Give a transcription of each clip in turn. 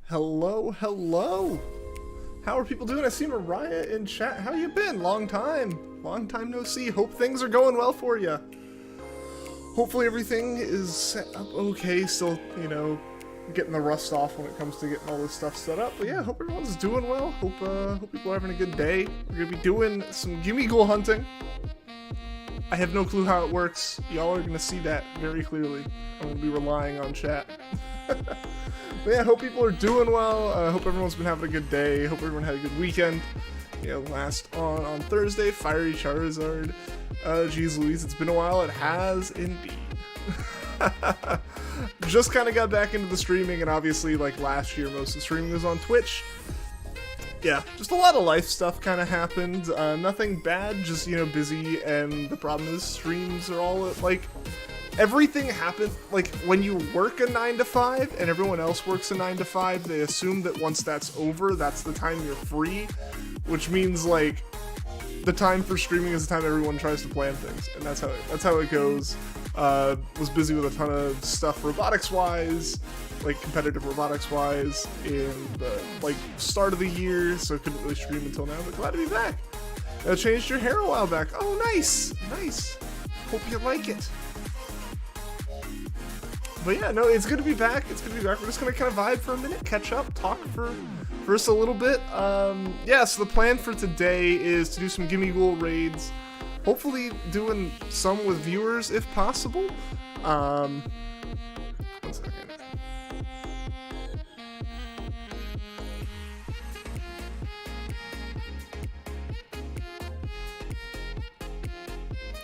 Hello, hello. How are people doing? I see Mariah in chat. How you been? Long time no see. Hope things are going well for you. Hopefully everything is set up okay. Still, you know, getting the rust off when it comes to getting all this stuff set up. But yeah, hope everyone's doing well. Hope people are having a good day. We're gonna be doing some gimme-ghoul hunting. I have no clue how it works. Y'all are gonna see that very clearly. I'm gonna be relying on chat. But yeah, hope people are doing well. Hope everyone's been having a good day. Hope everyone had a good weekend. You know, last on Thursday, Fiery Charizard. Geez Louise, it's been a while. It has indeed. Just kind of got back into the streaming, and obviously, like last year, most of the streaming was on Twitch. Yeah, just a lot of life stuff kind of happened. Nothing bad, just, you know, busy, and the problem is streams are all, like, everything happens, like, when you work a 9 to 5 and everyone else works a 9 to 5, they assume that once that's over, that's the time you're free, which means, like, the time for streaming is the time everyone tries to plan things, and that's how it goes. Was busy with a ton of stuff robotics-wise, like competitive robotics-wise, in the like start of the year, so couldn't really stream until now. But glad to be back. Changed your hair a while back. Oh, nice, nice. Hope you like it. But yeah, no, it's good to be back. It's good to be back. We're just gonna kind of vibe for a minute, catch up, talk for just a little bit. Yeah. So the plan for today is to do some gimme-ghoul raids. Hopefully doing some with viewers if possible. 1 second.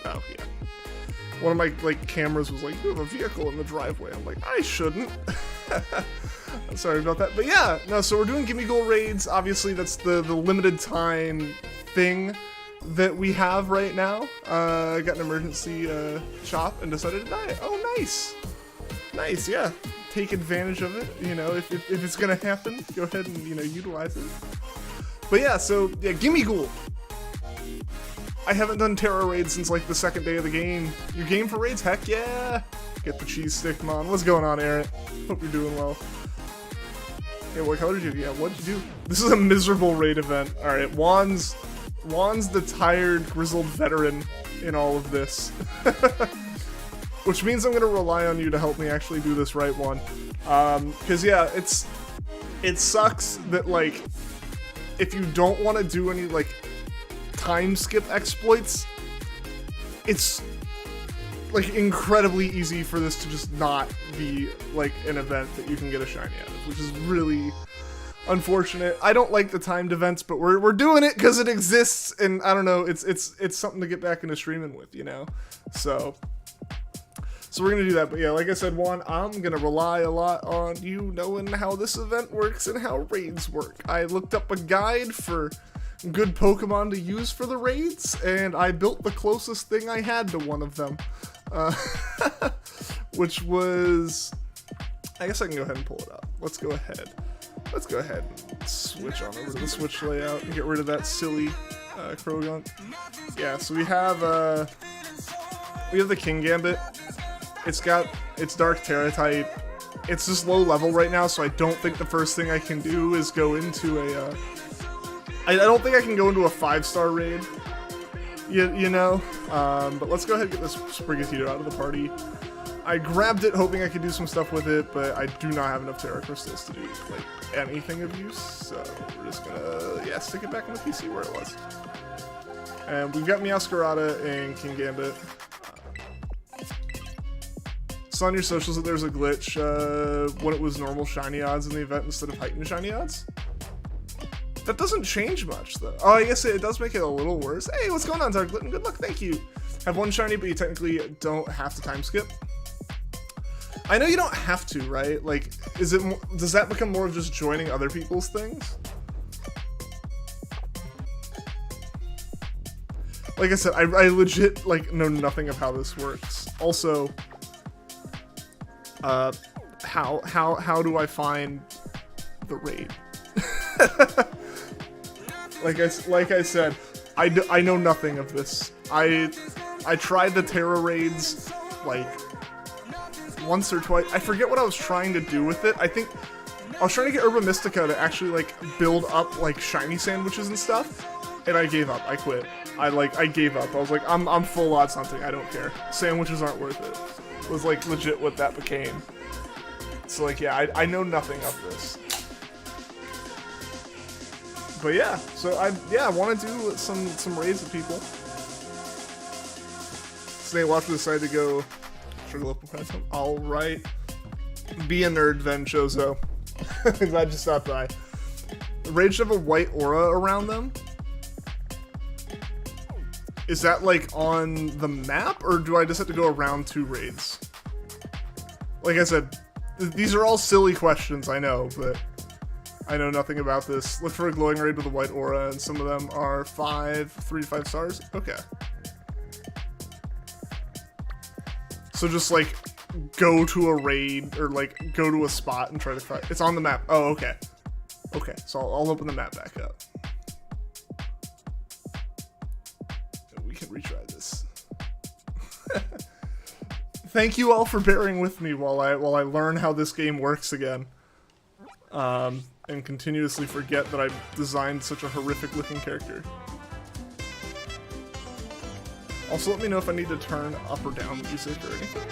Oh, yeah. One of my, like, cameras was like, you have a vehicle in the driveway. I'm like, I shouldn't. I'm sorry about that. But yeah, no, so we're doing gimme-ghoul raids. Obviously, that's the limited time thing that we have right now. I got an emergency shop and decided to buy it. Oh, nice. Nice, yeah. Take advantage of it, you know, if it's gonna happen, go ahead and, you know, utilize it. But yeah, so, yeah, gimme-ghoul. I haven't done Terra raids since, like, the second day of the game. You game for raids? Heck yeah! Get the cheese stick, man. What's going on, Aaron? Hope you're doing well. Yeah, what color did you do? Yeah, what'd you do? This is a miserable raid event. Alright, Juan's the tired, grizzled veteran in all of this. Which means I'm gonna rely on you to help me actually do this right, Juan. Cause yeah, it sucks that, like, if you don't want to do any, like, time skip exploits, it's, like, incredibly easy for this to just not be, like, an event that you can get a shiny out of, which is really unfortunate. I don't like the timed events, but we're doing it because it exists, and I don't know, it's something to get back into streaming with, you know? So we're gonna do that. But yeah, like I said, Juan, I'm gonna rely a lot on you knowing how this event works and how raids work. I looked up a guide for good Pokemon to use for the raids, and I built the closest thing I had to one of them. Which was, I guess I can go ahead and pull it up. Let's go ahead and switch on over to the Switch layout and get rid of that silly Krogunk. Yeah, so we have the King Gambit. It's Dark Terra type. It's just low level right now, so I don't think the first thing I can do is go into a I don't think I can go into a 5-star raid, you know, but let's go ahead and get this Sprigatito out of the party. I grabbed it hoping I could do some stuff with it, but I do not have enough Terra Crystals to do, like, anything of use, so we're just gonna, yeah, stick it back in the PC where it was. And we've got Meowscarada and King Gambit. Saw on your socials that there's a glitch when it was normal shiny odds in the event instead of heightened shiny odds. That doesn't change much, though. Oh, I guess it does make it a little worse. Hey, what's going on, Zarglitten? Good luck, thank you. Have one shiny, but you technically don't have to time skip. I know you don't have to, right? Like, does that become more of just joining other people's things? Like I said, I legit, like, know nothing of how this works. Also, how do I find the raid? Like I said, I know nothing of this. I tried the Terra raids, like, once or twice. I forget what I was trying to do with it. I think I was trying to get Herba Mystica to actually like build up like shiny sandwiches and stuff, and I gave up. I quit. I gave up. I was like, I'm full odds hunting. I don't care. Sandwiches aren't worth it. It was like legit what that became. So like, yeah, I know nothing of this. But yeah, so I want to do some raids with people. Snake Watcher decided to go sugar local press. All right, be a nerd then, Chozo. Glad you stopped by. The raids have a white aura around them. Is that like on the map, or do I just have to go around 2 raids? Like I said, these are all silly questions, I know, but I know nothing about this. Look for a glowing raid with a white aura, and some of them are 3 to 5 stars. Okay. So just like go to a raid or like go to a spot and try to find. It's on the map. Oh, okay. Okay, so I'll open the map back up. We can retry this. Thank you all for bearing with me while I learn how this game works again. And continuously forget that I designed such a horrific looking character. Also, let me know if I need to turn up or down music or anything.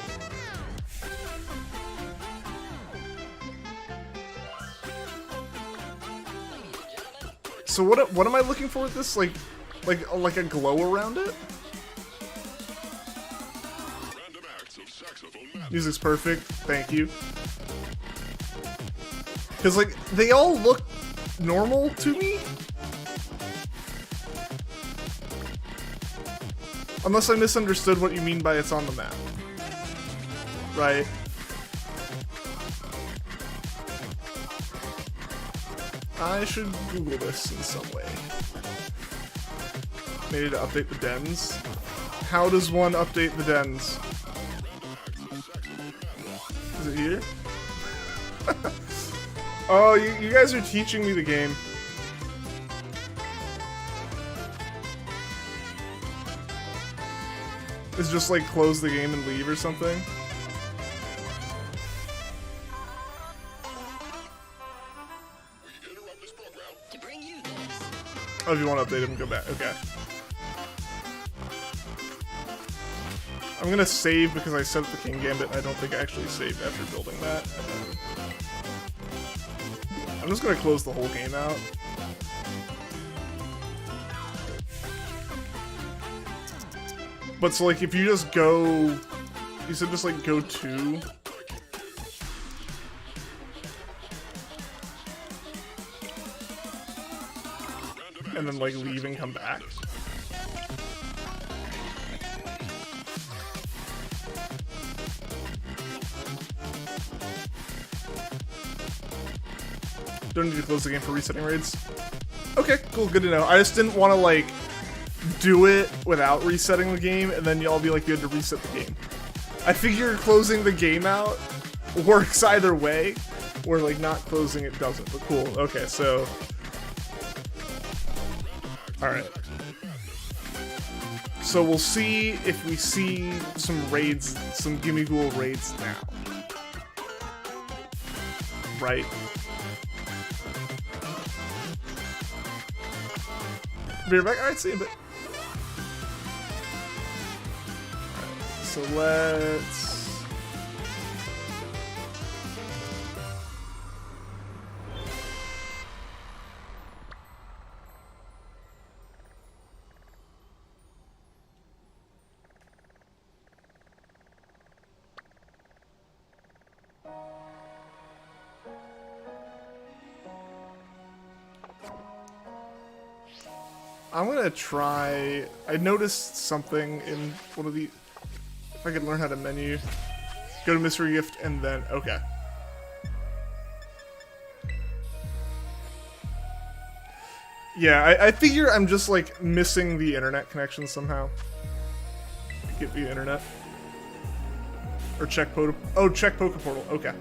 So what am I looking for with this? Like a glow around it? Music's perfect. Thank you. Because, like, they all look normal to me. Unless I misunderstood what you mean by it's on the map. Right. I should Google this in some way. Maybe to update the dens. How does one update the dens? Is it here? Oh, you guys are teaching me the game. It's just like close the game and leave or something. Oh, if you want to update it and go back. Okay. I'm gonna save because I set up the King Gambit. I don't think I actually saved after building that. I'm just gonna close the whole game out. But so like if you just go, you said just like go to. And then like leave and come back. Don't need to close the game for resetting raids. Okay, cool, good to know. I just didn't want to like do it without resetting the game and then y'all be like you had to reset the game. I figure closing the game out works either way, or like not closing it doesn't, but cool. Okay, so alright. So we'll see if we see some raids, some Gimmighoul raids now. Right? Be right back. Alright, see you in a bit. Alright, so let's... I'm gonna try. I noticed something in one of the. If I could learn how to menu, go to mystery gift and then okay. Yeah, I figure I'm just like missing the internet connection somehow. Get via internet or check check Poke Portal. Okay.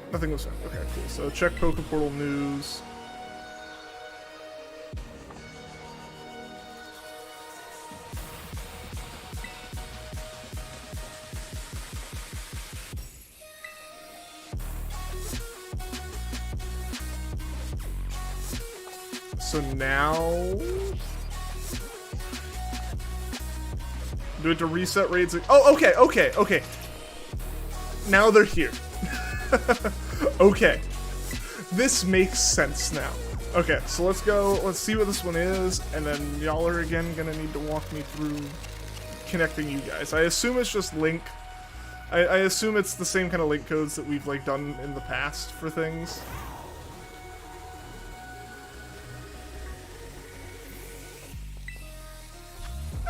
Nothing was found. Okay, cool. So check Poke Portal news. So now... Do it to reset raids. Oh, okay, okay, okay. Now they're here. Okay. This makes sense now. Okay, so let's go. Let's see what this one is, and then y'all are again gonna need to walk me through connecting you guys. I assume it's just link. I assume it's the same kind of link codes that we've like done in the past for things.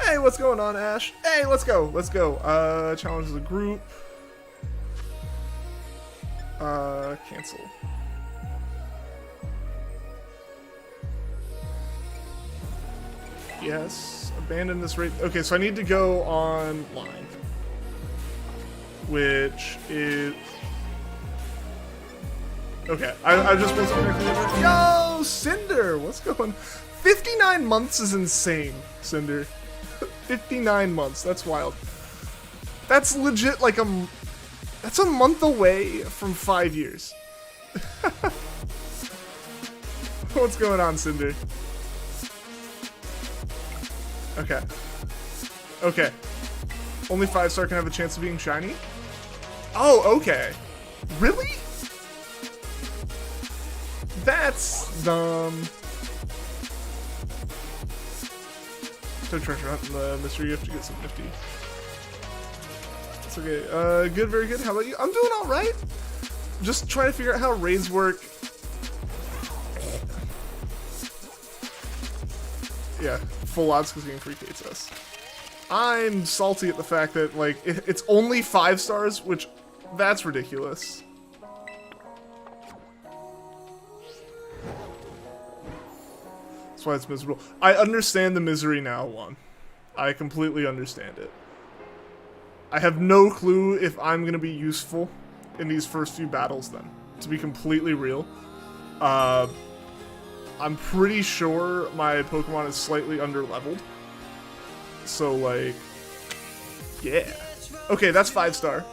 Hey, what's going on, Ash? Hey, let's go, let's go. Challenge the group. Cancel. Yes, abandon this raid. Okay, so I need to go online. Which is... Okay, I just was connected. Yo, Cinder, what's going on? 59 months is insane, Cinder. 59 months, that's wild. That's legit like that's a month away from 5 years. What's going on, Cinder? Okay. Okay. Only 5-star can have a chance of being shiny? Oh, okay. Really? That's dumb. So treasure hunt in the mystery, you have to get some nifty. It's okay. Good, very good. How about you? I'm doing alright. Just trying to figure out how raids work. Yeah, full odds because getting free KSS. I'm salty at the fact that, like, it's only 5 stars, which, that's ridiculous. That's why it's miserable. I understand the misery now, Juan. I completely understand it. I have no clue if I'm going to be useful in these first few battles then, to be completely real. I'm pretty sure my Pokemon is slightly underleveled. So, like, yeah. Okay, that's 5-star.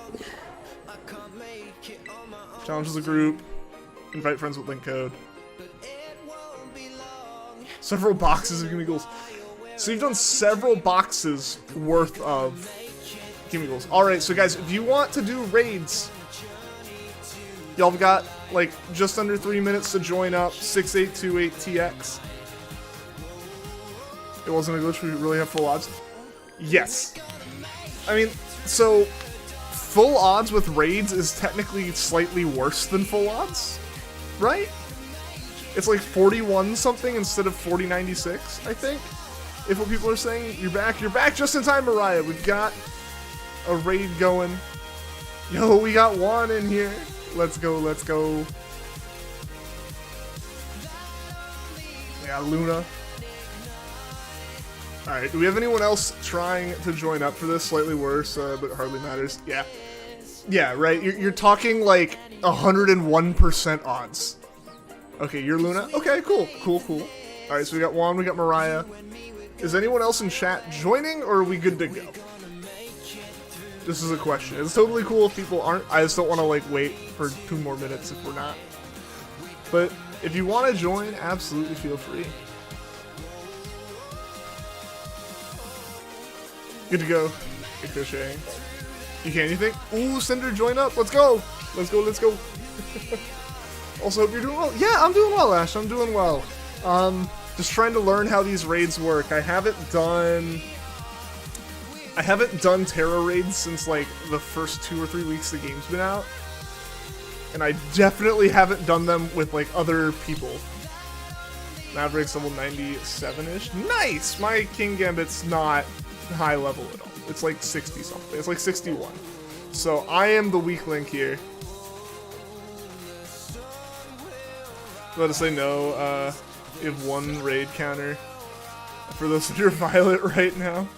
Challenges a group. Invite friends with link code. Several boxes of Gimmighoul. So you've done several boxes worth of Gimmighoul. Alright, so guys, if you want to do raids, y'all have got, like, just under 3 minutes to join up 6828TX. It wasn't a glitch, we really have full odds. Yes. I mean, so full odds with raids is technically slightly worse than full odds, right? It's like 41 something instead of 4096, I think. If what people are saying, you're back just in time, Mariah. We've got a raid going. Yo, we got Juan in here. Let's go, let's go. We got Luna. Alright, do we have anyone else trying to join up for this? Slightly worse, but it hardly matters. Yeah. Yeah, right. You're talking like 101% odds. Okay, you're Luna? Okay, cool. Cool, cool. Alright, so we got Juan, we got Mariah. Is anyone else in chat joining, or are we good to go? This is a question. It's totally cool if people aren't. I just don't want to, like, wait for 2 more minutes if we're not. But if you want to join, absolutely feel free. Good to go. Good crocheting. You can, you think? Ooh, Cinder, join up. Let's go. Let's go, let's go. Also, hope you're doing well. Yeah, I'm doing well, Ash. I'm doing well. Just trying to learn how these raids work. I haven't done Terra raids since, like, the first 2 or 3 weeks the game's been out. And I definitely haven't done them with, like, other people. Mavericks level 97-ish. Nice! My King Gambit's not high level at all. It's like 60 something. It's like 61. So I am the weak link here. Let us say no. You have 1 raid counter for those that are Violet right now.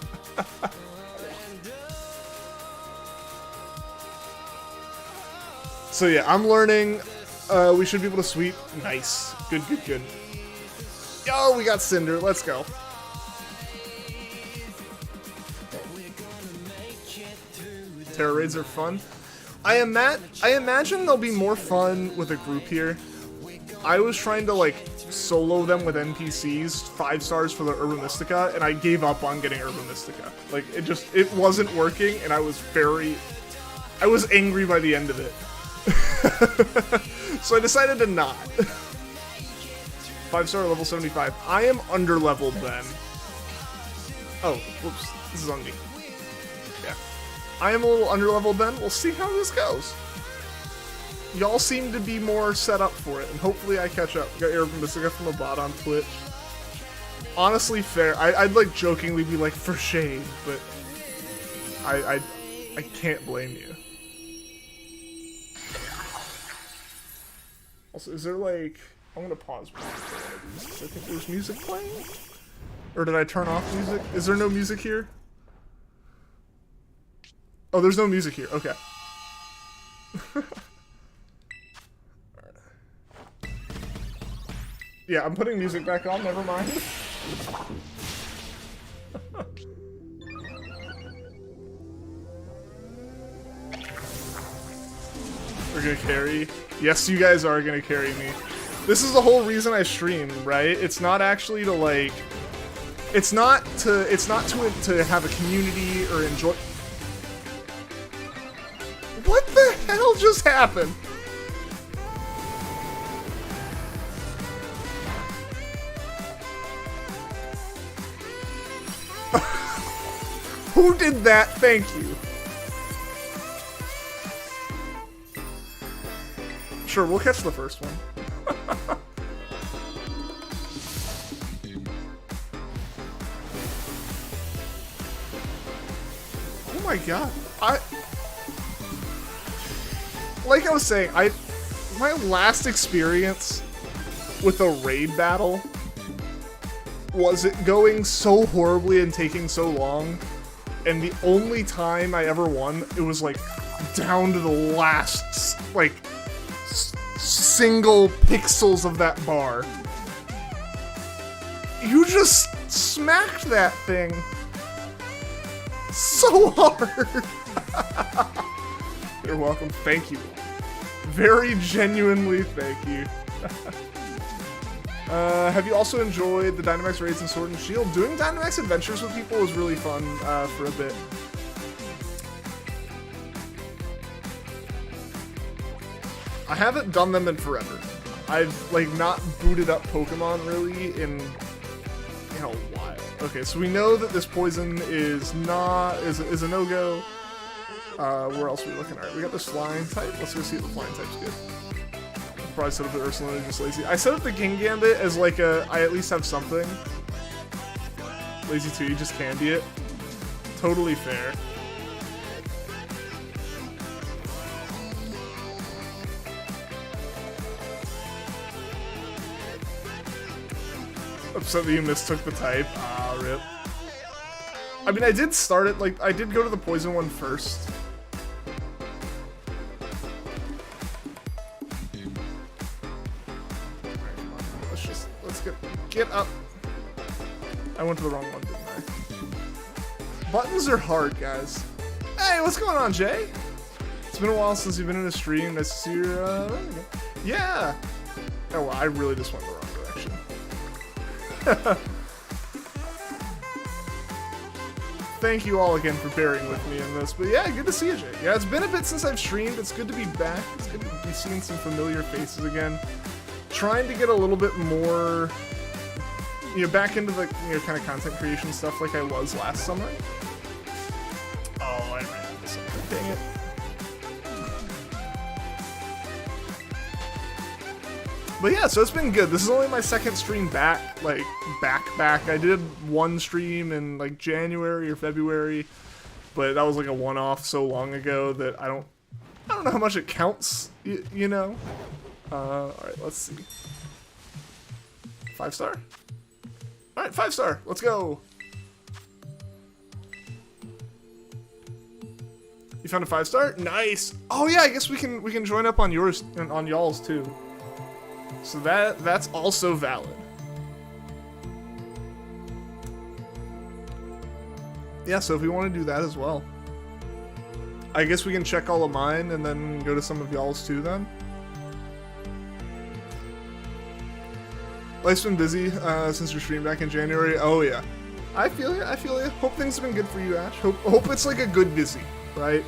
So yeah, I'm learning. We should be able to sweep. Nice. Good, good, good. Yo, we got Cinder. Let's go. Terra raids are fun. I imagine they'll be more fun with a group here. I was trying to like solo them with NPCs, 5 stars for the Urban Mystica, and I gave up on getting Urban Mystica. Like it wasn't working, and I was angry by the end of it. So I decided to not. 5-star level 75. I am under-leveled then. Oh, whoops. This is on me. Yeah. I am a little under-leveled then. We'll see how this goes. Y'all seem to be more set up for it, and hopefully I catch up. Got Urban Mystica from a bot on Twitch. Honestly, fair. I'd like jokingly be like, for shame, but I can't blame you. Also, is there like... I'm gonna pause for one of these, 'cause I think there's music playing? Or did I turn off music? Is there no music here? Oh, there's no music here. Okay. Yeah, I'm putting music back on, never mind. We're gonna carry. Yes, you guys are gonna carry me. This is the whole reason I stream, right? It's not actually to like, it's not to have a community or enjoy. What the hell just happened? Who did that? Thank you. Sure, we'll catch the first one. Oh my god. Like I was saying, my last experience with a raid battle was it going so horribly and taking so long, and the only time I ever won, it was like down to the last like single pixels of that bar. You just smacked that thing so hard. You're welcome. Thank you. Very genuinely thank you. Have you also enjoyed the Dynamax raids in Sword and Shield? Doing Dynamax adventures with people was really fun for a bit. I haven't done them in forever. I've like not booted up Pokemon really in a while. Okay, so we know that this poison is a no-go. Where else are we looking at? We got this flying type. Let's go see if the flying type's good. I'll probably set up the Ursaluna just lazy. I set up the King Gambit as like I at least have something. Lazy 2, you just candy it. Totally fair. Upset that you mistook the type. Ah, rip. I mean, I did start it, like, I did go to the poison one first. Alright, let's get up. I went to the wrong one, didn't I? Buttons are hard, guys. Hey, what's going on, Jay? It's been a while since you've been in a stream. Nice to see your, yeah! Oh, well, I really just went the wrong direction. Thank you all again for bearing with me in this, but yeah, good to see you, Jay. Yeah, it's been a bit since I've streamed. It's good to be back. It's good to be seeing some familiar faces again. Trying to get a little bit more, back into the, kind of content creation stuff like I was last summer. Oh, I ran into something. Dang it. But yeah, so it's been good. This is only my second stream back, like, back. I did one stream in, like, January or February, but that was, like, a one-off so long ago that I don't know how much it counts, you know? Alright, let's see. 5-star? Alright, 5-star. Let's go. You found a 5-star? Nice. Oh yeah, I guess we can join up on yours and on y'all's too. So that's also valid. Yeah, so if we want to do that as well. I guess we can check all of mine and then go to some of y'all's too then. Life's been busy since your stream back in January. Oh yeah, I feel you. I feel you. Hope things have been good for you, Ash. Hope it's like a good busy, right?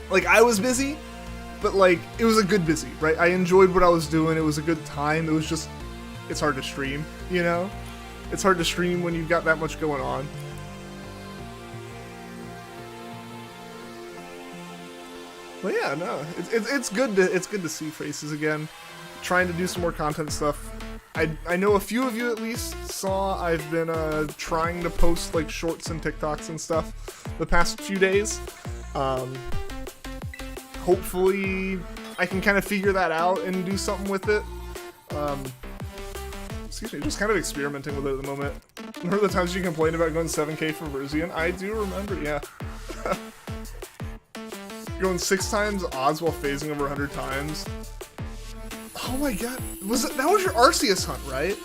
Like I was busy, but like it was a good busy, right? I enjoyed what I was doing. It was a good time. It was just, it's hard to stream, you know? It's hard to stream when you've got that much going on. But yeah, no, it's good to see faces again. Trying to do some more content stuff. I know a few of you at least saw I've been trying to post like shorts and TikToks and stuff the past few days. Hopefully I can kind of figure that out and do something with it. Excuse me, just kind of experimenting with it at the moment. Remember the times you complained about going 7K for Verzian? I do remember, yeah. Going 6 times odds while phasing over 100 times. Oh my god, that was your Arceus hunt, right?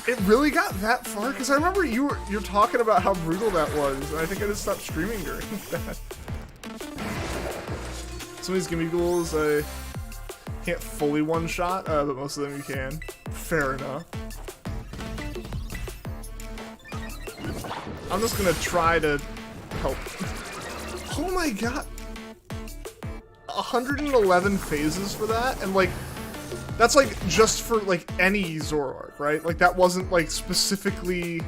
It really got that far? Because I remember you're talking about how brutal that was, and I think I just stopped streaming during that. Some of these gimme ghouls I can't fully one-shot, but most of them you can. Fair enough. I'm just gonna try to help. Oh my god. 111 phases for that, and like, that's like just for like any Zoroark, right? Like that wasn't like specifically,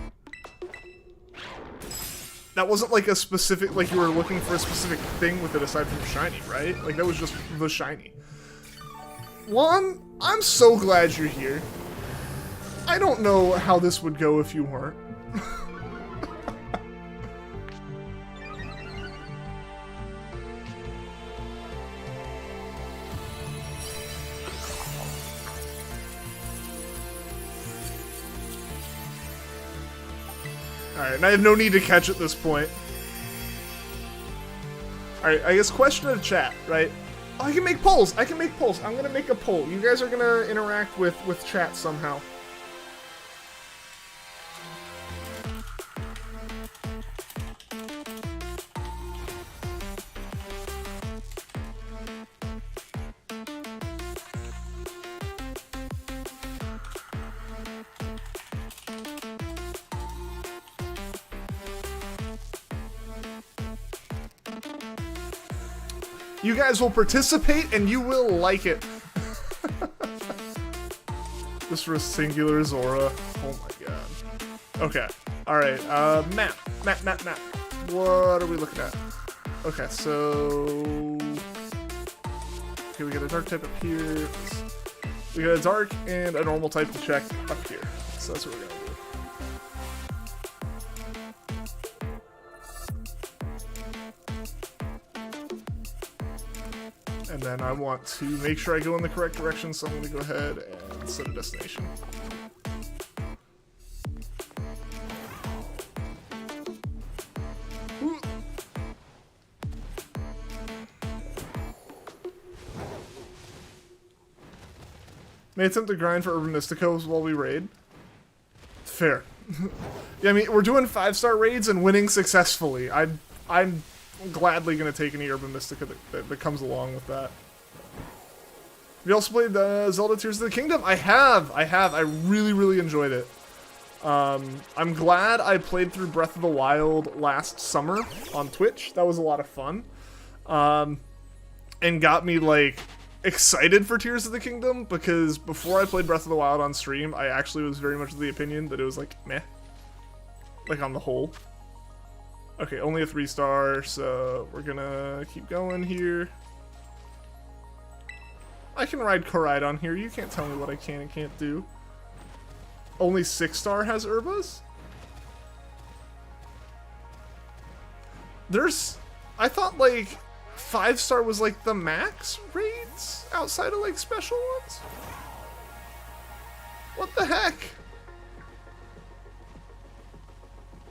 that wasn't like a specific, like you were looking for a specific thing with it aside from shiny, right? Like that was just the shiny. One, I'm so glad you're here. I don't know how this would go if you weren't. Alright, and I have no need to catch at this point. Alright, I guess question of chat, right? Oh, I can make polls! I can make polls! I'm gonna make a poll. You guys are gonna interact with chat somehow. You guys will participate and you will like it. Just for a singular Zora. Oh my god. Okay. Alright, map. What are we looking at? Okay, so... Okay, we got a dark type up here. We got a dark and a normal type to check up here. So that's what we're gonna do. And then I want to make sure I go in the correct direction, so I'm going to go ahead and set a destination. Ooh. May attempt to grind for Urban Mysticos while we raid. Fair. Yeah, I mean, we're doing 5-star raids and winning successfully. I'm gladly going to take any Urban Mystica that comes along with that. Have you also played Zelda Tears of the Kingdom? I have. I really, really enjoyed it. I'm glad I played through Breath of the Wild last summer on Twitch. That was a lot of fun. And got me, like, excited for Tears of the Kingdom, because before I played Breath of the Wild on stream, I actually was very much of the opinion that it was, like, meh. Like, on the whole. Okay, only a 3-star, so we're gonna keep going here. I can ride Koraidon here. You can't tell me what I can and can't do. Only 6-star has Urbas? I thought, like, 5-star was, like, the max raids outside of, like, special ones? What the heck?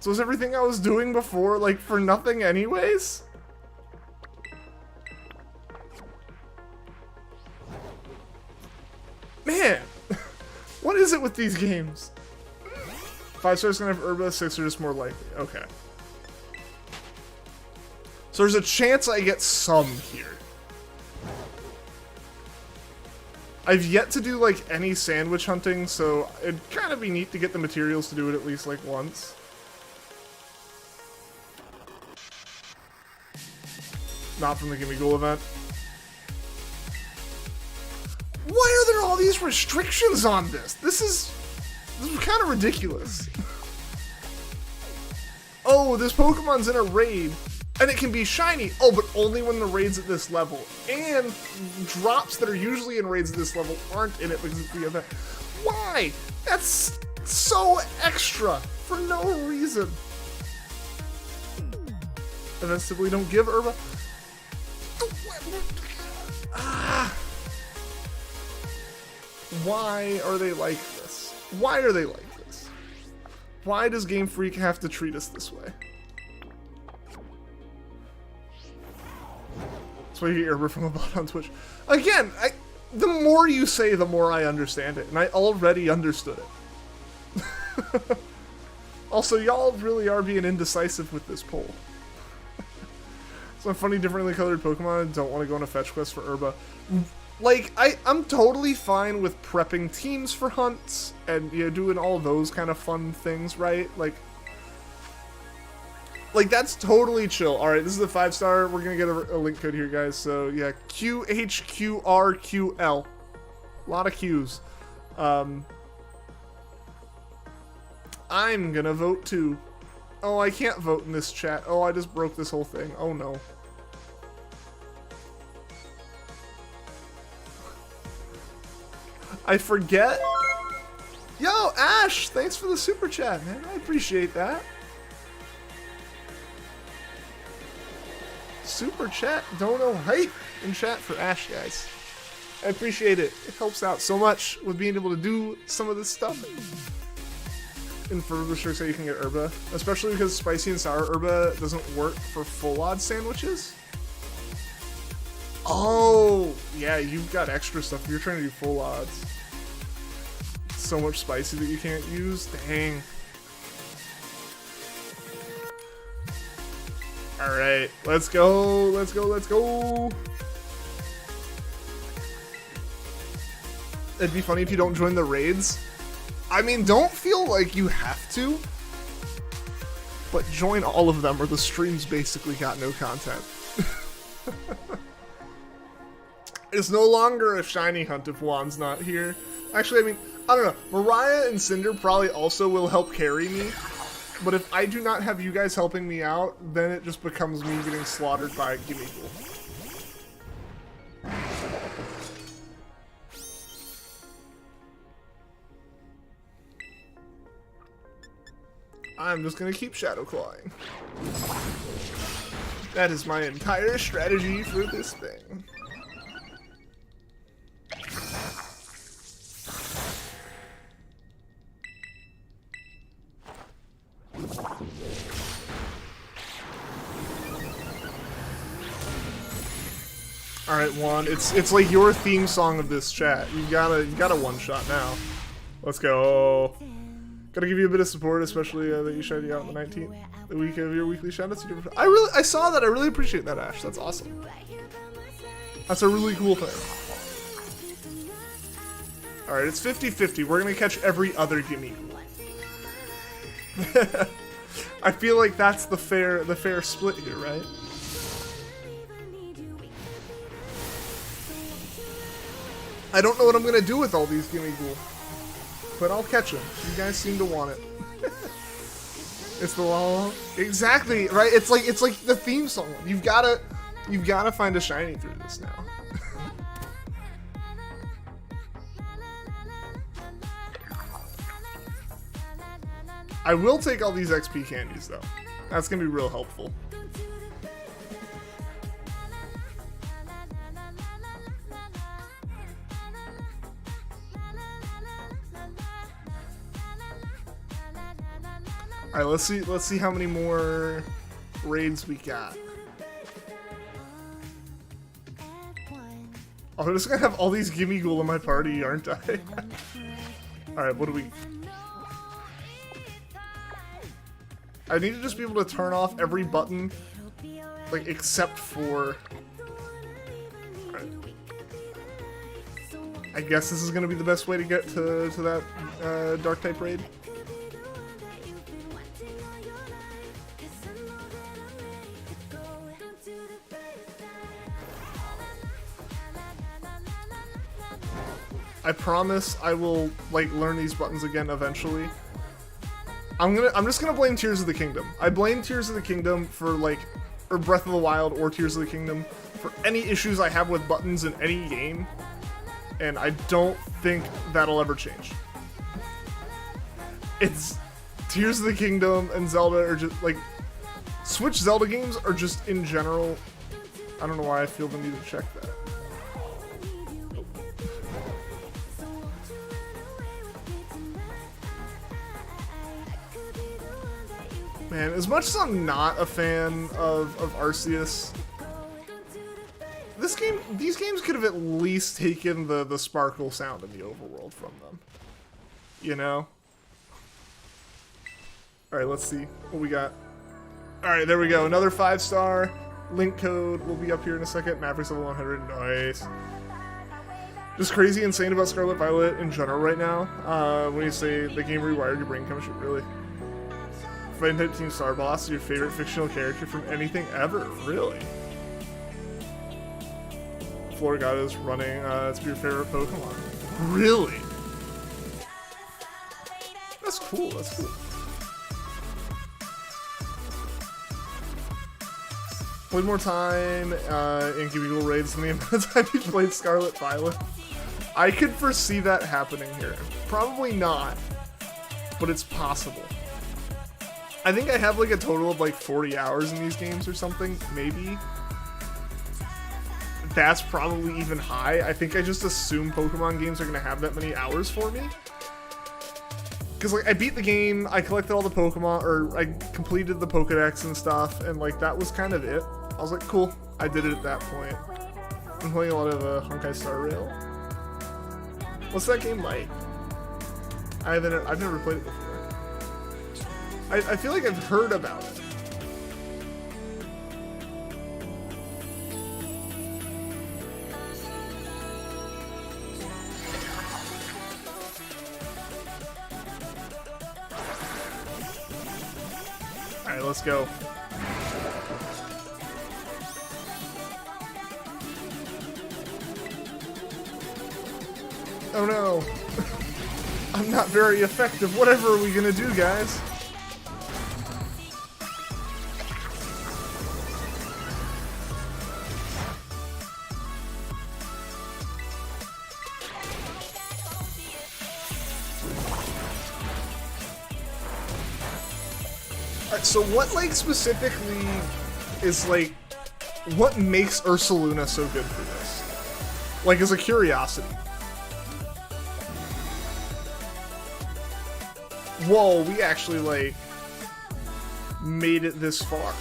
So was everything I was doing before, like, for nothing anyways? Man! What is it with these games? 5-star's gonna have Urba, 6 are just more likely. Okay. So there's a chance I get some here. I've yet to do like any sandwich hunting, so it'd kind of be neat to get the materials to do it at least like once. Not from the Gimmighoul event. Why are there all these restrictions on this? This is kind of ridiculous. Oh, this Pokemon's in a raid, and it can be shiny. Oh, but only when the raid's at this level. And drops that are usually in raids at this level aren't in it because it's the event. Why? That's so extra for no reason. Events simply don't give Herba. Why are they like this? Why are they like this? Why does Game Freak have to treat us this way? That's why you hear Herba from a bot on Twitch. Again, the more you say, the more I understand it, and I already understood it. Also, y'all really are being indecisive with this poll. Some funny, differently colored Pokemon don't want to go on a fetch quest for Herba. Like, I'm totally fine with prepping teams for hunts and, you know, doing all those kind of fun things, right? Like that's totally chill. All right, this is a 5-star. We're gonna get a link code here, guys. So yeah, QHQRQL. A lot of Q's. I'm gonna vote too. Oh, I can't vote in this chat. Oh, I just broke this whole thing. Oh no. I forget. Yo, Ash, thanks for the super chat, man. I appreciate that. Super chat, dono hype in chat for Ash, guys. I appreciate it. It helps out so much with being able to do some of this stuff. And for restricts that you can get Herba, especially because spicy and sour Herba doesn't work for full odd sandwiches. Oh, yeah, you've got extra stuff. You're trying to do full odds. So much spicy that you can't use. Dang. Alright, let's go, let's go, let's go. It'd be funny if you don't join the raids. I mean, don't feel like you have to, but join all of them or the stream's basically got no content. It's no longer a shiny hunt if Juan's not here. Actually, I mean, I don't know. Mariah and Cinder probably also will help carry me, but if I do not have you guys helping me out, then it just becomes me getting slaughtered by a Gimmighoul. I'm just gonna keep shadow clawing. That is my entire strategy for this thing. All right, Juan. It's like your theme song of this chat. You gotta one shot now. Let's go. Gotta give you a bit of support, especially that you shouted you out on the 19th, the week of your weekly shoutouts. I saw that. I really appreciate that, Ash. That's awesome. That's a really cool thing. All right, it's 50-50. We're gonna catch every other Gimmighoul. I feel like that's the fair split here, right? I don't know what I'm gonna do with all these Gimmighoul, but I'll catch them. You guys seem to want it. It's the law. Exactly, right? It's like the theme song. You've gotta find a shiny through this now. I will take all these XP candies though. That's gonna be real helpful. All right, let's see how many more raids we got. Oh, I'm just gonna have all these Gimmighoul in my party, aren't I? All right, what do we? I need to just be able to turn off every button, like except for. Right. I guess this is going to be the best way to get to that dark type raid. I promise I will like learn these buttons again eventually. I'm just gonna blame Tears of the Kingdom. I blame Tears of the Kingdom for like, or Breath of the Wild or Tears of the Kingdom for any issues I have with buttons in any game, and I don't think that'll ever change. It's Tears of the Kingdom and Zelda are just like, Switch Zelda games are just in general. I don't know why I feel the need to check that. Man, as much as I'm not a fan of Arceus, these games could have at least taken the sparkle sound in the overworld from them. You know? Alright, let's see what we got. Alright, there we go. Another 5-star. Link code will be up here in a second. Mavericks level 100. Nice. Just crazy insane about Scarlet Violet in general right now. When you say the game rewired your brain chemistry, really? Fighting type Team Star Boss is your favorite fictional character from anything ever, really? Floragato is running, it's your favorite Pokemon. Really? That's cool, that's cool. Played more time in GIMMIGHOUL Raids than the amount of time you played Scarlet Violet. I could foresee that happening here. Probably not, but it's possible. I think I have like a total of like 40 hours in these games or something, maybe. That's probably even high. I think I just assume Pokemon games are gonna have that many hours for me. Cause like I beat the game, I collected all the Pokemon, or I completed the Pokedex and stuff, and like that was kind of it. I was like, cool, I did it at that point. I'm playing a lot of Honkai Star Rail. What's that game like? I've never played it before. I feel like I've heard about it. Alright, let's go. Oh no. I'm not very effective. Whatever are we gonna do, guys? So what, like, specifically is, like, what makes Ursaluna so good for this? Like, as a curiosity. Whoa, we actually, like, made it this far.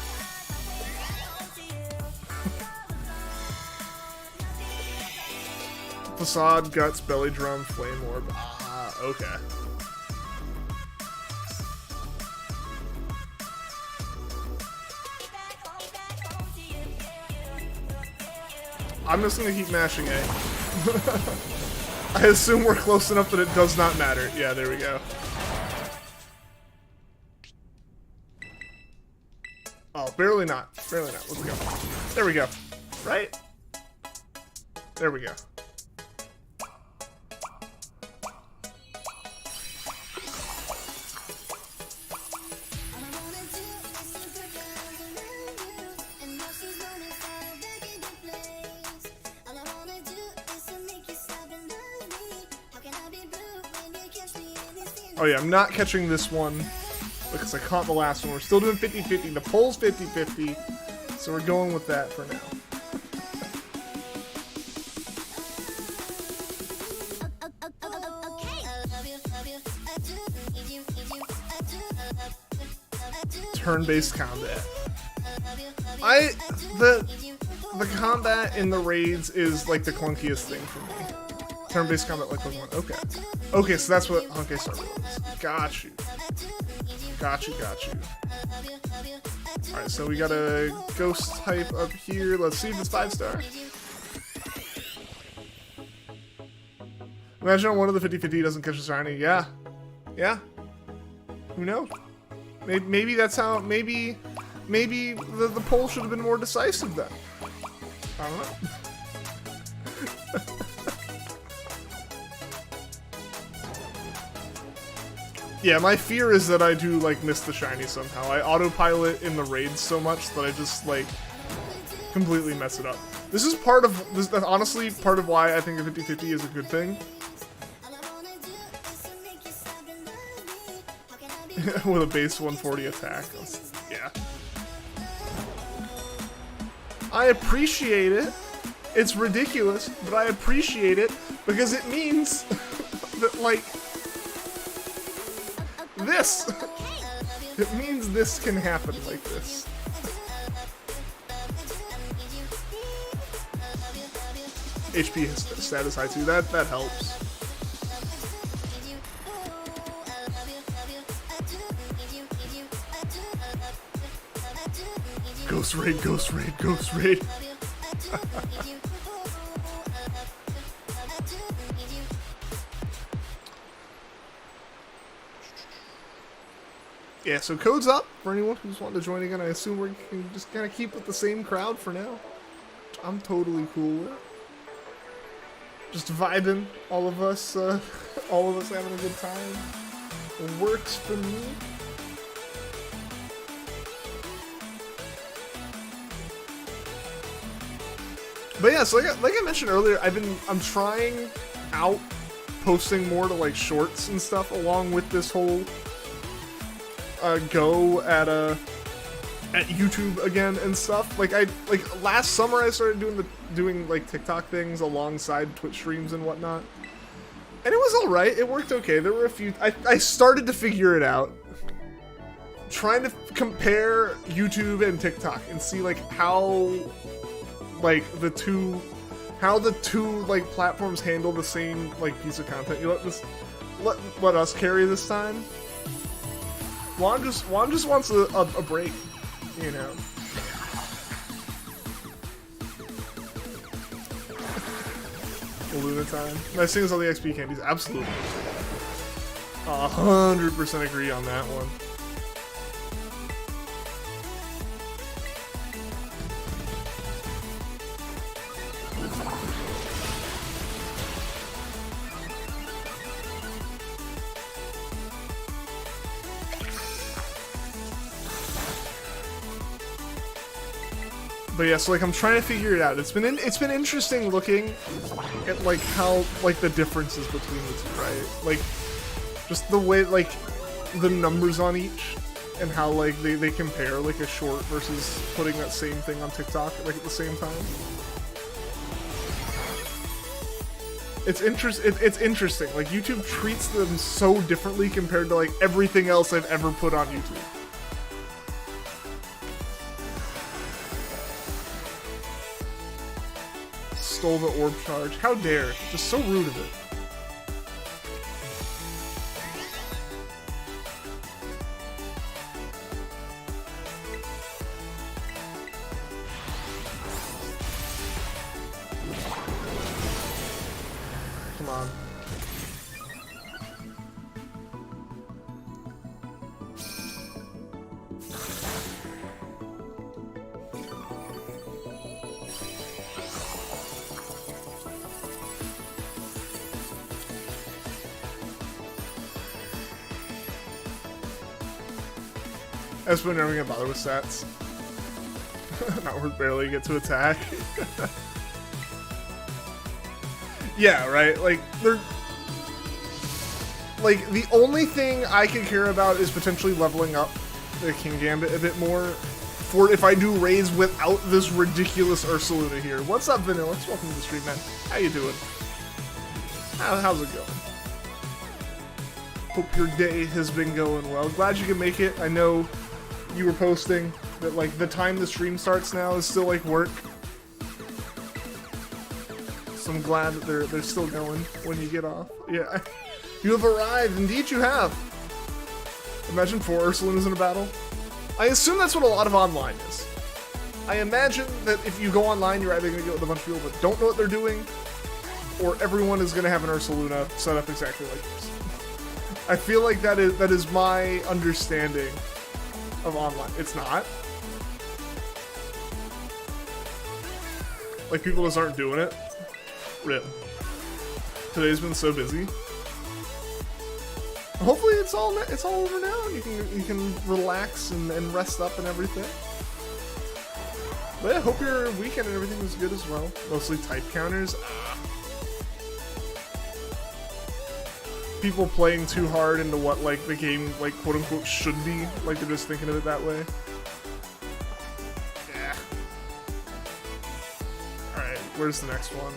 Facade, Guts, Belly Drum, Flame Orb. Ah, okay. I'm just gonna keep mashing A. I assume we're close enough that it does not matter. Yeah, there we go. Oh, barely not. Barely not. Let's go. There we go. Right? There we go. Oh yeah, I'm not catching this one because I caught the last one. We're still doing 50-50. The poll's 50-50, so we're going with that for now. Turn-based combat. The combat in the raids is like the clunkiest thing for me. Turn-based combat like Pokemon. Okay. Okay, so that's what Honkai Star Rail is. Got you. Got you, got you. Alright, so we got a ghost type up here. Let's see if it's 5-star. Imagine on one of the 50-50 doesn't catch a shiny. Yeah. Yeah. Who knows? Maybe that's how, maybe the poll should have been more decisive then. I don't know. Yeah, my fear is that I do, like, miss the shiny somehow. I autopilot in the raids so much that I just, like, completely mess it up. This is part of, honestly, part of why I think a 50-50 is a good thing. With a base 140 attack. Yeah. I appreciate it. It's ridiculous, but I appreciate it because it means that, like, this. It means this can happen like this. HP status high too. That helps. Ghost raid, ghost raid, ghost raid. Yeah, so code's up for anyone who's wanting to join again. I assume we can just kind of keep with the same crowd for now. I'm totally cool with it. Just vibing, all of us having a good time. It works for me. But yeah, so like I mentioned earlier, I'm trying out posting more to like shorts and stuff along with this whole go at YouTube again and stuff. Like last summer I started doing like TikTok things alongside Twitch streams and whatnot, and it was all right. It worked okay. There were a few. I started to figure it out, trying to compare YouTube and TikTok and see like how like the two like platforms handle the same like piece of content. You let us carry this time. Juan just wants a break, you know. Luna time. Nice things on the XP candies. Absolutely. 100% agree on that one. But yeah, so like I'm trying to figure it out. It's been interesting looking at like how like the differences between the two, right? Like just the way like the numbers on each and how like they compare like a short versus putting that same thing on TikTok like at the same time. It's interesting. Like YouTube treats them so differently compared to like everything else I've ever put on YouTube. Stole the orb charge. How dare. Just so rude of it. Come on. That's when never gonna bother with stats. Not worth barely get to attack. Yeah, right? Like, they're... Like, the only thing I can care about is potentially leveling up the King Gambit a bit more for if I do raids without this ridiculous Ursaluna here. What's up, Vanilla? Welcome to the stream, man. How you doing? How's it going? Hope your day has been going well. Glad you can make it. I know you were posting that like the time the stream starts now is still like work. So I'm glad that they're still going when you get off. Yeah. You have arrived. Indeed you have. Imagine 4 Ursalunas in a battle. I assume that's what a lot of online is. I imagine that if you go online, you're either going to get with a bunch of people that don't know what they're doing, or everyone is gonna have an Ursaluna set up exactly like this. I feel like that is my understanding of online. It's not. Like, people just aren't doing it. Rip. Today's been so busy. Hopefully it's all over now and you can relax and rest up and everything. But yeah, hope your weekend and everything was good as well. Mostly type counters. People playing too hard into what, like, the game, like, quote-unquote should be. Like, they're just thinking of it that way. Yeah. Alright, where's the next one?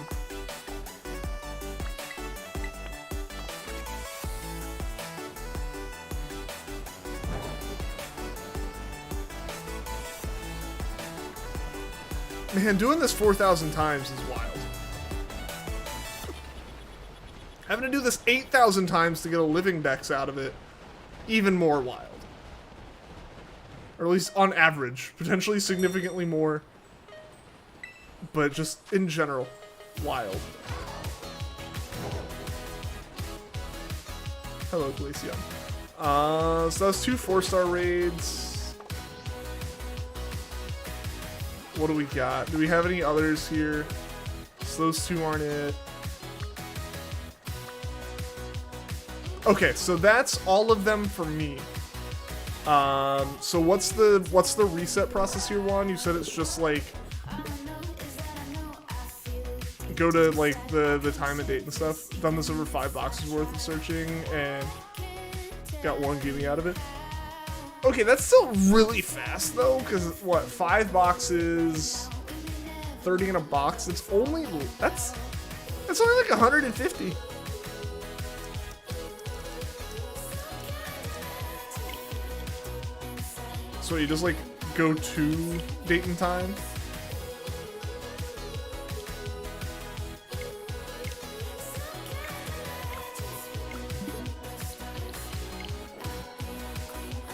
Man, doing this 4,000 times is wild. Having to do this 8,000 times to get a living dex out of it, even more wild. Or at least on average, potentially significantly more. But just in general, wild. Hello, Glacium. So that was 2 4-star raids. What do we got? Do we have any others here? So those 2 aren't it. Okay, so that's all of them for me. So what's the reset process here, Juan? You said it's just like go to like the time and date and stuff. Done this over 5 boxes worth of searching and got 1 gimme out of it. Okay, that's still really fast though, because what, 5 boxes, 30 in a box. It's only that's only like 150. So you just like go to date and time.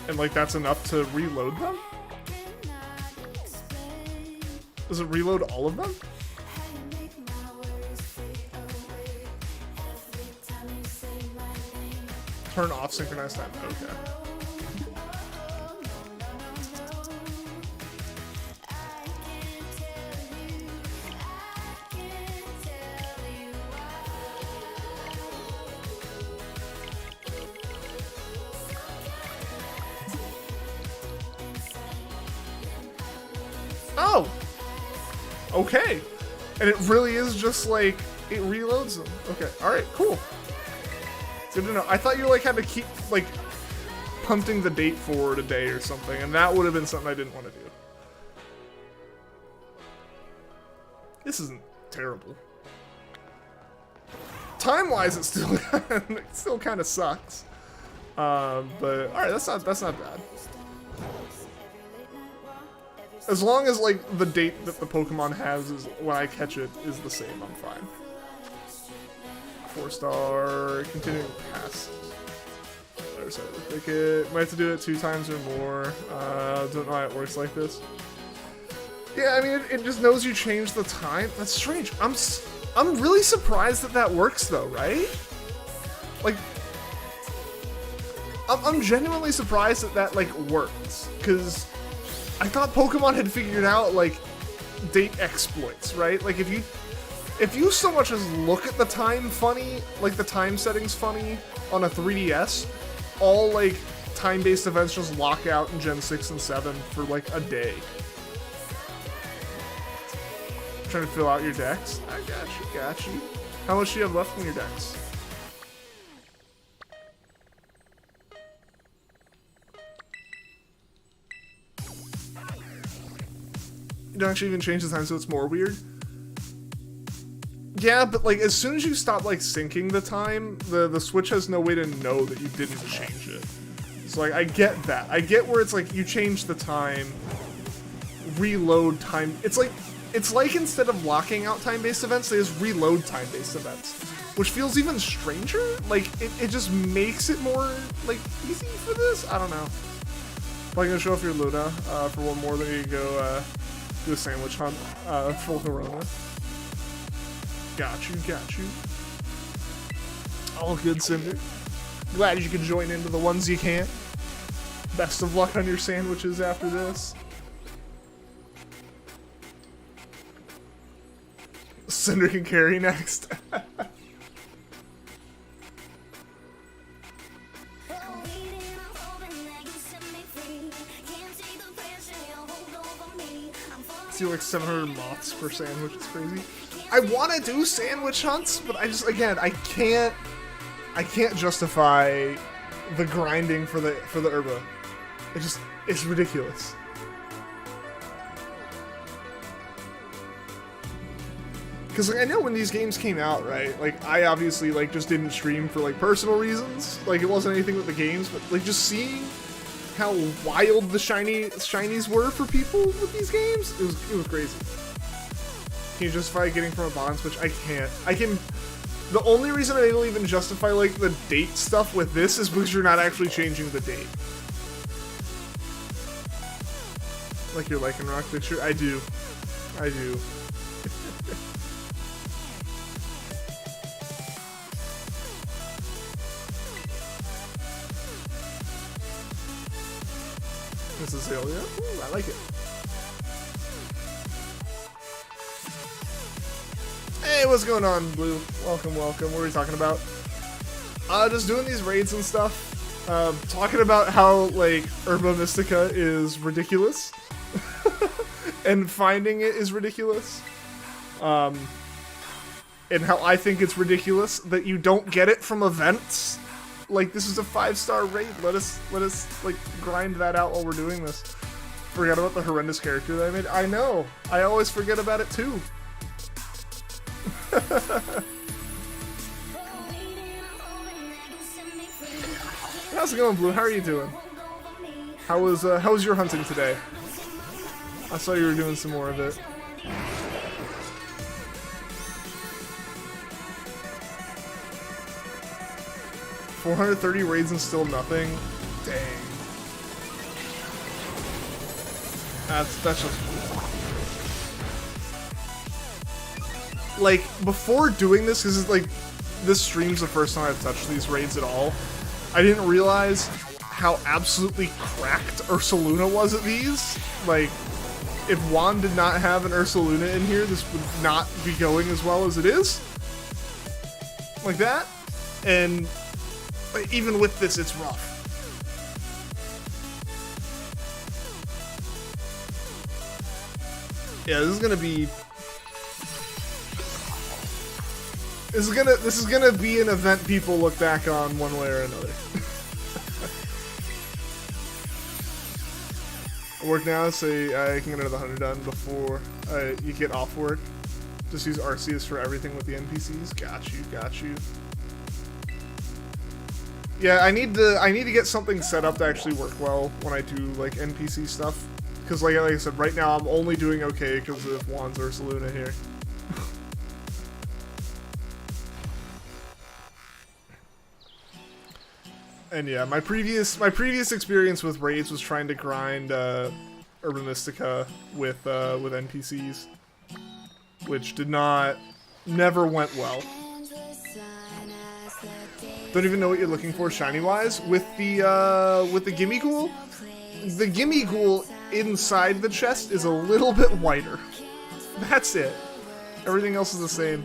And like that's enough to reload them? Does it reload all of them? Turn off synchronized time. Okay. Oh! Okay. And it really is just like, it reloads them. Okay, alright, cool. Good to know. I thought you like had to keep like punting the date forward a day or something, and that would have been something I didn't want to do. This isn't terrible. Time-wise, it still kind of sucks. But alright, that's not bad. As long as like the date that the Pokemon has is when I catch it is the same, I'm fine. 4-star, continuing past. Other side of the thicket. Might have to do it 2 times or more. Don't know how it works like this. Yeah, I mean, it just knows you change the time. That's strange. I'm really surprised that works though, right? Like, I'm genuinely surprised that like works, because I thought Pokemon had figured out like date exploits, right? Like if you so much as look at the time funny, like the time settings funny on a 3DS, all like time-based events just lock out in Gen 6 and 7 for like a day. Trying to fill out your decks? I got you. How much do you have left in your decks? You don't actually even change the time, so it's more weird. Yeah, but like as soon as you stop like syncing the time, the Switch has no way to know that you didn't change it. So like I get that. I get where it's like you change the time, reload time. It's like instead of locking out time-based events, they just reload time-based events, which feels even stranger. Like it just makes it more like easy for this. I don't know. Probably gonna show off your Luna for one more. Then you go do a sandwich hunt full Corona. Got you, got you. All good, Cinder. Glad you could join into the ones you can. Best of luck on your sandwiches after this. Cinder can carry next. See like 700 moths per sandwich. It's crazy. I want to do sandwich hunts, but I just, again, I can't justify the grinding for the herba. It's ridiculous. Because like, I know when these games came out, right? Like I obviously like just didn't stream for like personal reasons. Like it wasn't anything with the games, but like just seeing how wild the shinies were for people with these games, it was crazy. Can you justify getting from a bond switch? I can't. The only reason I will even justify like the date stuff with this is because you're not actually changing the date. Like you're liking Rock Picture? I do. This is Azalea. Ooh, I like it. Hey, what's going on, Blue? Welcome. What are we talking about? Just doing these raids and stuff. Talking about how, like, Herba Mystica is ridiculous. And finding it is ridiculous. And how I think it's ridiculous that you don't get it from events. Like, this is a 5-star raid. Let us like grind that out while we're doing this. Forgot about the horrendous character that I made. I know. I always forget about it too. How's it going, Blue? How are you doing? How was your hunting today? I saw you were doing some more of it. $430 raids and still nothing? Dang. That's just... Like, before doing this, because like, this stream's the first time I've touched these raids at all, I didn't realize how absolutely cracked Ursaluna was at these. Like, if Juan did not have an Ursaluna in here, this would not be going as well as it is. Like that. And even with this, it's rough. Yeah, this is gonna be... This is gonna be an event people look back on one way or another. I work now, so I can get another 100 done before you get off work. Just use Arceus for everything with the NPCs. Got you. Yeah, I need to get something set up to actually work well when I do like NPC stuff. Because like I said, right now I'm only doing okay because of Juan's Ursaluna here. And yeah, my previous experience with raids was trying to grind Herba Mystica with NPCs, which never went well. Don't even know what you're looking for shiny wise with the Gimmighoul. The Gimmighoul inside the chest is a little bit whiter. That's it. Everything else is the same.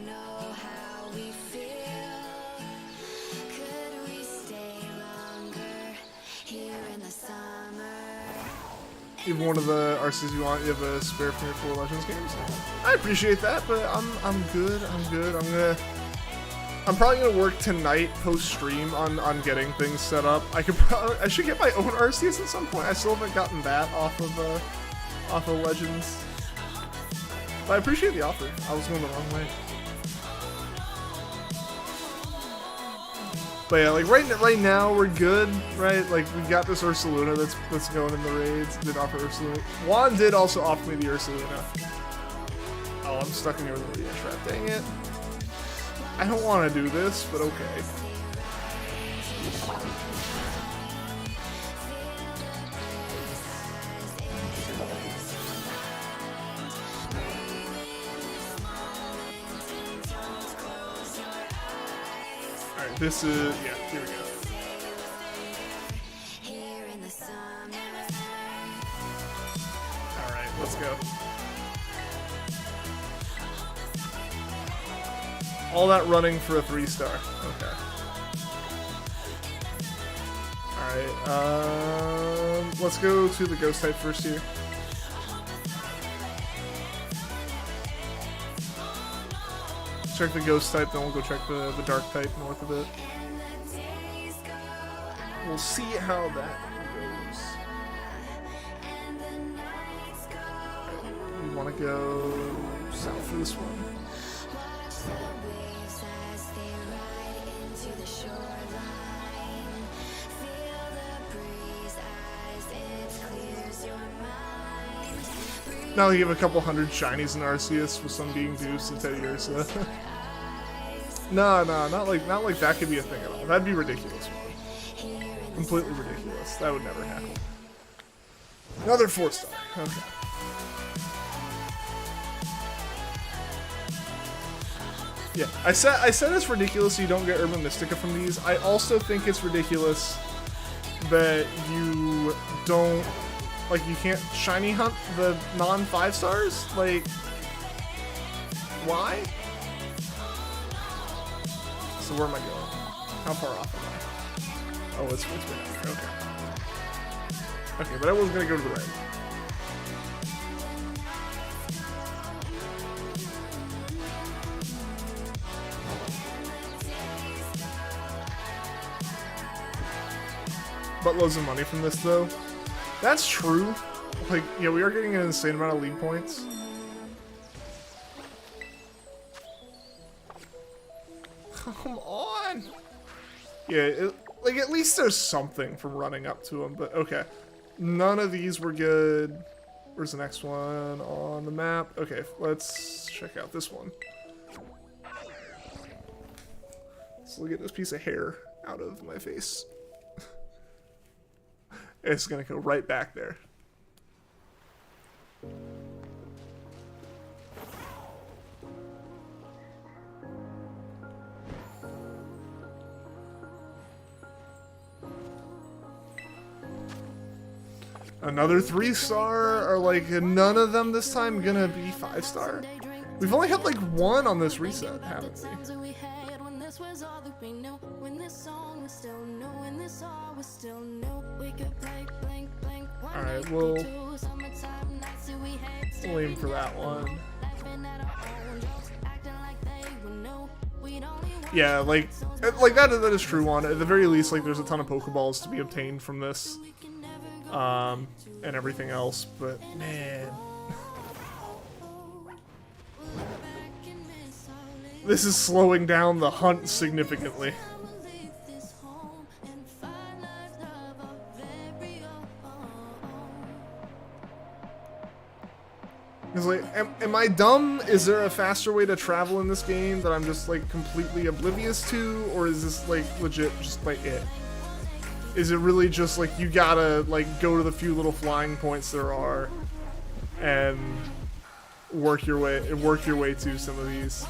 Even one of the RCs you want, you have a spare from your 4 Legends games. I appreciate that, but I'm good. I'm probably gonna work tonight post stream on getting things set up. I should get my own RCs at some point. I still haven't gotten that off of Legends. But I appreciate the offer. I was going the wrong way. But yeah, like right now we're good, right? Like we got this Ursaluna that's going in the raids. Did offer Ursaluna. Juan did also offer me the Ursaluna. Oh, I'm stuck in here with the trap. Dang it. I don't want to do this, but okay. Alright, this is, yeah, here we go. Alright, let's go. All that running for a 3-star. Okay. Alright, let's go to the ghost type first here. Check the ghost type, then we'll go check the dark type north of it. We'll see how that goes. We want to go south for this one. Now you have a couple hundred shinies in Arceus with some being deuced and Teddy Ursa. No, not like that could be a thing at all. That'd be ridiculous. Completely ridiculous. That would never happen. Another 4-star. Okay. Yeah, I said it's ridiculous you don't get Urban Mystica from these. I also think it's ridiculous that you don't, like, you can't shiny hunt the non-5 stars? Like, why? So where am I going? How far off am I? Oh, it's way down there. Okay. Okay, but I wasn't gonna go to the right. Buttloads of money from this, though. That's true. Like, yeah, we are getting an insane amount of league points. Come on! Yeah, like, at least there's something from running up to him, but okay. None of these were good. Where's the next one on the map? Okay, let's check out this one. Let's look at this piece of hair out of my face. It's gonna go right back there. Another 3-star, or like none of them this time gonna be 5-star? We've only had like one on this reset, haven't we? Alright, we'll aim for that one. Yeah, like that is true one. At the very least, like, there's a ton of Pokeballs to be obtained from this. And everything else, but man. This is slowing down the hunt significantly. It's like, am I dumb? Is there a faster way to travel in this game that I'm just like completely oblivious to? Or is this like legit just like it? Is it really just like you gotta like go to the few little flying points there are and work your way to some of these?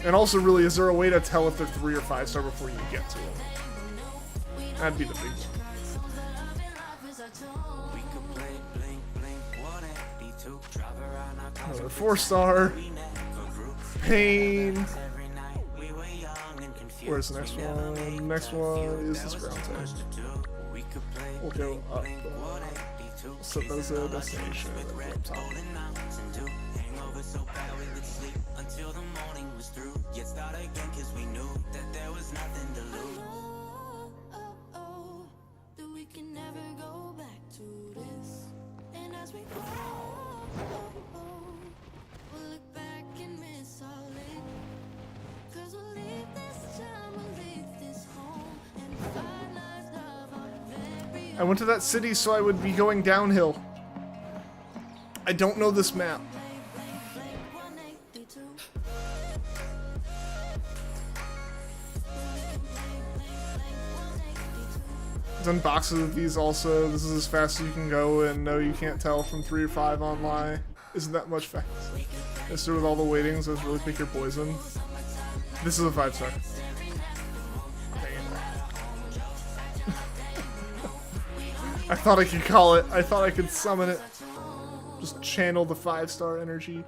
And also, really, is there a way to tell if they're 3 or 5-star before you get to them? That'd be the big one. Another 4-star. Pain. Where's the next one? Next one is this ground type. We'll go up. So there's a destination up top. I went to that city so I would be going downhill. I don't know this map. Done boxes of these also. This is as fast as you can go, and no, you can't tell from 3 or 5 online. Isn't that much fast? Mister with all the weightings, let's really pick your poison. This is a 5-star. I thought I could call it. I thought I could summon it. Just channel the 5-star energy.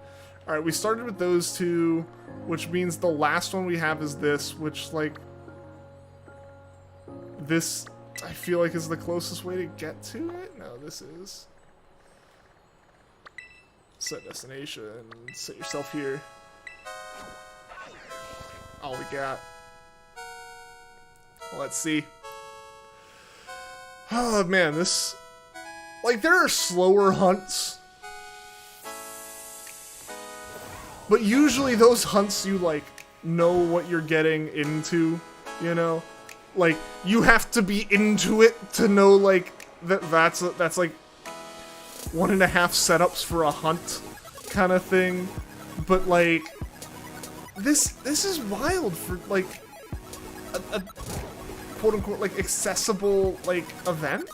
Alright, we started with those two, which means the last one we have is this, which, like... This, I feel like, is the closest way to get to it? No, this is... Set destination. Set yourself here. All we got. Let's see. Oh man, this... Like, there are slower hunts. But usually those hunts you, like, know what you're getting into, you know? Like, you have to be into it to know, like, that's like 1.5 setups for a hunt kind of thing. But, like, this is wild for, like, a quote-unquote, like, accessible, like, event.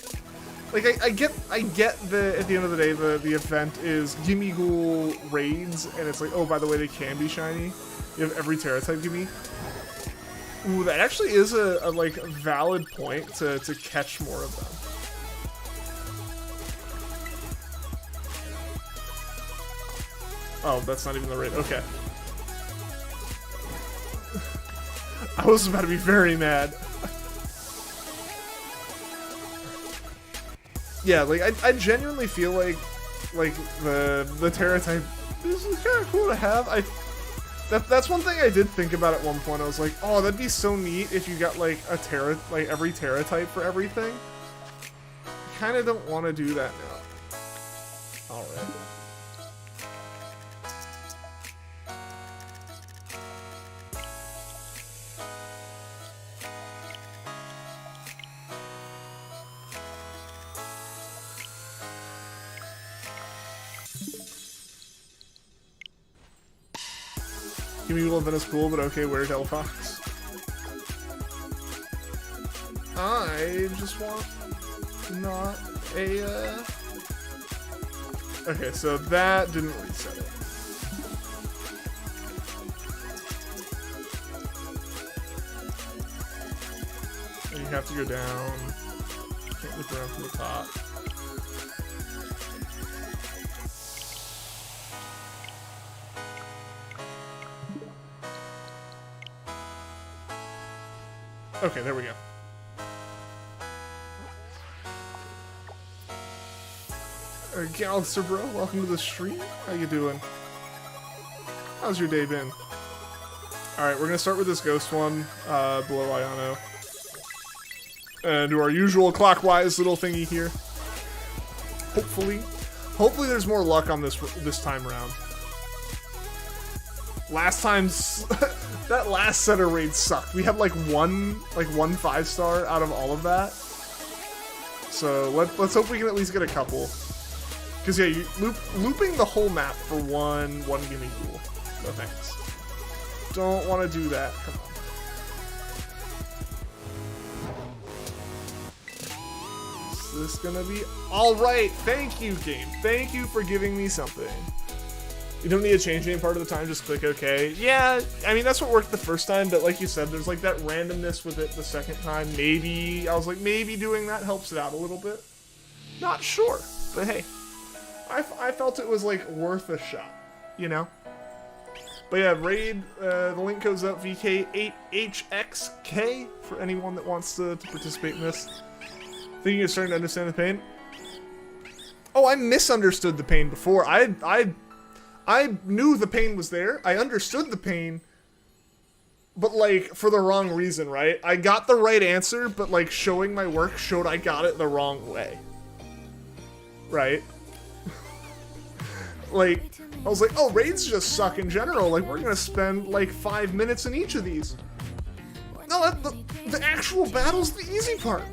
Like, I get the, at the end of the day, the event is Gimmighoul Raids, and it's like, oh, by the way, they can be shiny. You have every Terra type gimme. Ooh, that actually is a like, valid point to catch more of them. Oh, that's not even the raid. Okay. I was about to be very mad. Yeah, like, I genuinely feel like the Terra type is kind of cool to have. That's one thing I did think about at one point. I was like, oh, that'd be so neat if you got, like, a Terra, like, every Terra type for everything. I kind of don't want to do that now. Alright. Gimmighoul event is cool, but okay, where's Delphox? I just want not a, Okay, so that didn't reset it. And you have to go down. Can't look around from the top. Okay, there we go. Galaxer bro, welcome to the stream. How you doing? How's your day been? Alright, we're gonna start with this ghost one, below Iono. And do our usual clockwise little thingy here. Hopefully there's more luck on this time around. Last time's... that last set of raids sucked. We had like one 5-star out of all of that. So let's hope we can at least get a couple. Cause yeah, looping the whole map for one Gimmighoul. No thanks. Don't want to do that. Come on. Is this gonna be all right? Thank you, game. Thank you for giving me something. You don't need to change any part of the time, just click OK. Yeah, I mean, that's what worked the first time, but like you said, there's like that randomness with it the second time. Maybe, I was like, maybe doing that helps it out a little bit. Not sure, but hey. I felt it was like worth a shot, you know? But yeah, raid, the link goes up, VK8HXK, for anyone that wants to participate in this. Think you're starting to understand the pain? Oh, I misunderstood the pain before. I knew the pain was there. I understood the pain, but like for the wrong reason, right? I got the right answer, but like showing my work showed I got it the wrong way. Right? Like, I was like, oh, raids just suck in general. Like, we're gonna spend like 5 minutes in each of these. No, the actual battle's the easy part.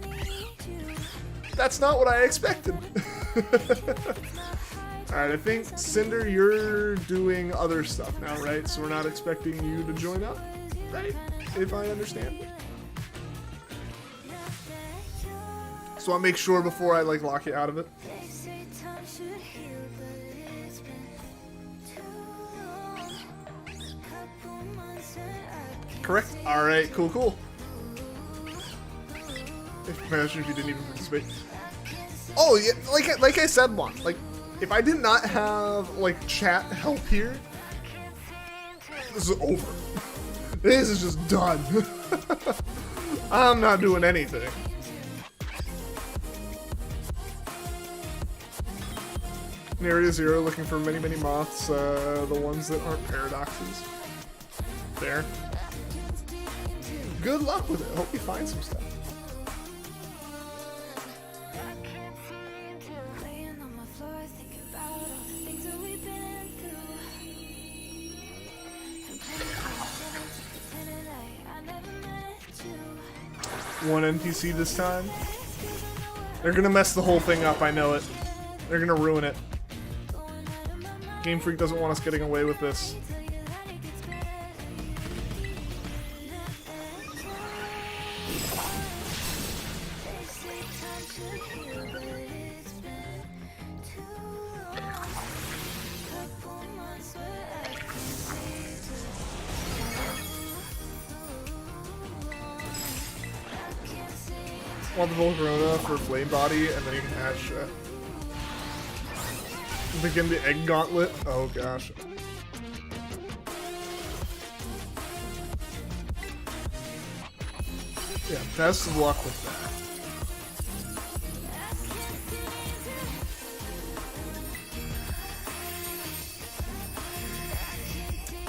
That's not what I expected. Alright, I think, Cinder, you're doing other stuff now, right? So we're not expecting you to join up, right? If I understand. So I'll make sure before I, like, lock you out of it. correct? Alright, cool, cool. Imagine if you didn't even participate. Oh, yeah, like I said once, like, if I did not have, like, chat help here, this is over. This is just done. I'm not doing anything. Area 0 looking for many, many moths, the ones that aren't paradoxes. There. Good luck with it. Hope you find some stuff. One NPC this time. They're gonna mess the whole thing up, I know it. They're gonna ruin it. Game Freak doesn't want us getting away with this. Want the Volcarona for Flame Body, and then you can hatch. Begin the Egg Gauntlet. Oh gosh. Yeah, best of luck with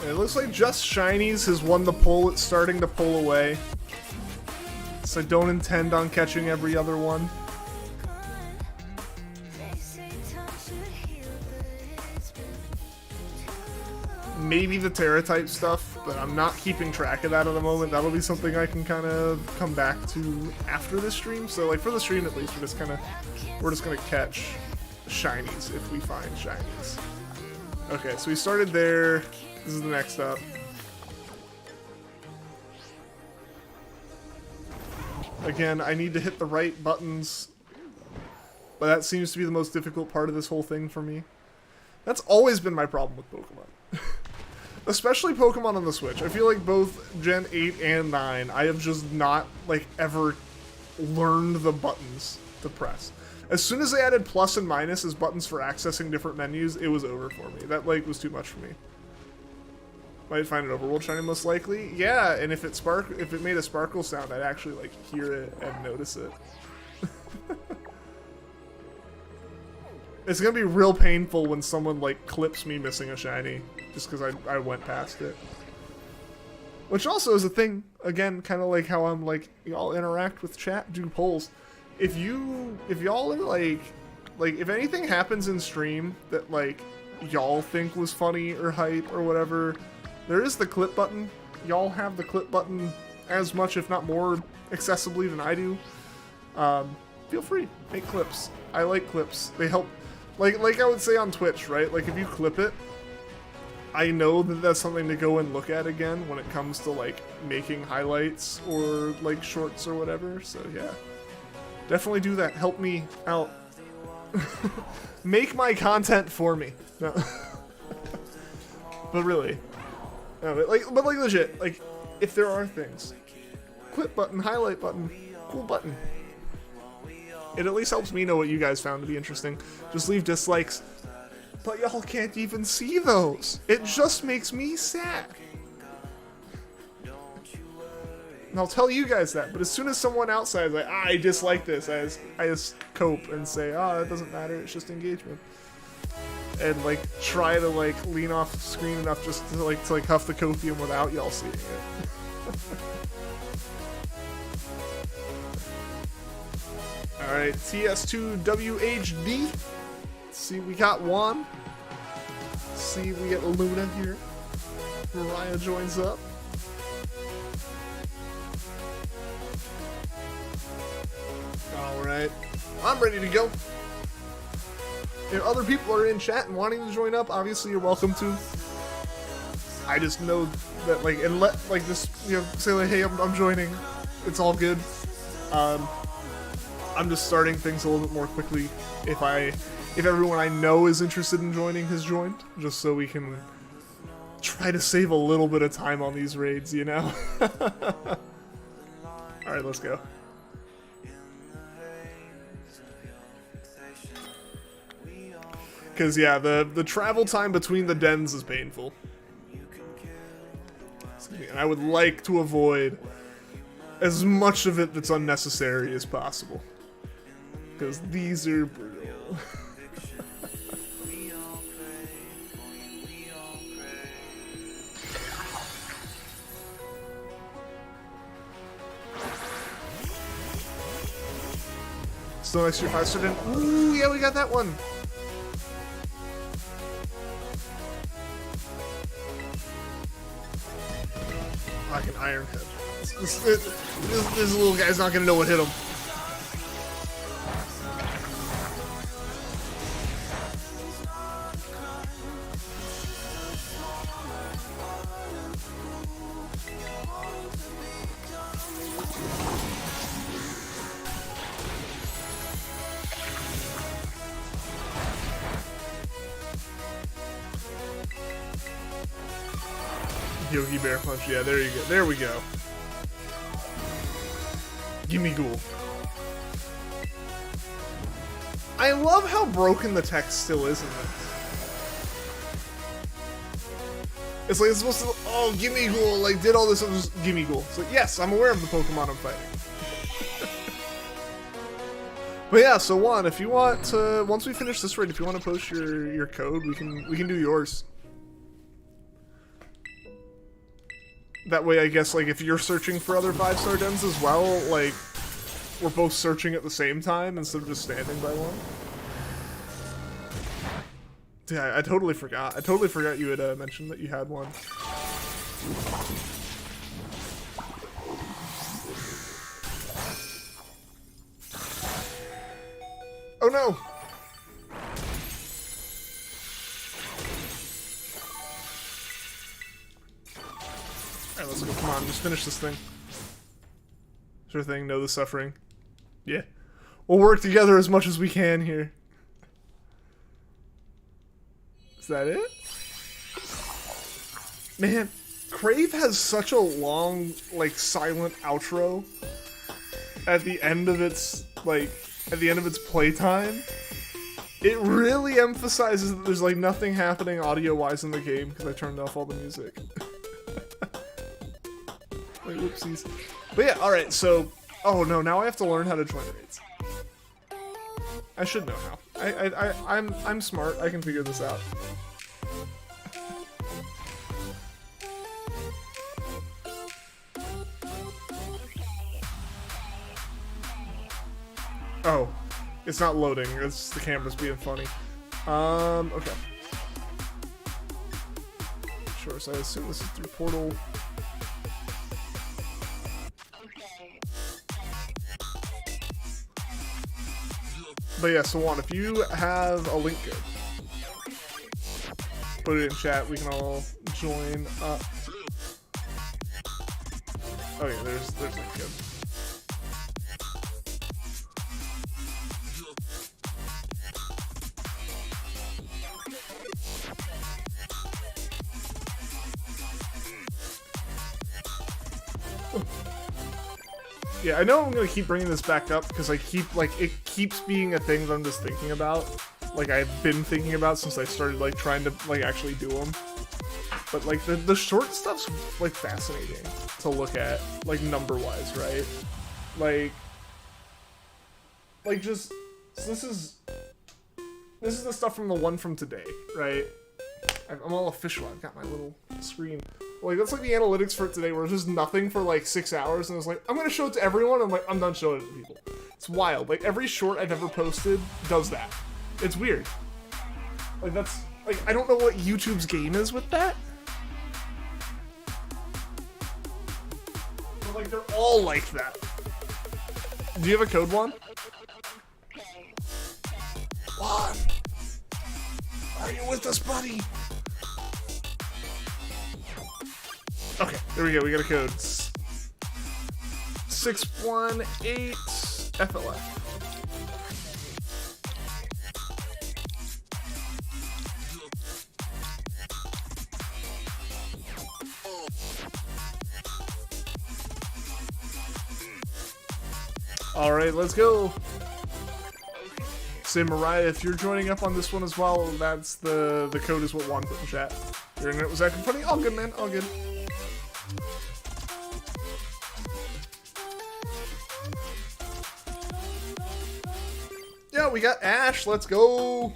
that. It looks like just Shinies has won the pull. It's starting to pull away. So I don't intend on catching every other one. Maybe the Terra type stuff, but I'm not keeping track of that at the moment. That'll be something I can kind of come back to after the stream. So like for the stream at least, we're just gonna catch shinies if we find shinies. Okay, so we started there. This is the next up. Again, I need to hit the right buttons, but that seems to be the most difficult part of this whole thing for me. That's always been my problem with Pokemon. Especially Pokemon on the Switch. I feel like both Gen 8 and 9, I have just not, like, ever learned the buttons to press. As soon as they added plus and minus as buttons for accessing different menus, it was over for me. That, like, was too much for me. Might find an overworld shiny most likely. Yeah, and if it made a sparkle sound, I'd actually, like, hear it and notice it. It's gonna be real painful when someone, like, clips me missing a shiny, just because I went past it. Which also is a thing, again, kind of like how I'm, like, y'all interact with chat, do polls. If y'all are, like, if anything happens in stream that, like, y'all think was funny or hype or whatever, there is the clip button. Y'all have the clip button as much, if not more, accessibly than I do. Feel free, make clips. I like clips. They help. Like I would say on Twitch, right? Like if you clip it, I know that that's something to go and look at again when it comes to like making highlights or like shorts or whatever. So yeah, definitely do that. Help me out. Make my content for me. No. But really, no, but like legit, like if there are things, clip button, highlight button, cool button. It at least helps me know what you guys found to be interesting. Just leave dislikes. But y'all can't even see those. It just makes me sad. And I'll tell you guys that, but as soon as someone outside is like, I dislike this, I just cope and say, it doesn't matter, it's just engagement. And like try to like lean off screen enough just to like huff the copium without y'all seeing it. Alright, TS2WHD. Let's see, we got one. Let's see, we get Luna here. Mariah joins up. Alright, I'm ready to go. If other people are in chat and wanting to join up, obviously you're welcome to. I just know that, like, and let, like, just, you know, say, like, hey, I'm joining. It's all good. I'm just starting things a little bit more quickly if everyone I know is interested in joining has joined, just so we can try to save a little bit of time on these raids, you know? Alright, let's go. Because, yeah, the travel time between the dens is painful. And I would like to avoid as much of it that's unnecessary as possible. Because these are brutal. Still next to your 5-star den. Ooh, yeah, we got that one. Like an iron head. This little guy's not gonna know what hit him. Yogi Bear Punch, yeah, there you go. There we go. Gimmighoul. I love how broken the text still is in this. It's like it's supposed to, oh, Gimmighoul, like, did all this, it was Gimmighoul. It's like, yes, I'm aware of the Pokemon I'm fighting. But yeah, so Juan, if you want to, once we finish this raid, if you want to post your code, we can do yours. That way, I guess, like, if you're searching for other 5-star dens as well, like, we're both searching at the same time instead of just standing by one. Yeah, I totally forgot. I totally forgot you had mentioned that you had one. Oh no! Alright, let's go. Come on, just finish this thing. Sure thing, know the suffering. Yeah. We'll work together as much as we can here. Is that it? Man, Crave has such a long, like, silent outro at the end of its, like, playtime. It really emphasizes that there's, like, nothing happening audio-wise in the game because I turned off all the music. Like, whoopsies. But yeah, alright, so... Oh no, now I have to learn how to join raids. I should know how. I'm smart, I can figure this out. Oh, it's not loading, it's the camera's being funny. Okay. Sure, so I assume this is through Portal. But yeah, so Juan, if you have a link code, put it in chat, we can all join up. Oh yeah, there's link code. Yeah, I know I'm gonna keep bringing this back up because I keep, like, it keeps being a thing that I'm just thinking about. Like, I've been thinking about since I started, like, trying to, like, actually do them. But, like, the short stuff's, like, fascinating to look at, like, number-wise, right? Like, just, so this is the stuff from the one from today, right? I'm all official, I've got my little screen. Like, that's like the analytics for it today, where it's just nothing for like 6 hours, and it's like, I'm gonna show it to everyone, I'm like, I'm done showing it to people. It's wild. Like, every short I've ever posted does that. It's weird. Like, that's, like, I don't know what YouTube's game is with that. But, like, they're all like that. Do you have a code, Juan? Juan! Are you with us, buddy? Okay, there we go, we got a code. 618 FLF. Alright, let's go. Say Mariah, if you're joining up on this one as well, that's the code is what Juan put in chat. Your internet was acting funny. All good, man. All good. Yeah, we got Ash. Let's go.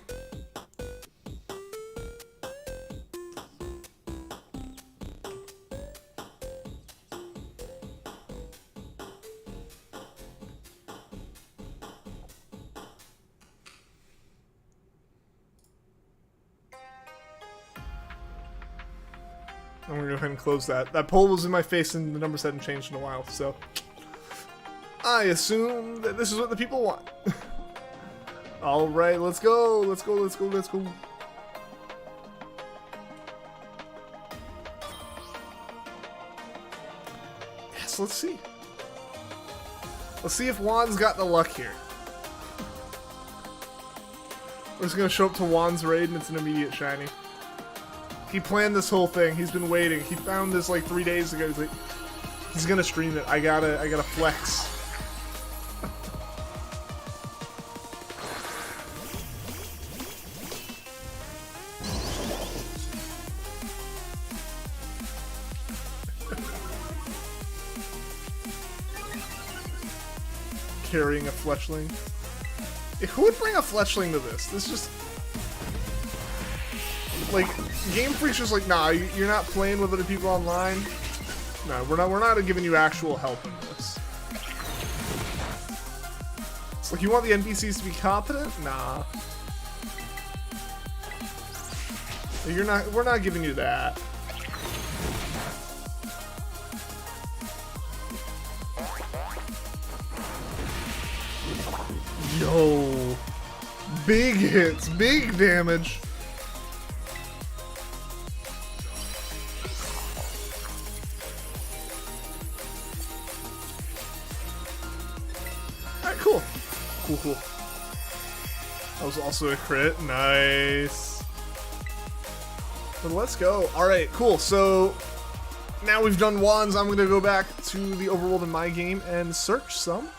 I'm gonna go ahead and close that. That poll was in my face and the numbers hadn't changed in a while, so I assume that this is what the people want. Alright, let's go. Let's go, let's go, let's go. Yes, let's see. Let's see if Juan's got the luck here. We're just gonna show up to Juan's raid and it's an immediate shiny. He planned this whole thing. He's been waiting. He found this like 3 days ago. He's like, he's gonna stream it. I gotta flex. Carrying a fletchling. Who would bring a fletchling to this? This just like Game Freak's just like, nah, you're not playing with other people online. No, we're not giving you actual help in this. It's like, you want the NPCs to be competent? Nah. We're not giving you that. Yo, big hits, big damage. Alright, cool. Cool. That was also a crit. Nice. But let's go. Alright, cool. So now we've done wands, I'm gonna go back to the overworld in my game and search some.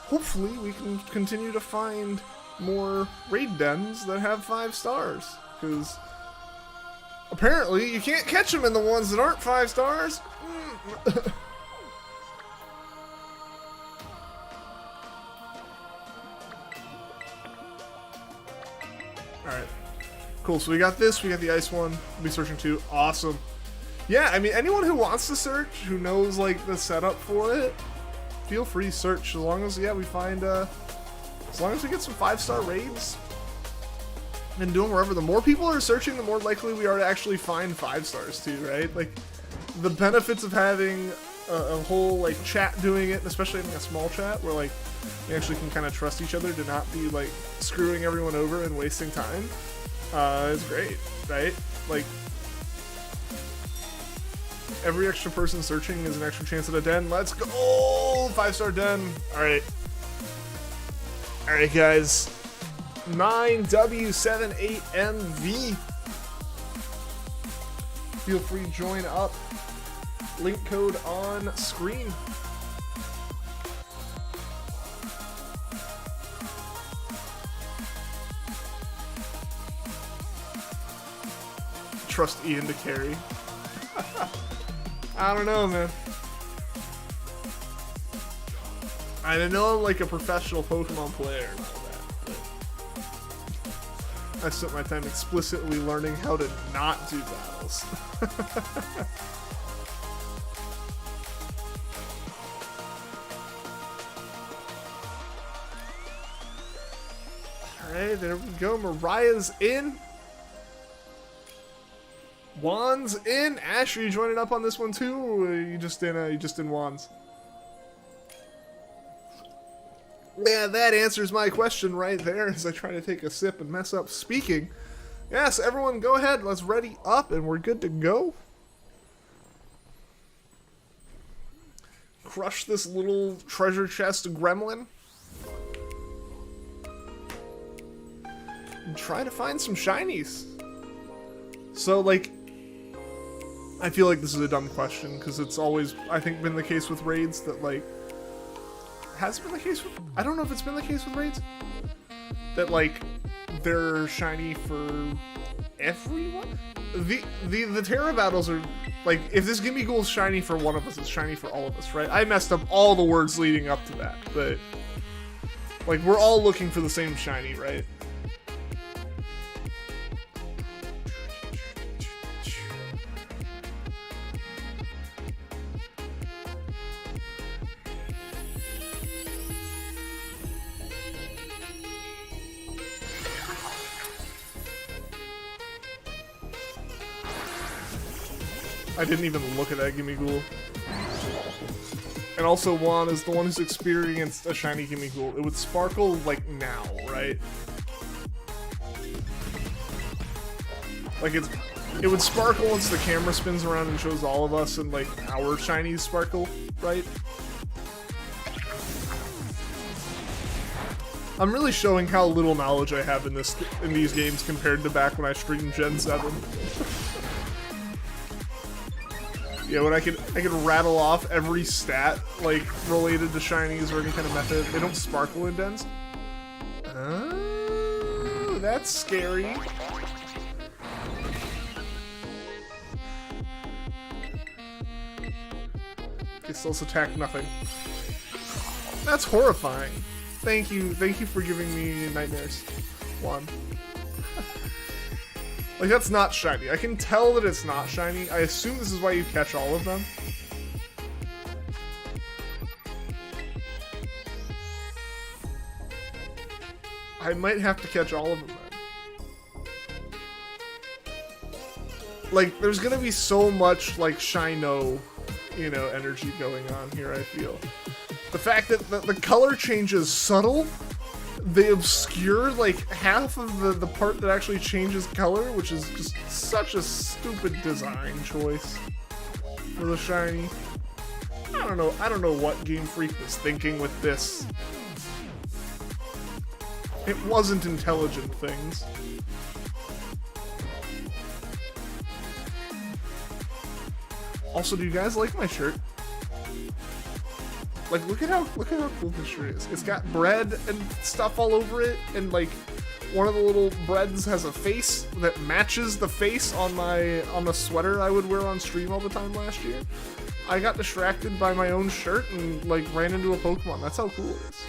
Hopefully we can continue to find more raid dens that have 5 stars, because apparently you can't catch them in the ones that aren't 5 stars. Alright, cool, so we got this, we got the ice one, we'll be searching too. Awesome. Yeah, I mean, anyone who wants to search, who knows like the setup for it, feel free to search, as long as, yeah, we find, as long as we get some 5-star raids and do them wherever. The more people are searching, the more likely we are to actually find 5 stars too, right? Like, the benefits of having a whole, like, chat doing it, especially having a small chat where, like, we actually can kind of trust each other to not be, like, screwing everyone over and wasting time, is great, right? Like, every extra person searching is an extra chance at a den. Let's go! 5-star den. Alright. Alright, guys. 9W78MV. Feel free to join up. Link code on screen. Trust Ian to carry. I don't know, man. I know I'm like a professional Pokemon player and all that, but I spent my time explicitly learning how to not do battles. Alright, there we go. Mariah's in. Juan's in. Ash, are you joining up on this one too, or are you just in Juan's? Yeah, that answers my question right there as I try to take a sip and mess up speaking. Yes, everyone go ahead, let's ready up and we're good to go. Crush this little treasure chest gremlin. And try to find some shinies. So, like, I feel like this is a dumb question, because it's always, I think, been the case with raids that, like, has it been the case with, I don't know if it's been the case with raids, that like they're shiny for everyone. The Terra battles are like, if this Gimmighoul is shiny for one of us, it's shiny for all of us, right? I messed up all the words leading up to that, but like we're all looking for the same shiny, right? I didn't even look at that Gimmighoul. And also Juan is the one who's experienced a shiny Gimmighoul. It would sparkle like now, right? Like it would sparkle once the camera spins around and shows all of us and like our shinies sparkle, right? I'm really showing how little knowledge I have in these games compared to back when I streamed Gen 7. Yeah, when I could rattle off every stat like related to shinies or any kind of method. They don't sparkle in dens. Oh, that's scary. Okay, still attack nothing. That's horrifying. Thank you for giving me nightmares. One. Like, that's not shiny. I can tell that it's not shiny. I assume this is why you catch all of them. I might have to catch all of them then. Like, there's gonna be so much, like, shino, you know, energy going on here, I feel. The fact that the color change is subtle, they obscure like half of the part that actually changes color, which is just such a stupid design choice for the shiny. I don't know what Game Freak was thinking with this. It wasn't intelligent things. Also, do you guys like my shirt? Like, look at how cool this shirt is. It's got bread and stuff all over it, and like one of the little breads has a face that matches the face on the sweater I would wear on stream all the time last year. I got distracted by my own shirt and like ran into a Pokemon. That's how cool it is.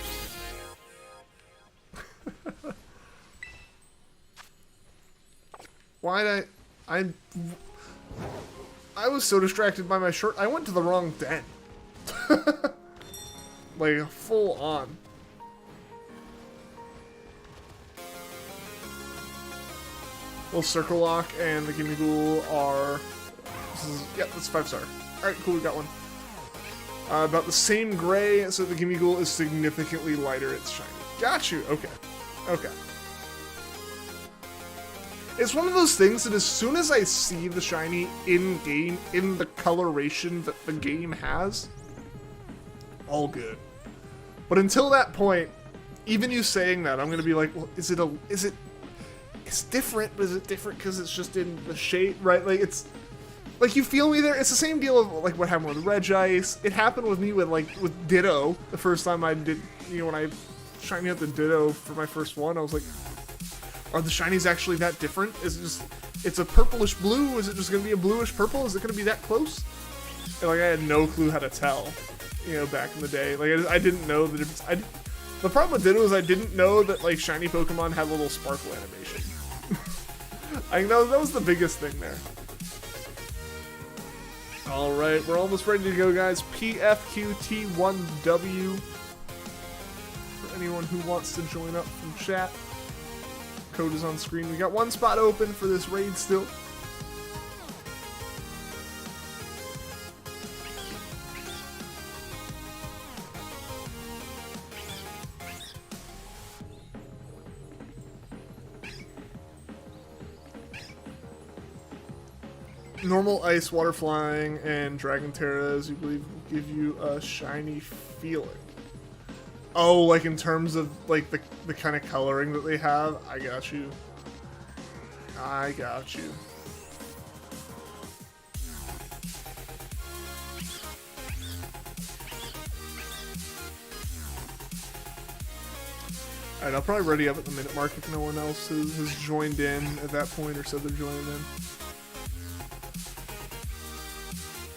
Why'd I was so distracted by my shirt, I went to the wrong den. Like, full on. Well, Circle Lock and the Gimmighoul are... Yep, that's 5-star. Alright, cool, we got one. About the same gray, so the Gimmighoul is significantly lighter, it's shiny. Got you, okay. Okay. It's one of those things that as soon as I see the shiny in-game, in the coloration that the game has, all good. But until that point, even you saying that, I'm gonna be like, well, it's different, but is it different because it's just in the shade, right? Like, it's, like, you feel me there? It's the same deal of, like, what happened with Regice. It happened with me with Ditto, the first time I did, you know, when I shiny up the Ditto for my first one, I was like, are the shinies actually that different? Is it just, it's a purplish blue? Is it just gonna be a bluish purple? Is it gonna be that close? And, like, I had no clue how to tell. You know, back in the day, like I didn't know the difference. The problem with Ditto is I didn't know that like shiny Pokemon had a little sparkle animation. I know that was the biggest thing there. All right, we're almost ready to go, guys. PFQT1W for anyone who wants to join up from chat. Code is on screen. We got one spot open for this raid still. Normal Ice, Water Flying, and Dragon Terras, you believe, will give you a shiny feeling. Oh, like in terms of like the kind of coloring that they have? I got you. I got you. Alright, I'll probably ready up at the minute mark if no one else has joined in at that point or said they're joining in.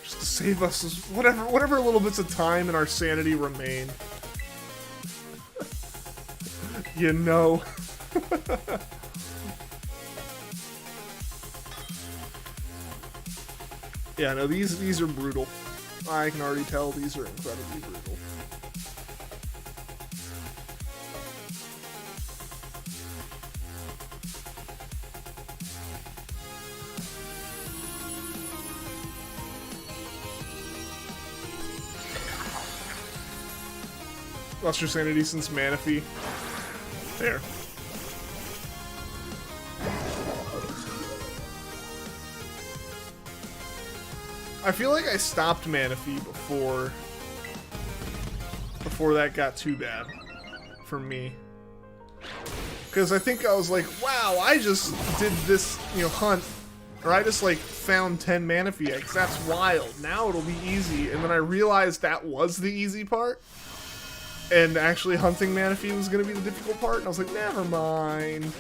Just to save us whatever little bits of time and our sanity remain. You know. Yeah, no, these are brutal. I can already tell these are incredibly brutal. Lost your sanity since Manaphy. There. I feel like I stopped Manaphy before that got too bad for me. Because I think I was like, wow, I just did this, you know, hunt, or I just like found 10 Manaphy eggs. That's wild. Now it'll be easy. And then I realized that was the easy part. And actually hunting Manaphy was going to be the difficult part. And I was like, never mind.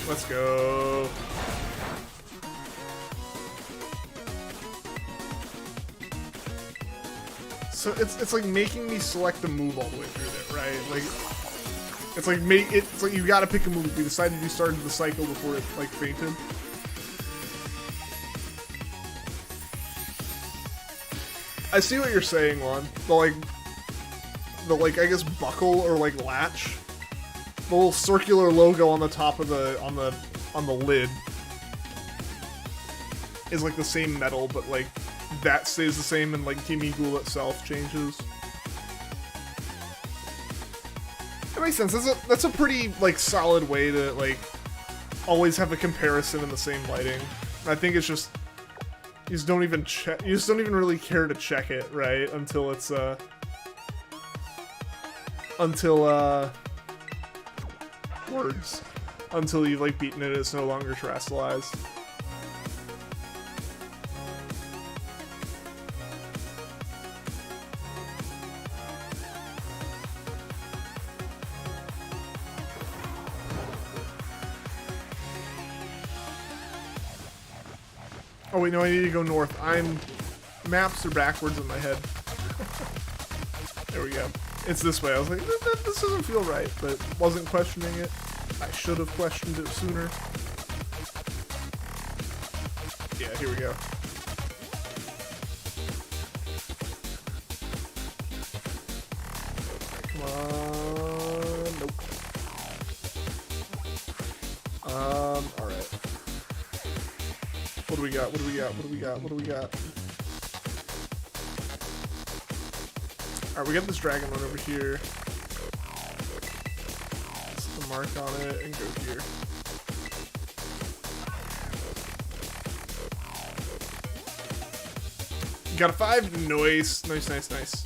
Let's go. So it's like making me select a move all the way through there, right? Like it's like you gotta pick a move. We decided you started the cycle before it like fainted. I see what you're saying, Juan. The like I guess buckle or like latch. The little circular logo on the top of on the lid is like the same metal, but like that stays the same, and like Gimmighoul itself changes. That makes sense. That's a pretty like solid way to like always have a comparison in the same lighting. I think it's just you just don't even really care to check it, right? Until it's words. Until you've like beaten it, it's no longer terrestrialized. Oh wait, no, I need to go north. Maps are backwards in my head. There we go. It's this way. I was like, this doesn't feel right, but wasn't questioning it. I should have questioned it sooner. Yeah, here we go. Come on. Nope. Alright. What do we got? What do we got? What do we got? What do we got? Alright, we got this dragon one over here. Put the mark on it and go here. Got a 5. Nice. Nice, nice, nice.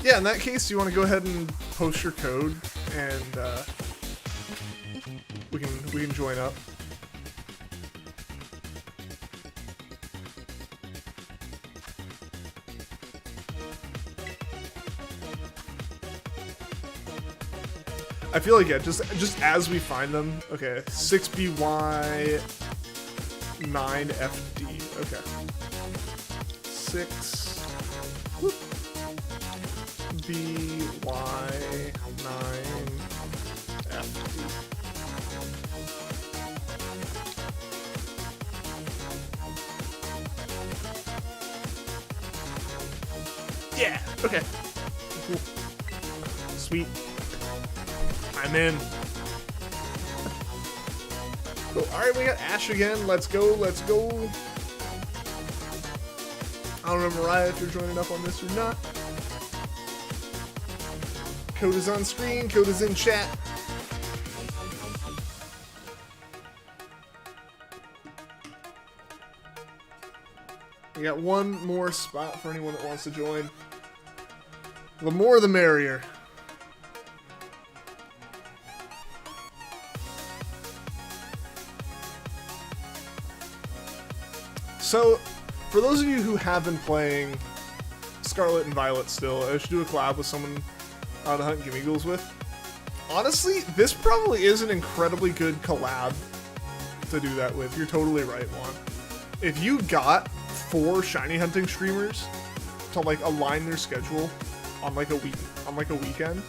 Yeah, in that case, you want to go ahead and post your code, and we can join up. I feel like, yeah, just as we find them. Okay, 6BY 9FD. Okay. 6BY 9FD. Yeah, okay. Cool. Sweet. I'm in. Cool. Alright, we got Ash again. Let's go, let's go. I don't know, Mariah, if you're joining up on this or not. Code is on screen, code is in chat. We got one more spot for anyone that wants to join. The more the merrier. So, for those of you who have been playing Scarlet and Violet still, I should do a collab with someone to hunt Gimmighouls with. Honestly, this probably is an incredibly good collab to do that with. You're totally right, Juan. If you got 4 shiny hunting streamers to like align their schedule on like a weekend,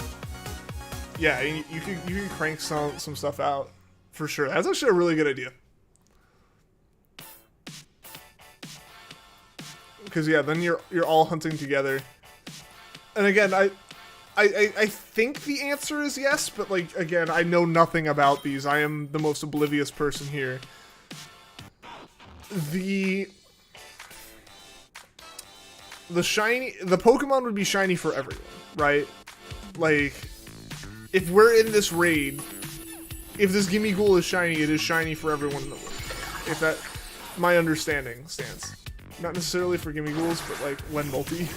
yeah, you could crank some stuff out for sure. That's actually a really good idea. Because yeah, then you're all hunting together. And again, I think the answer is yes, but like again, I know nothing about these. I am the most oblivious person here. The Pokemon would be shiny for everyone, right? Like, if we're in this raid, if this Gimmighoul is shiny, it is shiny for everyone in the world. If that, my understanding stands. Not necessarily for Gimmighouls, but like when multi.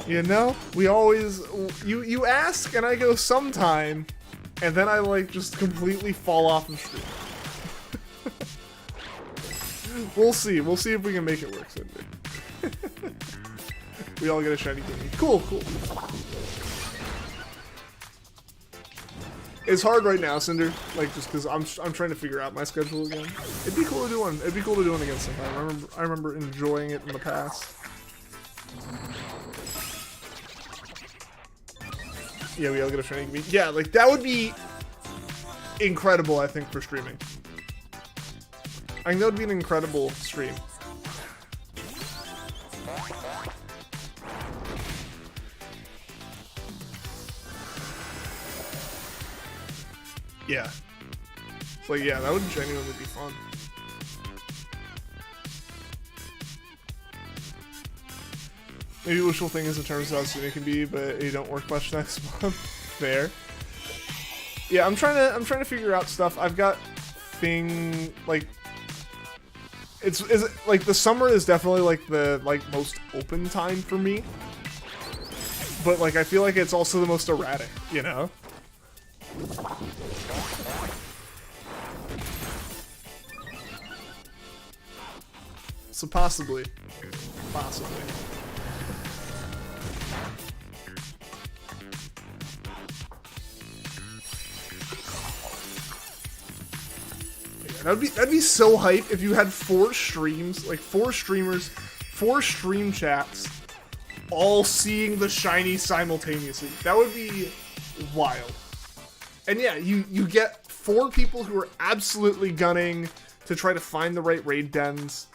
You know, we always, you ask and I go sometime, and then I like just completely fall off of stream. We'll see if we can make it work, Cinder. We all get a shiny Gimme. Cool. It's hard right now, Cinder, like just because I'm trying to figure out my schedule again. It'd be cool to do one. It'd be cool to do one again sometime. I remember enjoying it in the past. Yeah, we all get a shiny Gimme. Yeah, like that would be incredible, I think, for streaming. I think that would be an incredible stream. Yeah. It's like, yeah, that would genuinely be fun. Maybe wishful thinking in terms of how soon it can be, but it don't work much next month. Fair. Yeah, I'm trying to figure out stuff. I've got like it's like the summer is definitely like the most open time for me. But like I feel like it's also the most erratic, you know? So possibly. That'd be so hype if you had 4 streams, like 4 streamers, 4 stream chats, all seeing the shiny simultaneously. That would be wild. And yeah, you get 4 people who are absolutely gunning to try to find the right raid dens.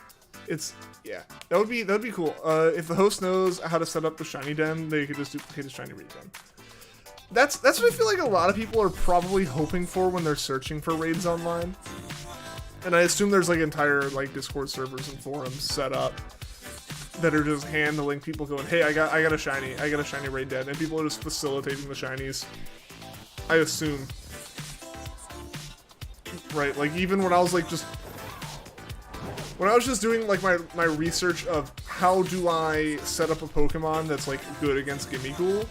Yeah, that'd be cool. If the host knows how to set up the shiny den, they could just duplicate a shiny raid den. That's what I feel like a lot of people are probably hoping for when they're searching for raids online. And I assume there's like entire like Discord servers and forums set up that are just handling people going, hey, I got a shiny raid den, and people are just facilitating the shinies. I assume. Right, like even when I was like just doing like my research of how do I set up a Pokemon that's like good against Gimmighoul,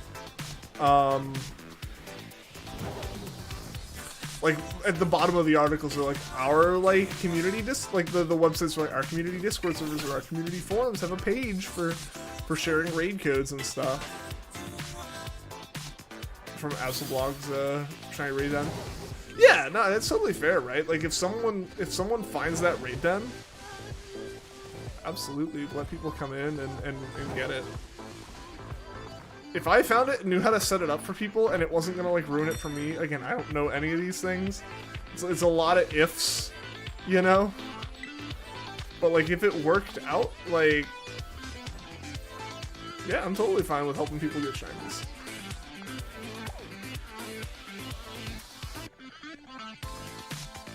like at the bottom of the articles are like our like community the websites are like our community Discord servers or our community forums have a page for sharing raid codes and stuff. From Absalblog's shiny raid den. Yeah, no, that's totally fair, right? Like if someone finds that raid den, absolutely let people come in and get it. If I found it and knew how to set it up for people and it wasn't gonna like ruin it for me, again, I don't know any of these things. It's a lot of ifs, you know? But like if it worked out, like, yeah, I'm totally fine with helping people get shinies.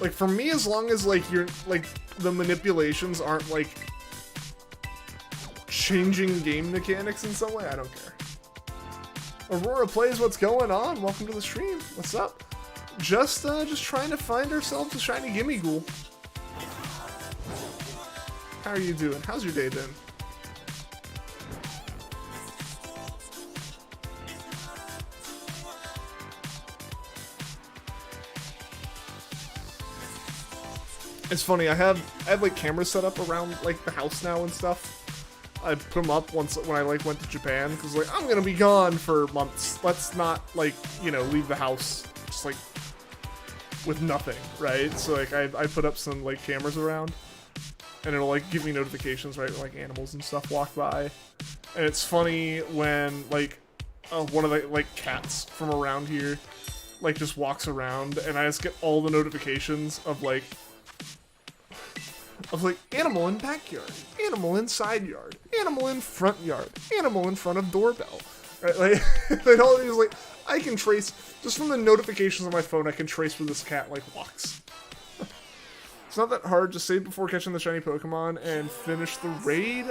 Like for me, as long as like you're like the manipulations aren't like changing game mechanics in some way, I don't care. Aurora plays, what's going on? Welcome to the stream. What's up? Just trying to find ourselves a shiny Gimmighoul. How are you doing? How's your day been? It's funny, I have like cameras set up around like the house now and stuff. I put them up once when I like went to Japan because like I'm gonna be gone for months. Let's not like, you know, leave the house just like with nothing, right? So like I put up some like cameras around, and it'll like give me notifications, right, when like animals and stuff walk by. And it's funny when like one of the like cats from around here like just walks around, and I just get all the notifications of like animal in backyard, animal in side yard, animal in front yard, animal in front of doorbell, right? Like all these like I can trace just from the notifications on my phone. I can trace where this cat like walks. It's not that hard. Just save before catching the shiny Pokemon and finish the raid.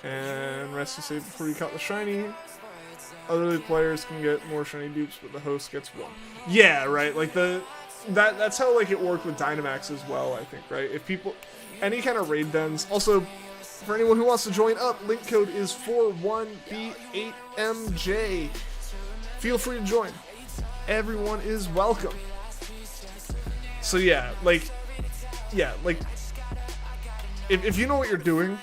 And rest to save before you caught the shiny. Other players can get more shiny dupes, but the host gets one. Yeah, right. Like that's how like it worked with Dynamax as well, I think, right? If people, any kind of raid dens. Also, for anyone who wants to join up, link code is 41B8MJ. Feel free to join. Everyone is welcome. So yeah, like, if you know what you're doing,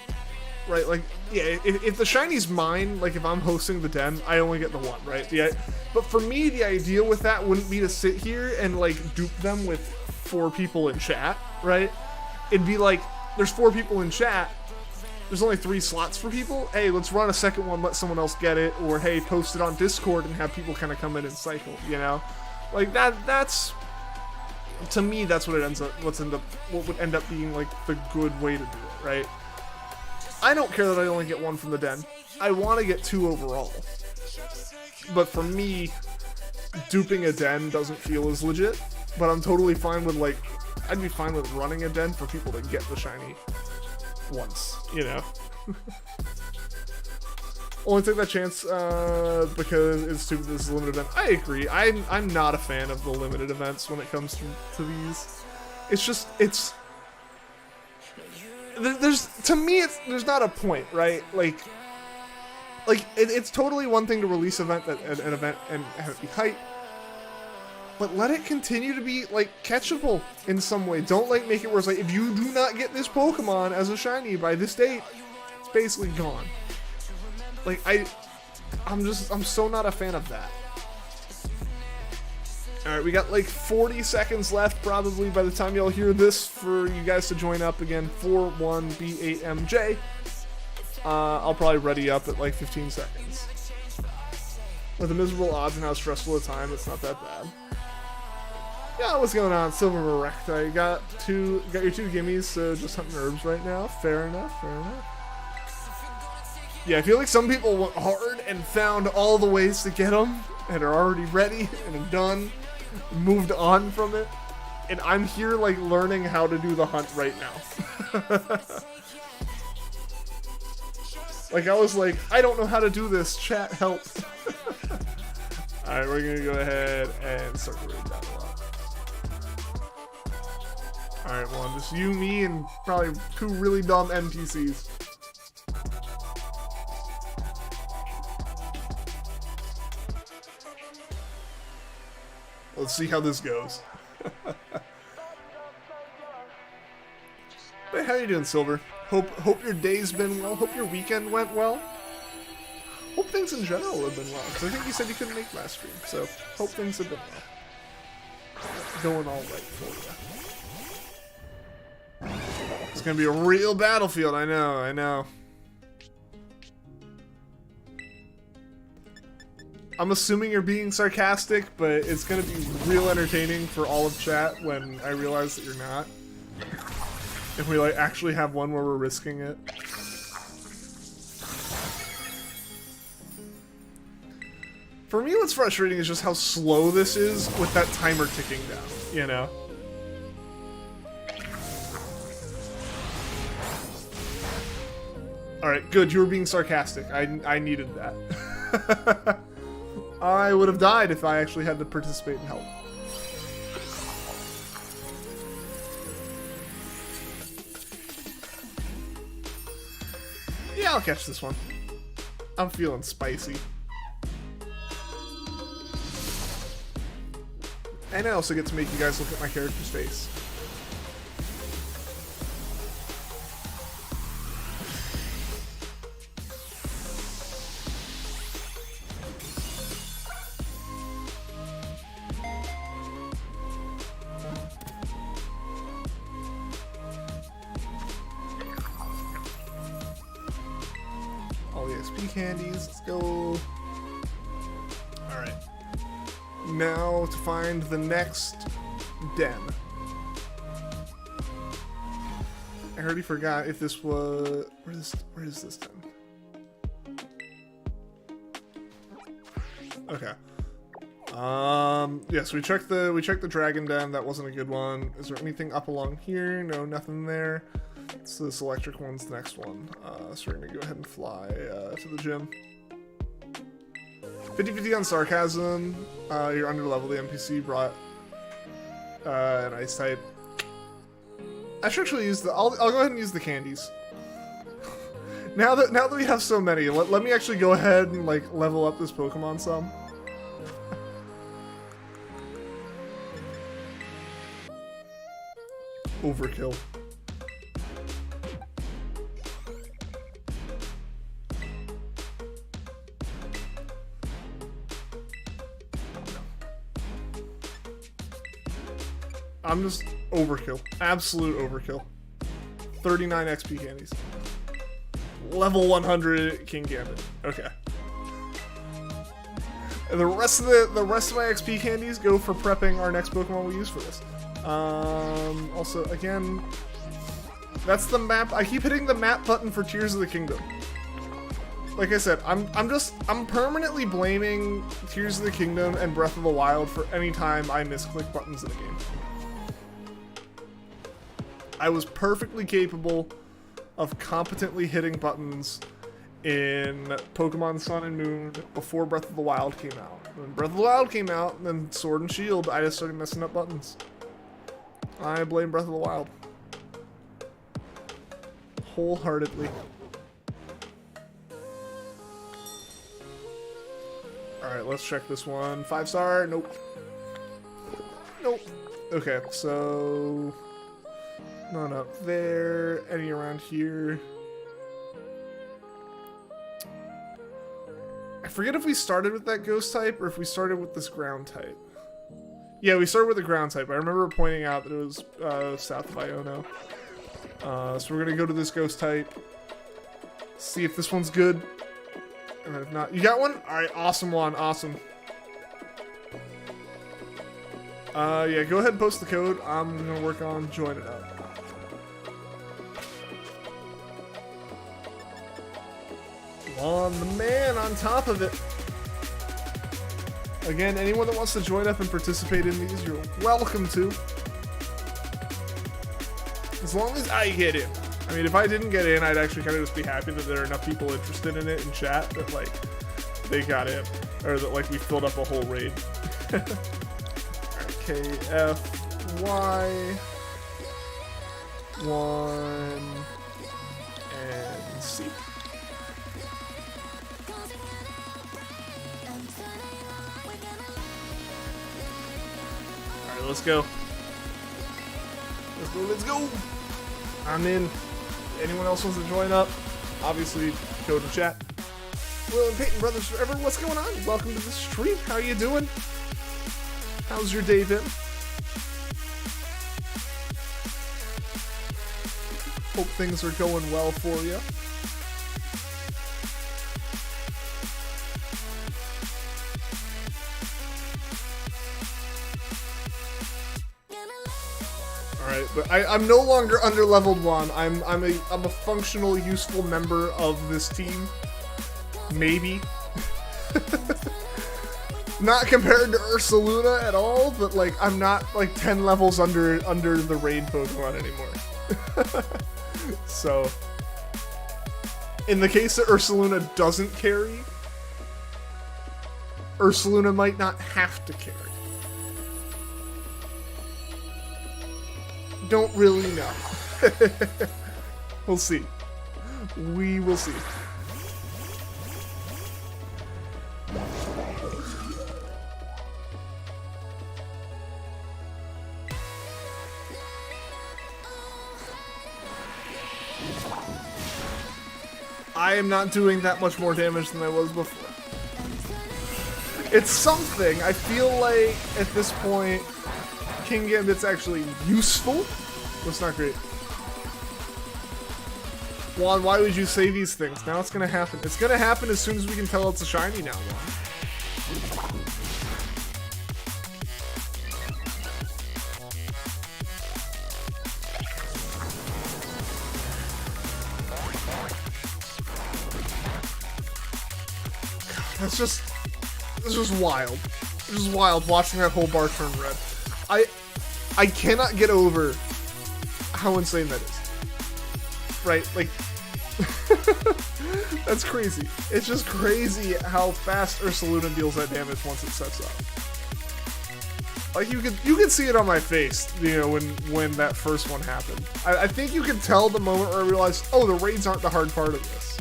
right? Like, yeah, if the shiny's mine, like if I'm hosting the den, I only get the one, right? Yeah. But for me, the idea with that wouldn't be to sit here and like dupe them with 4 people in chat, right? It'd be like, there's 4 people in chat, there's only 3 slots for people. Hey, let's run a second one, let someone else get it, or hey, post it on Discord and have people kind of come in and cycle, you know? Like that's, to me, that's what what would end up being like the good way to do it, right? I don't care that I only get 1 from the den. I want to get 2 overall. But for me, duping a den doesn't feel as legit. But I'm totally fine with like, I'd be fine with running a den for people to get the shiny once, you know? Only take that chance because it's stupid this is a limited event. I agree. I'm not a fan of the limited events when it comes to these. It's just, to me, there's not a point, right? Like it's totally one thing to release an event and have it be hype, but let it continue to be like catchable in some way. Don't like make it where it's like, if you do not get this Pokemon as a shiny by this date, it's basically gone. Like I'm so not a fan of that. Alright, we got like 40 seconds left probably by the time y'all hear this for you guys to join up again. 41B8MJ. I'll probably ready up at like 15 seconds. With the miserable odds and how stressful the time, it's not that bad. Yeah, what's going on? Silver Recta. You got your 2 gimmies, so just hunting herbs right now. Fair enough. Yeah, I feel like some people went hard and found all the ways to get them and are already ready and done, moved on from it. And I'm here like learning how to do the hunt right now. Like I was like, I don't know how to do this, chat help. Alright, we're gonna go ahead and start the raid down a lot. Alright, well, just you, me, and probably 2 really dumb NPCs. Let's see how this goes. Hey, how you doing, Silver? Hope your day's been well. Hope your weekend went well. Hope things in general have been well. Because I think you said you couldn't make last stream. So, hope things have been well. Going all right for you. It's going to be a real battlefield. I know. I'm assuming you're being sarcastic, but it's going to be real entertaining for all of chat when I realize that you're not. If we like actually have one where we're risking it. For me, what's frustrating is just how slow this is with that timer ticking down, you know? Alright, good, you were being sarcastic. I needed that. I would have died if I actually had to participate and help. Yeah, I'll catch this one. I'm feeling spicy. And I also get to make you guys look at my character's face. All the XP candies, let's go. Alright. Now to find the next den. I already forgot if this was... Where is this den? Okay. Yeah, so we checked the dragon den. That wasn't a good one. Is there anything up along here? No, nothing there. So this electric one's the next one. So we're gonna go ahead and fly to the gym. 50-50 on sarcasm. You're under level. The NPC brought an ice type. I should actually use the. I'll go ahead and use the candies. now that we have so many, let me actually go ahead and like level up this Pokemon some. Overkill. I'm just overkill. Absolute overkill. 39 XP candies. Level 100 King Gambit. Okay. And the rest of my XP candies go for prepping our next Pokemon we use for this. Also, again, that's the map. I keep hitting the map button for Tears of the Kingdom. Like I said, I'm permanently blaming Tears of the Kingdom and Breath of the Wild for any time I misclick buttons in the game. I was perfectly capable of competently hitting buttons in Pokemon Sun and Moon before Breath of the Wild came out. When Breath of the Wild came out, and then Sword and Shield, I just started messing up buttons. I blame Breath of the Wild. Wholeheartedly. Alright, let's check this one. 5-star? Nope. Nope. Okay, so... none up there. Any around here? I forget if we started with that ghost type or if we started with this ground type. Yeah, we started with the ground type. I remember pointing out that it was south of Iono. So we're gonna go to this ghost type. See if this one's good. And then if not, you got one? Alright, awesome one, awesome. Yeah, go ahead and post the code. I'm gonna work on joining up. On the man on top of it. Again, anyone that wants to join up and participate in these, you're welcome to. As long as I get in. I mean, if I didn't get in, I'd actually kind of just be happy that there are enough people interested in it in chat that, like, they got in. Or that, like, we filled up a whole raid. K, F, Y, 1, and C. Alright, let's go. Let's go, let's go! I'm in. Anyone else wants to join up? Obviously, go to chat. Will and Peyton Brothers Forever, what's going on? Welcome to the stream. How you doing? How's your day been? Hope things are going well for you. Alright, but I'm no longer under-leveled one. I'm a functional, useful member of this team. Maybe. Not compared to Ursaluna at all, but like I'm not like 10 levels under the raid Pokemon anymore. So, in the case that Ursaluna doesn't carry, Ursaluna might not have to carry. Don't really know. We'll see. We will see. I am not doing that much more damage than I was before. It's something. I feel like at this point, King Gambit's actually useful. That's not great. Juan, why would you say these things? Now it's gonna happen. It's gonna happen as soon as we can tell it's a shiny now, Juan. It's just wild. It's just wild watching that whole bar turn red. I cannot get over how insane that is. Right? Like, that's crazy. It's just crazy how fast Ursaluna deals that damage once it sets up. Like, you could see it on my face, you know, when that first one happened. I think you could tell the moment where I realized, oh, the raids aren't the hard part of this.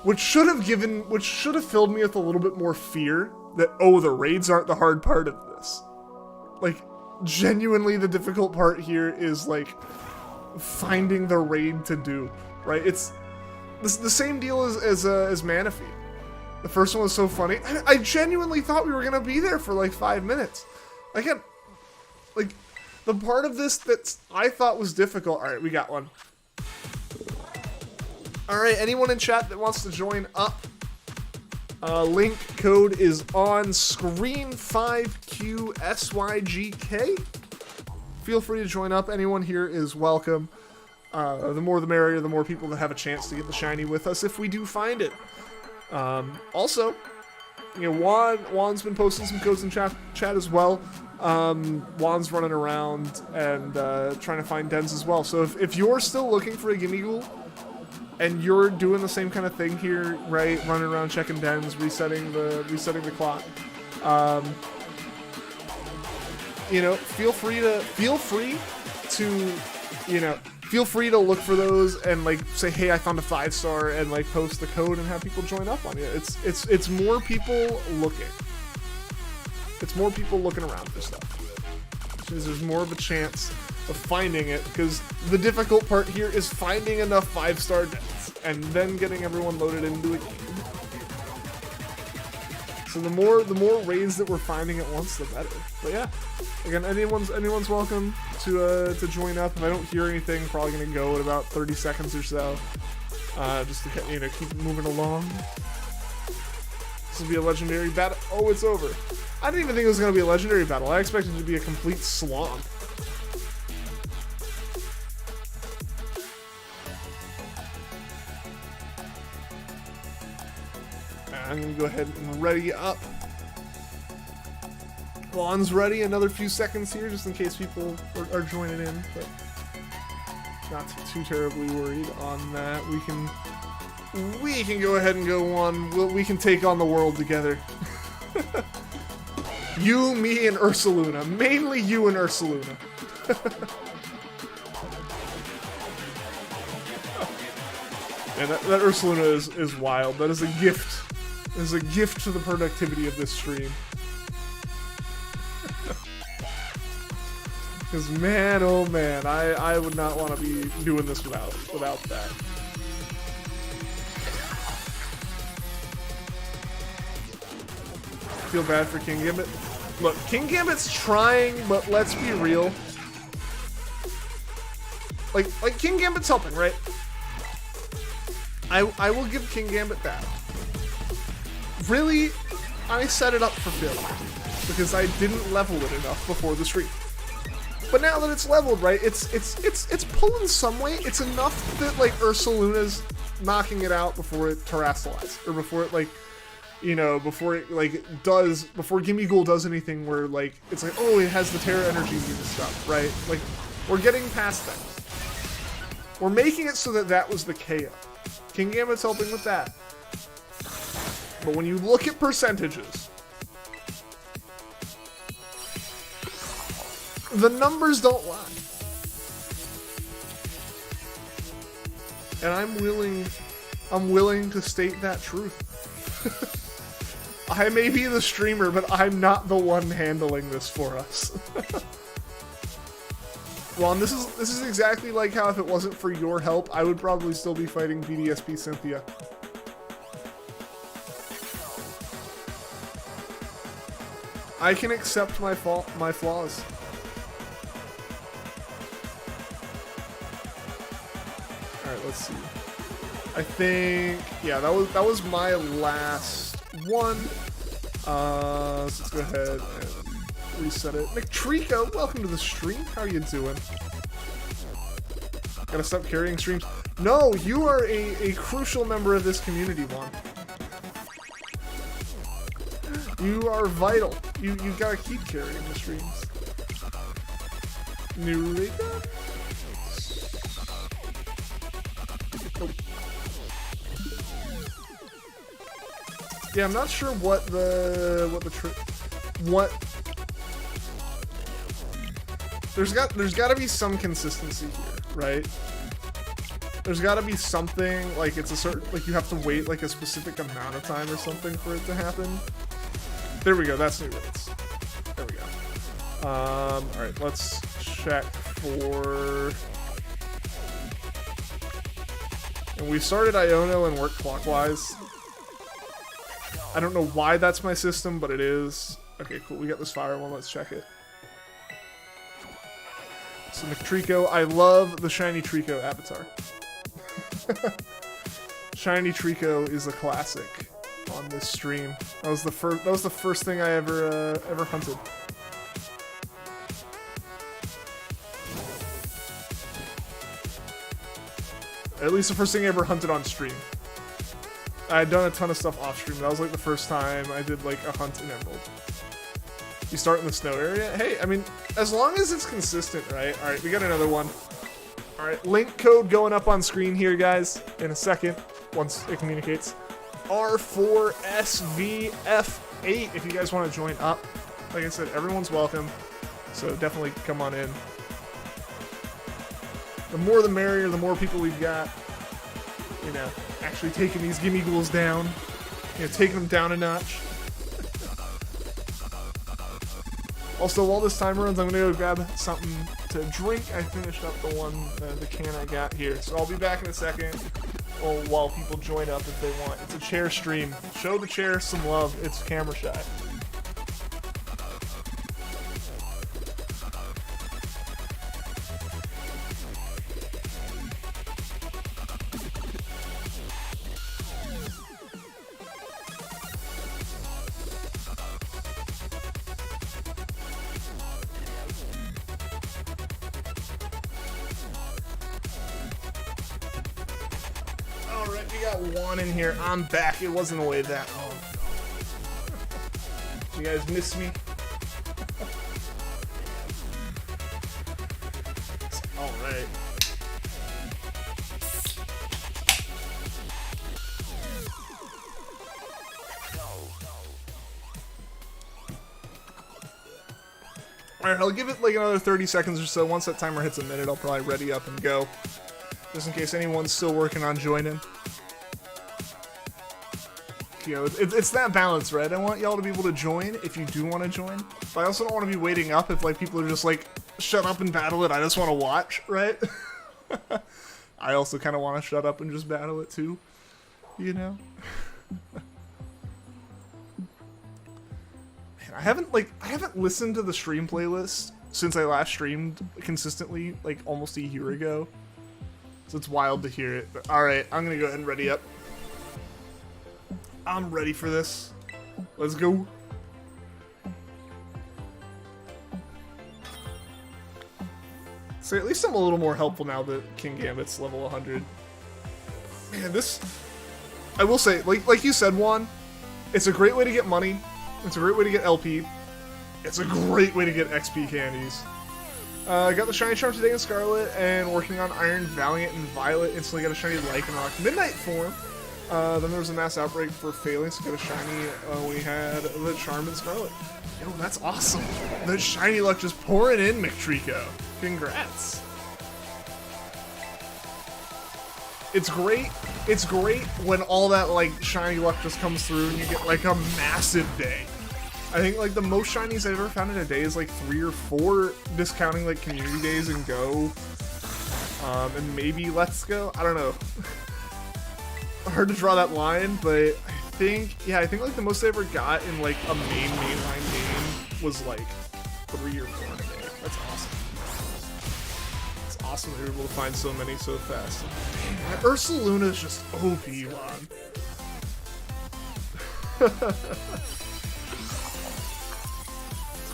Which should have filled me with a little bit more fear that, oh, the raids aren't the hard part of this. Like, genuinely the difficult part here is, like, finding the raid to do, right? It's the same deal as Manaphy. The first one was so funny. I genuinely thought we were gonna be there for like 5 minutes. Again, like, the part of this that I thought was difficult. All right, we got one. All right, anyone in chat that wants to join up, link code is on screen, 5QSYGK. Feel free to join up. Anyone here is welcome. The more the merrier, the more people that have a chance to get the shiny with us if we do find it. Also, you know, Juan's been posting some codes in chat as well. Juan's running around and trying to find dens as well. So if you're still looking for a Gimmighoul, and you're doing the same kind of thing here, right? Running around checking dens, resetting the clock. You know, feel free to look for those and like say, hey, I found a 5-star, and like post the code and have people join up on it. It's more people looking. It's more people looking around for stuff. Which means there's more of a chance of finding it, because the difficult part here is finding enough 5-star dens and then getting everyone loaded into a game. So the more raids that we're finding at once, the better. But yeah, again, anyone's welcome to join up. If I don't hear anything, probably gonna go in about 30 seconds or so, just to keep moving along. This will be a legendary battle. Oh, it's over. I didn't even think it was gonna be a legendary battle. I expected it to be a complete slog. I'm gonna go ahead and ready up. Juan's ready. Another few seconds here, just in case people are joining in, but not too terribly worried on that. We can go ahead and go on. We can take on the world together. You, me, and Ursaluna. Mainly you and Ursaluna. And that Ursaluna is wild. That is a gift. It is a gift to the productivity of this stream. Because man, oh man, I would not want to be doing this without that. Feel bad for King Gambit. Look, King Gambit's trying, but let's be real. Like King Gambit's helping, right? I will give King Gambit that. Really, I set it up for failure because I didn't level it enough before the stream. But now that it's leveled, right, it's pulling some weight. It's enough that like Ursaluna's knocking it out before it terrestrializes, or before it before Gimmighoul does anything where like it's like, oh, it has the Terra energy and stuff, right? Like, we're getting past that. We're making it so that was the KO. King Gambit's helping with that. But when you look at percentages, the numbers don't lie. And I'm willing to state that truth. I may be the streamer, but I'm not the one handling this for us. Ron, this is exactly like how if it wasn't for your help, I would probably still be fighting BDSP Cynthia. I can accept my flaws. All right, let's see. I think, yeah, that was my last one. So let's go ahead and reset it. McTrico, welcome to the stream. How are you doing? Gotta stop carrying streams. No, you are a crucial member of this community, Juan. You are vital. You gotta keep carrying the streams. Narrator? Nope. Yeah, I'm not sure what there's got to be some consistency here, right? There's got to be something, like it's a certain, like you have to wait like a specific amount of time or something for it to happen. There we go, that's new rates. There we go. Alright, let's check for... And we started Iono and worked clockwise. I don't know why that's my system, but it is. Okay, cool, we got this fire one, let's check it. So McTrico, I love the Shiny Trico avatar. Shiny Trico is a classic on this stream. That was the first thing I ever hunted. At least the first thing I ever hunted on stream. I had done a ton of stuff off stream, but that was like the first time I did like a hunt in Emerald. You start in the snow area? Hey, I mean, as long as it's consistent, right? Alright, we got another one. Alright, link code going up on screen here, guys, in a second, once it communicates. R4SVF8, if you guys want to join up. Like I said, everyone's welcome, so definitely come on in. The more the merrier, the more people we've got, you know, actually taking these Gimmighouls down, you know, taking them down a notch. Also, while this time runs, I'm gonna go grab something to drink. I finished up the can I got here, so I'll be back in a second. While people join up if they want. It's a chair stream. Show the chair some love. It's camera shy. In here, I'm back. It wasn't away that long. You guys miss me? All right. All right, I'll give it like another 30 seconds or so. Once that timer hits a minute, I'll probably ready up and go, just in case anyone's still working on joining. You know, it's that balance, right? I want y'all to be able to join if you do want to join. But I also don't want to be waiting up if like people are just like, shut up and battle it. I just want to watch, right? I also kind of want to shut up and just battle it too, you know? Man, I haven't listened to the stream playlist since I last streamed consistently like almost a year ago. So it's wild to hear it. But all right, I'm gonna go ahead and ready up. I'm ready for this. Let's go. So at least I'm a little more helpful now that King Gambit's level 100. Man, this... I will say, like you said, Juan, it's a great way to get money. It's a great way to get LP. It's a great way to get XP candies. Got the Shiny Charm today in Scarlet, and working on Iron, Valiant, and Violet. Instantly got a Shiny Lycanroc Midnight form. Then there was a mass outbreak for failing, so got a shiny. We had the Charm in Scarlet. Yo, that's awesome. The shiny luck just pouring in, McTrico. Congrats. It's great. It's great when all that like shiny luck just comes through and you get like a massive day. I think like the most shinies I've ever found in a day is like 3 or 4, discounting like community days and Go, and maybe Let's Go. I don't know. Hard to draw that line, but I think like the most I ever got in like a mainline game was like 3 or 4 in a day. That's awesome. It's awesome that you're able to find so many so fast. Damn, that Ursaluna is just OP, man.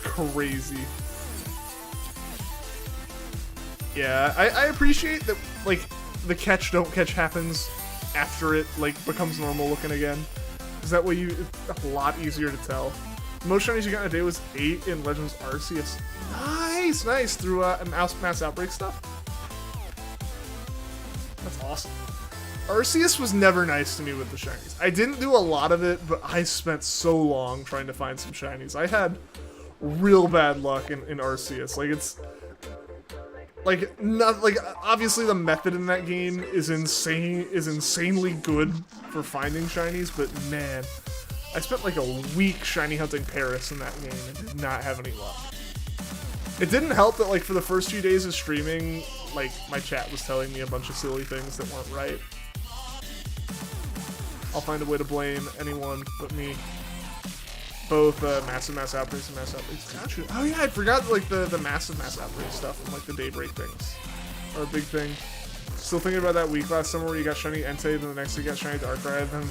Crazy. Yeah, I appreciate that, like, the catch don't catch happens after it, like, becomes normal looking again. Because that way it's a lot easier to tell. The most shinies you got in a day was 8 in Legends Arceus. Nice, through mass outbreak stuff. That's awesome. Arceus was never nice to me with the shinies. I didn't do a lot of it, but I spent so long trying to find some shinies. I had real bad luck in Arceus. Like, it's like not like obviously the method in that game is insanely good for finding shinies, but man, I spent like a week shiny hunting Paris in that game and did not have any luck. It didn't help that like for the first few days of streaming, like my chat was telling me a bunch of silly things that weren't right. I'll find a way to blame anyone but me. Both massive mass outbreaks and mass outbreaks. Gotcha. Oh yeah, I forgot like the massive mass outbreak stuff and like the daybreak things are a big thing. Still thinking about that week last summer where you got shiny Entei, then the next day you got shiny Darkrai, then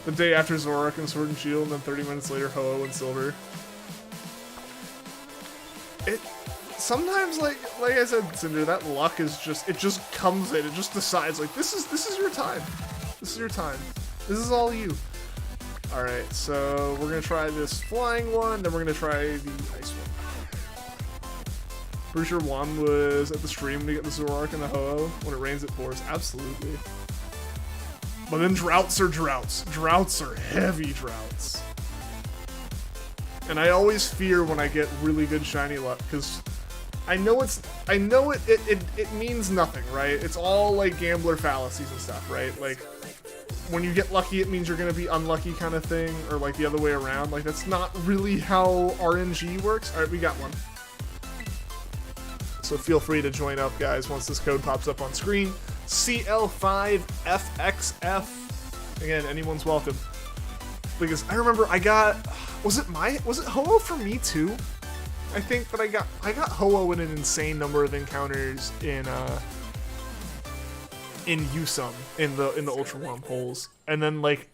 the day after Zoroark and Sword and Shield, and then 30 minutes later Ho-Oh and Silver. It sometimes like I said, Cinder, that luck is just comes in. It just decides like this is your time. This is your time. This is all you. Alright, so we're gonna try this flying one, then we're gonna try the ice one. Pretty sure Juan was at the stream to get the Zoroark and the Ho-Oh. When it rains, it pours. Absolutely. But then droughts are droughts. Droughts are heavy droughts. And I always fear when I get really good shiny luck, because I know it means nothing, right? It's all like gambler fallacies and stuff, right? Like, when you get lucky, it means you're gonna be unlucky kind of thing, or like the other way around. Like, that's not really how RNG works. Alright, we got one. So feel free to join up, guys, once this code pops up on screen. CL5FXF. Again, anyone's welcome. Because I remember I got, was it Ho-Oh for me too? I think that I got Ho-Oh in an insane number of encounters in Usum, in the Ultra Wormholes. And then like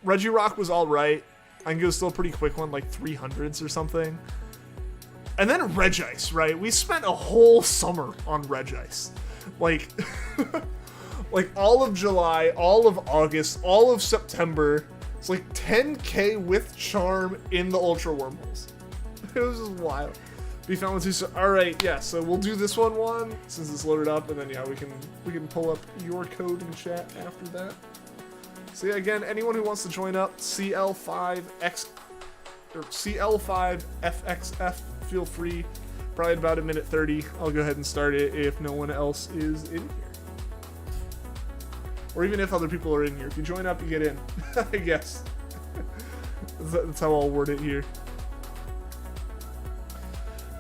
Regirock was alright. I think it was still a pretty quick one, like 300s or something. And then Regice, right? We spent a whole summer on Regice. Like like all of July, all of August, all of September. It's like 10k with charm in the Ultra Wormholes. It was just wild. We found one too. So, all right, yeah. So we'll do this one since it's loaded up, and then yeah, we can pull up your code in chat after that. So yeah, again, anyone who wants to join up, CL5X or CL5FXF, feel free. Probably about a minute 30. I'll go ahead and start it if no one else is in here, or even if other people are in here. If you join up, you get in. I guess that's how I'll word it here.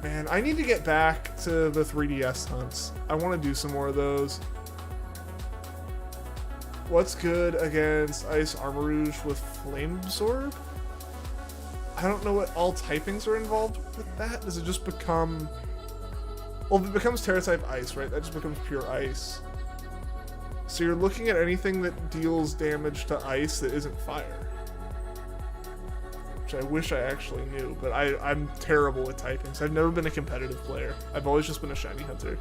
Man, I need to get back to the 3DS hunts. I want to do some more of those. What's good against Ice Armarouge with Flame Absorb? I don't know what all typings are involved with that. Does it just become... Well, if it becomes Terra-type Ice, right? That just becomes pure Ice. So you're looking at anything that deals damage to Ice that isn't Fire. Which I wish I actually knew, but I'm terrible at typings. I've never been a competitive player. I've always just been a shiny hunter.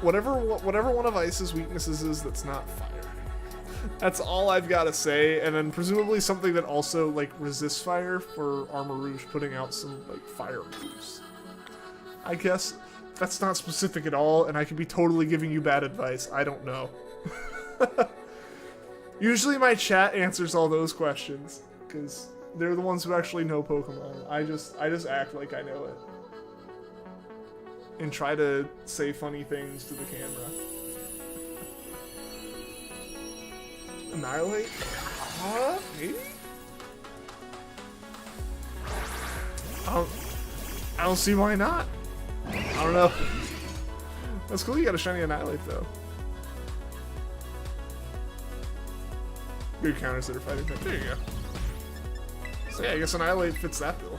Whatever one of Ice's weaknesses is that's not Fire. That's all I've got to say, and then presumably something that also like resists Fire for Armarouge putting out some like Fire moves. I guess that's not specific at all, and I could be totally giving you bad advice. I don't know. Usually my chat answers all those questions, because they're the ones who actually know Pokemon. I just act like I know it. And try to say funny things to the camera. Annihilate? Maybe? I don't see why not. I don't know. That's cool, you got a shiny Annihilate though. Good counters that are fighting back. There you go. So yeah, I guess Annihilate fits that bill.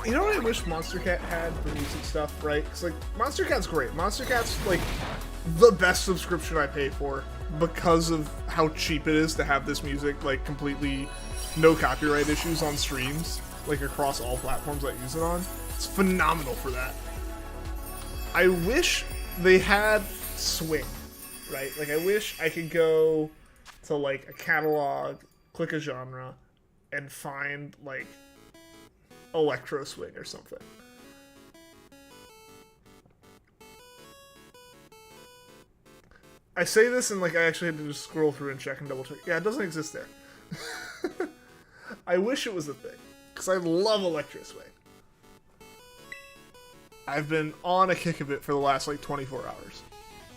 You know what I wish Monster Cat had for music stuff, right? Because, like, Monster Cat's great. Monster Cat's, like, the best subscription I pay for because of how cheap it is to have this music, like, completely no copyright issues on streams, like, across all platforms I use it on. It's phenomenal for that. I wish they had Swing, right? Like, I wish I could go to, like, a catalog, click a genre, and find, like, Electro Swing or something. I say this and like I actually had to just scroll through and check and double check. Yeah, it doesn't exist there. I wish it was a thing, because I love Electro Swing. I've been on a kick of it for the last like 24 hours.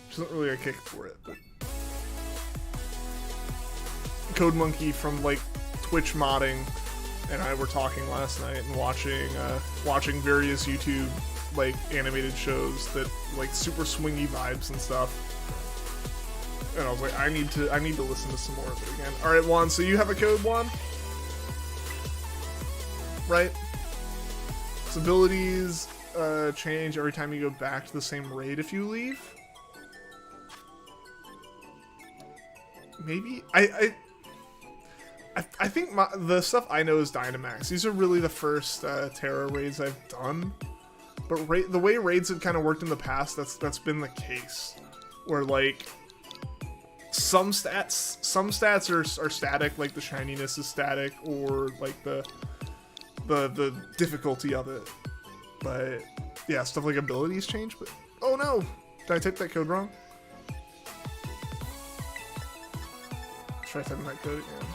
Which isn't really a kick for it, but Code Monkey from like Twitch modding and I were talking last night and watching various YouTube like animated shows that like super swingy vibes and stuff. And I was like, I need to listen to some more of it again. All right, Juan. So you have a code, Juan, right? Its abilities change every time you go back to the same raid if you leave. Maybe I think the stuff I know is Dynamax. These are really the first Terra raids I've done, but the way raids have kind of worked in the past, that's been the case, where like some stats are static, like the shininess is static, or like the difficulty of it. But yeah, stuff like abilities change. But oh no, did I type that code wrong? Try typing that code again.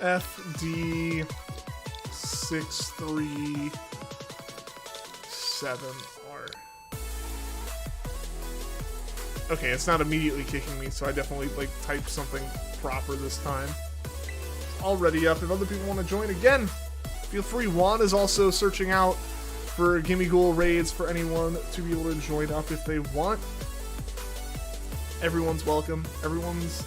FD637R. Okay, it's not immediately kicking me, so I definitely like typed something proper this time. It's already up. If other people want to join again, feel free. Juan is also searching out for Gimmighoul raids for anyone to be able to join up if they want. Everyone's welcome. Everyone's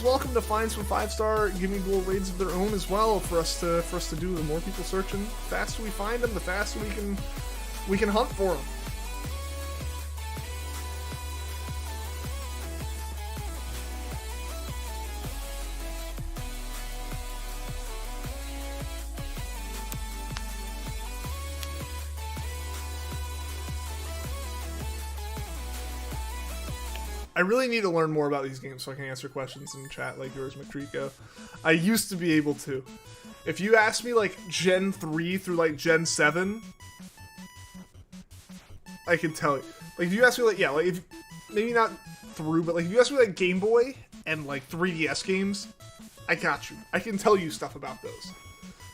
welcome to find some 5-star Gimmighoul raids of their own as well for us to do. The more people searching, the faster we find them, the faster we can hunt for them. I really need to learn more about these games so I can answer questions in chat like yours, McTrico. I used to be able to. If you ask me like Gen 3 through like Gen 7, I can tell you. Like if you ask me like, yeah, like if, maybe not through, but like if you ask me like Game Boy and like 3DS games, I got you. I can tell you stuff about those.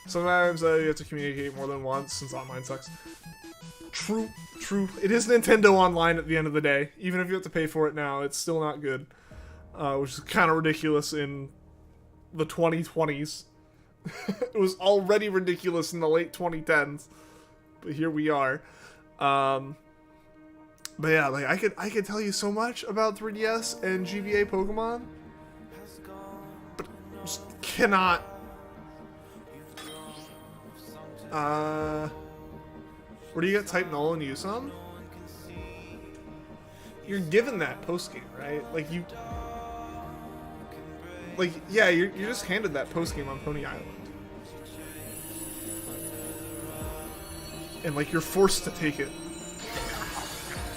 Sometimes you have to communicate more than once since online sucks. True. It is Nintendo Online at the end of the day. Even if you have to pay for it now, it's still not good. Which is kind of ridiculous in the 2020s. It was already ridiculous in the late 2010s. But here we are. But yeah, like I could tell you so much about 3DS and GBA Pokemon. But just cannot. Where do you get type null and use some? You're given that post game, right? Like you, like yeah, you're just handed that post game on Pony Island, and like you're forced to take it.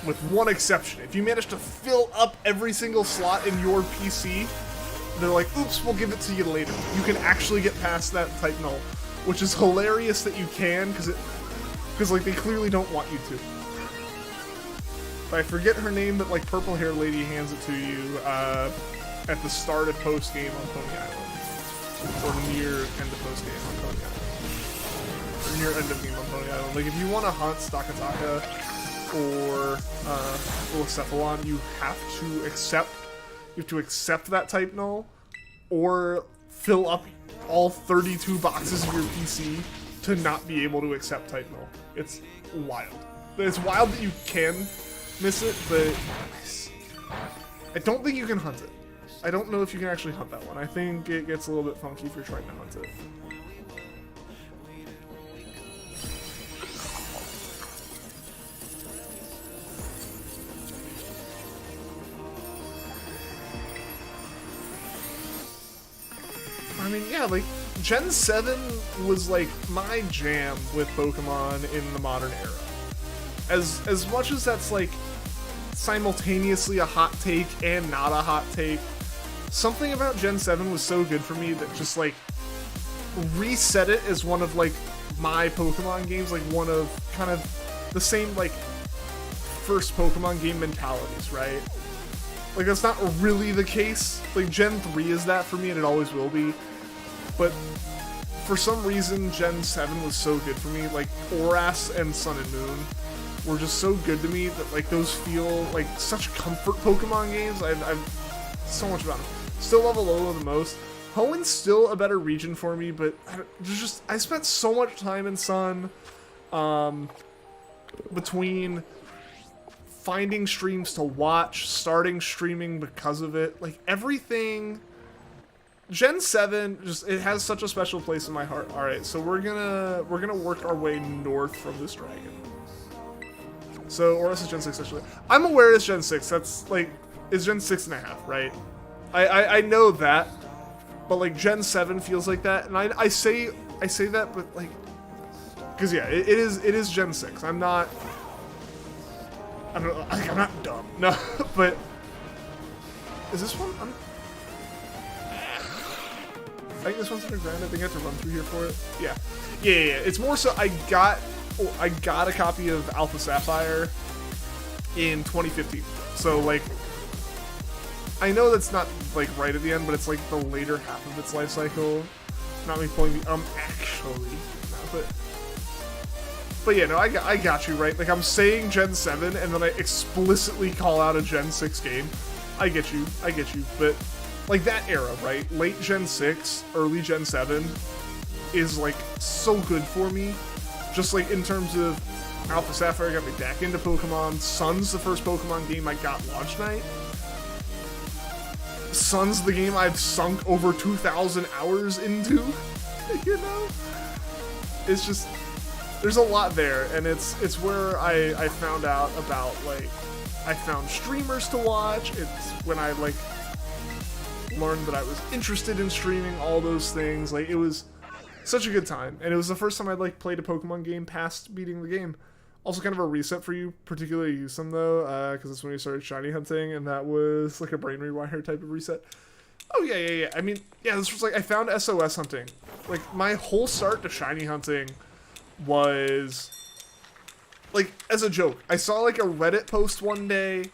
With one exception, if you manage to fill up every single slot in your PC, they're like, "Oops, we'll give it to you later." You can actually get past that type null. which is hilarious that you can, because like they clearly don't want you to. I forget her name, but like purple hair lady hands it to you at the start of post game on Pony Island, or near end of post game on Pony Island, or near end of game on Pony Island. Like if you want to hunt Stakataka or Ulocephalon, you have to accept that type null, or fill up all 32 boxes of your PC to not be able to accept type null. It's wild. It's wild that you can miss it, but I don't think you can hunt it. I don't know if you can actually hunt that one. I think it gets a little bit funky if you're trying to hunt it. I mean, yeah, like, Gen 7 was, like, my jam with Pokemon in the modern era. As much as that's, like, simultaneously a hot take and not a hot take, something about Gen 7 was so good for me that just, like, reset it as one of, like, my Pokemon games, like, one of kind of the same, like, first Pokemon game mentalities, right? Like, that's not really the case. Like, Gen 3 is that for me, and it always will be. But for some reason, Gen 7 was so good for me. Like, Oras and Sun and Moon were just so good to me that, like, those feel like such comfort Pokemon games. I've so much about them. Still love Alola the most. Hoenn's still a better region for me, but I spent so much time in Sun, between finding streams to watch, starting streaming because of it, like everything. Gen 7 just, it has such a special place in my heart. All right, so we're gonna work our way north from this dragon. So, or this is Gen 6 actually. I'm aware it's Gen 6. That's like, it's Gen 6.5, right? I know that, but like Gen 7 feels like that, and I say that, but like, because yeah, it is Gen 6. I'm not dumb. No, but is this one? I think this one's underground. I think I have to run through here for it. Yeah. It's more so I got a copy of Alpha Sapphire in 2015. So like, I know that's not like right at the end, but it's like the later half of its life cycle. Not me pulling the actually, no, but yeah, no, I got you right. Like I'm saying Gen 7, and then I explicitly call out a Gen 6 game. I get you, but like that era, right? Late Gen 6, early Gen 7 is like so good for me. Just like in terms of Alpha Sapphire got me back into Pokemon. Sun's the first Pokemon game I got launch night. Sun's the game I've sunk over 2,000 hours into. You know? It's just, there's a lot there, and it's where I found out about, like, I found streamers to watch. It's when I like learned that I was interested in streaming, all those things. Like, it was such a good time, and it was the first time I'd like played a Pokemon game past beating the game. Also kind of a reset for you, particularly Yusum though, because that's when you started shiny hunting, and that was like a brain rewire type of reset. Oh yeah. I mean, yeah, this was like, I found SOS hunting. Like, my whole start to shiny hunting was like as a joke. I saw like a Reddit post one day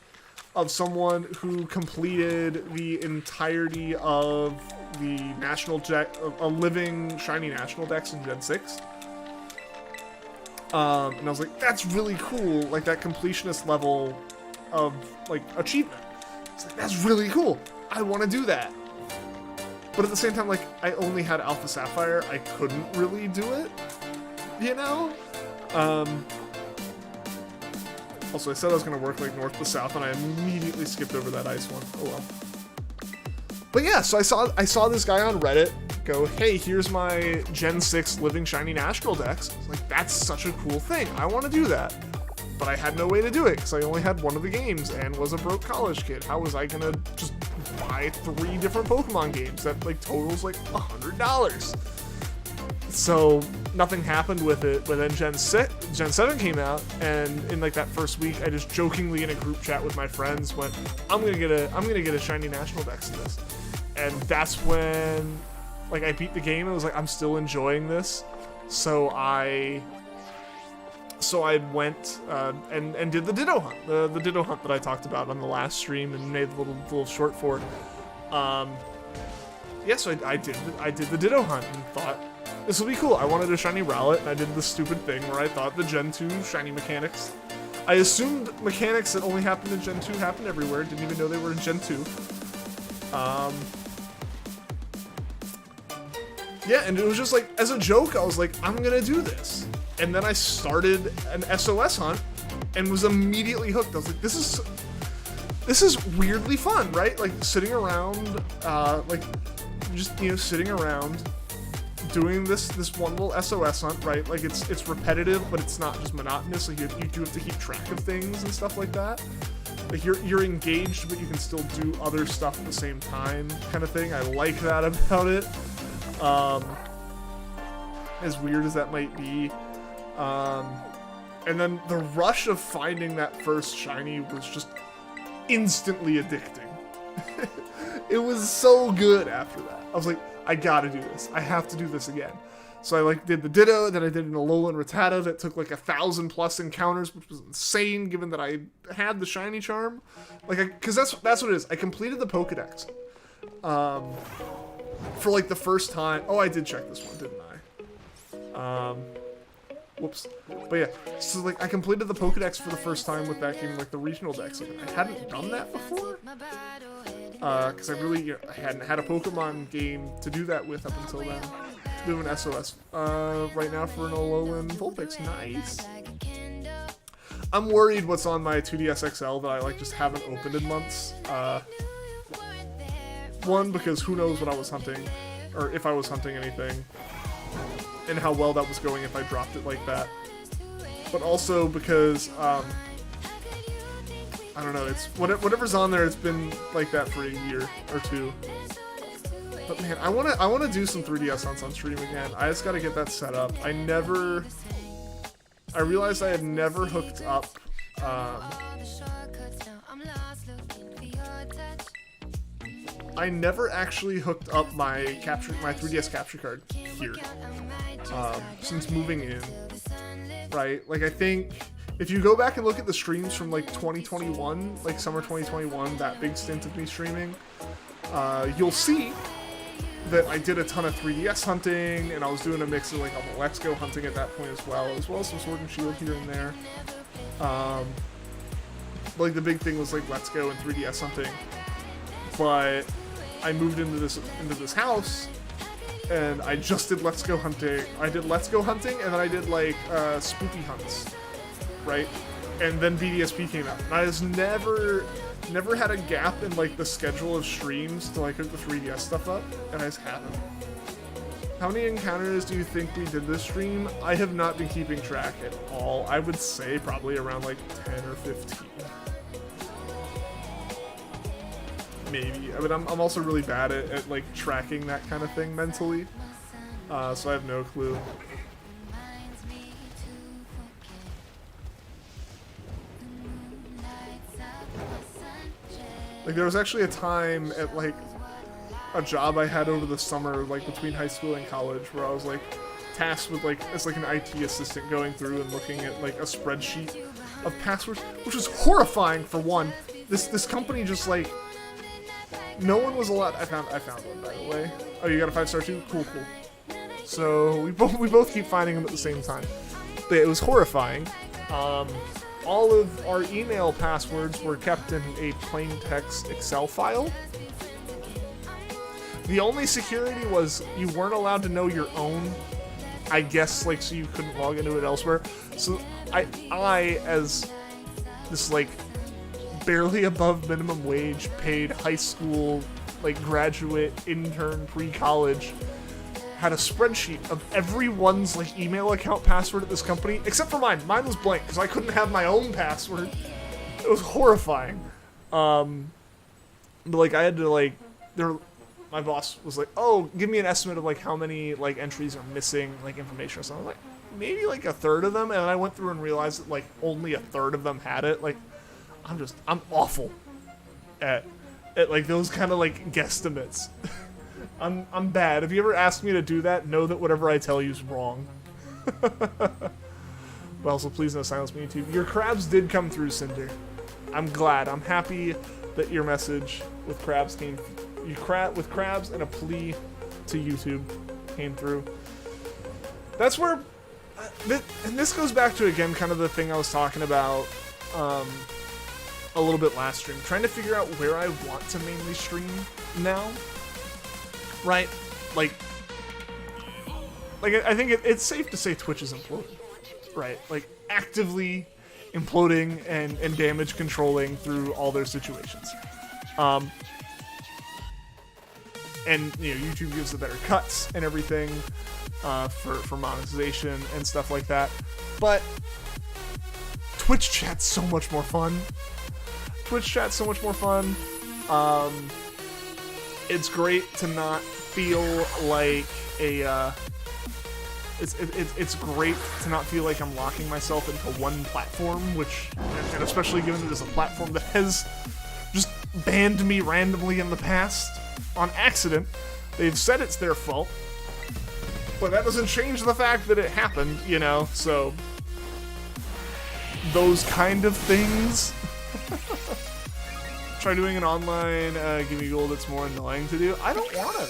of someone who completed the entirety of the national deck, a living shiny national dex in Gen 6. And I was like, that's really cool, like that completionist level of like achievement. It's like, that's really cool. I want to do that. But at the same time, like, I only had Alpha Sapphire. I couldn't really do it, you know? Also, I said I was going to work like north to south, and I immediately skipped over that ice one. Oh well. But yeah, so I saw this guy on Reddit go, hey, here's my Gen 6 living shiny national dex. I was like, that's such a cool thing. I want to do that. But I had no way to do it because I only had one of the games and was a broke college kid. How was I going to just buy 3 different Pokemon games that like totals like $100? So nothing happened with it, but then Gen 7 came out, and in like that first week, I just jokingly in a group chat with my friends went, I'm gonna get a shiny national dex in this. And that's when Like, I beat the game and was like, I'm still enjoying this. So I went and did the Ditto Hunt, the Ditto Hunt that I talked about on the last stream and made a little short for it. Yeah, so I did the Ditto Hunt and thought, this will be cool. I wanted a shiny Rowlet, and I did the stupid thing where I thought the Gen 2 shiny mechanics. I assumed mechanics that only happened in Gen 2 happened everywhere. Didn't even know they were in Gen 2. Yeah, and it was just like, as a joke, I was like, I'm gonna do this. And then I started an SOS hunt and was immediately hooked. I was like, this is weirdly fun, right? Like, sitting around, like, just, you know, sitting around doing this one little SOS hunt, right? Like, it's repetitive, but it's not just monotonous. Like, you do have to keep track of things and stuff like that. Like, you're engaged, but you can still do other stuff at the same time, kind of thing. I like that about it. As weird as that might be. And then the rush of finding that first shiny was just instantly addicting. It was so good after that. I was like, I gotta do this. I have to do this again. So I like did the Ditto, then I did an Alolan Rattata that took like 1,000+ encounters, which was insane given that I had the shiny charm. Like, cause that's what it is. I completed the Pokedex. For like the first time. Oh, I did check this one, didn't I? Whoops. But yeah, so like I completed the Pokedex for the first time with that game, like the regional dex. Like, I hadn't done that before. Because I hadn't had a Pokemon game to do that with up until then. Doing SOS right now for an Alolan Vulpix. Nice. I'm worried what's on my 2DS XL that I like just haven't opened in months. One, because who knows what I was hunting, or if I was hunting anything, and how well that was going if I dropped it like that. But also because, I don't know, it's whatever's on there, it's been like that for a year or two. But man, I wanna do some 3DS hunts on stream again. I just gotta get that set up. I realized I had never hooked up, I never actually hooked up my 3DS capture card here, since moving in, right? Like, I think if you go back and look at the streams from like 2021, like summer 2021, that big stint of me streaming, you'll see that I did a ton of 3DS hunting, and I was doing a mix of like a Let's Go hunting at that point as well as some Sword and Shield here and there. Like, the big thing was like Let's Go and 3DS hunting, but I moved into this house, and I just did Let's Go hunting. I did Let's Go hunting, and then I did like spooky hunts, right? And then BDSP came out. And I just never had a gap in like the schedule of streams to like hook the 3DS stuff up, and I just haven't. How many encounters do you think we did this stream? I have not been keeping track at all. I would say probably around like 10 or 15. Maybe. I mean, I'm also really bad at like tracking that kind of thing mentally, so I have no clue. Like, there was actually a time at like a job I had over the summer, like between high school and college, where I was like tasked with like as like an IT assistant going through and looking at like a spreadsheet of passwords, which was horrifying. For one, this company just like. No one was allowed. I found one, by the way. Oh, you got a 5-star too? Cool. So we both keep finding them at the same time. But it was horrifying. All of our email passwords were kept in a plain text Excel file. The only security was you weren't allowed to know your own. I guess, like, so you couldn't log into it elsewhere. So I as this like barely above minimum wage paid high school, like, graduate, intern, pre-college, had a spreadsheet of everyone's like email account password at this company, except for mine. Mine was blank because I couldn't have my own password. It was horrifying. But like I had to like, my boss was like, "Oh, give me an estimate of like how many like entries are missing, like information or something." I'm like, maybe like a third of them, and I went through and realized that like only a third of them had it. Like, I'm awful at like those kind of like guesstimates. I'm bad. If you ever ask me to do that, know that whatever I tell you is wrong. But also, please no silence me, YouTube. Your crabs did come through, Cinder. I'm glad. I'm happy that your message with crabs came. With crabs and a plea to YouTube came through. That's where, and this goes back to again kind of the thing I was talking about a little bit last stream. Trying to figure out where I want to mainly stream now. Right? Like I think it's safe to say Twitch is imploding. Right? Like, actively imploding and damage controlling through all their situations. And, you know, YouTube gives the better cuts and everything for monetization and stuff like that. But Twitch chat's so much more fun. It's great to not feel like a... It's great to not feel like I'm locking myself into one platform, which, and especially given that it's a platform that has just banned me randomly in the past on accident. They've said it's their fault, but that doesn't change the fact that it happened, you know, so those kind of things. Try doing an online Gimmighoul that's more annoying to do. I don't want to.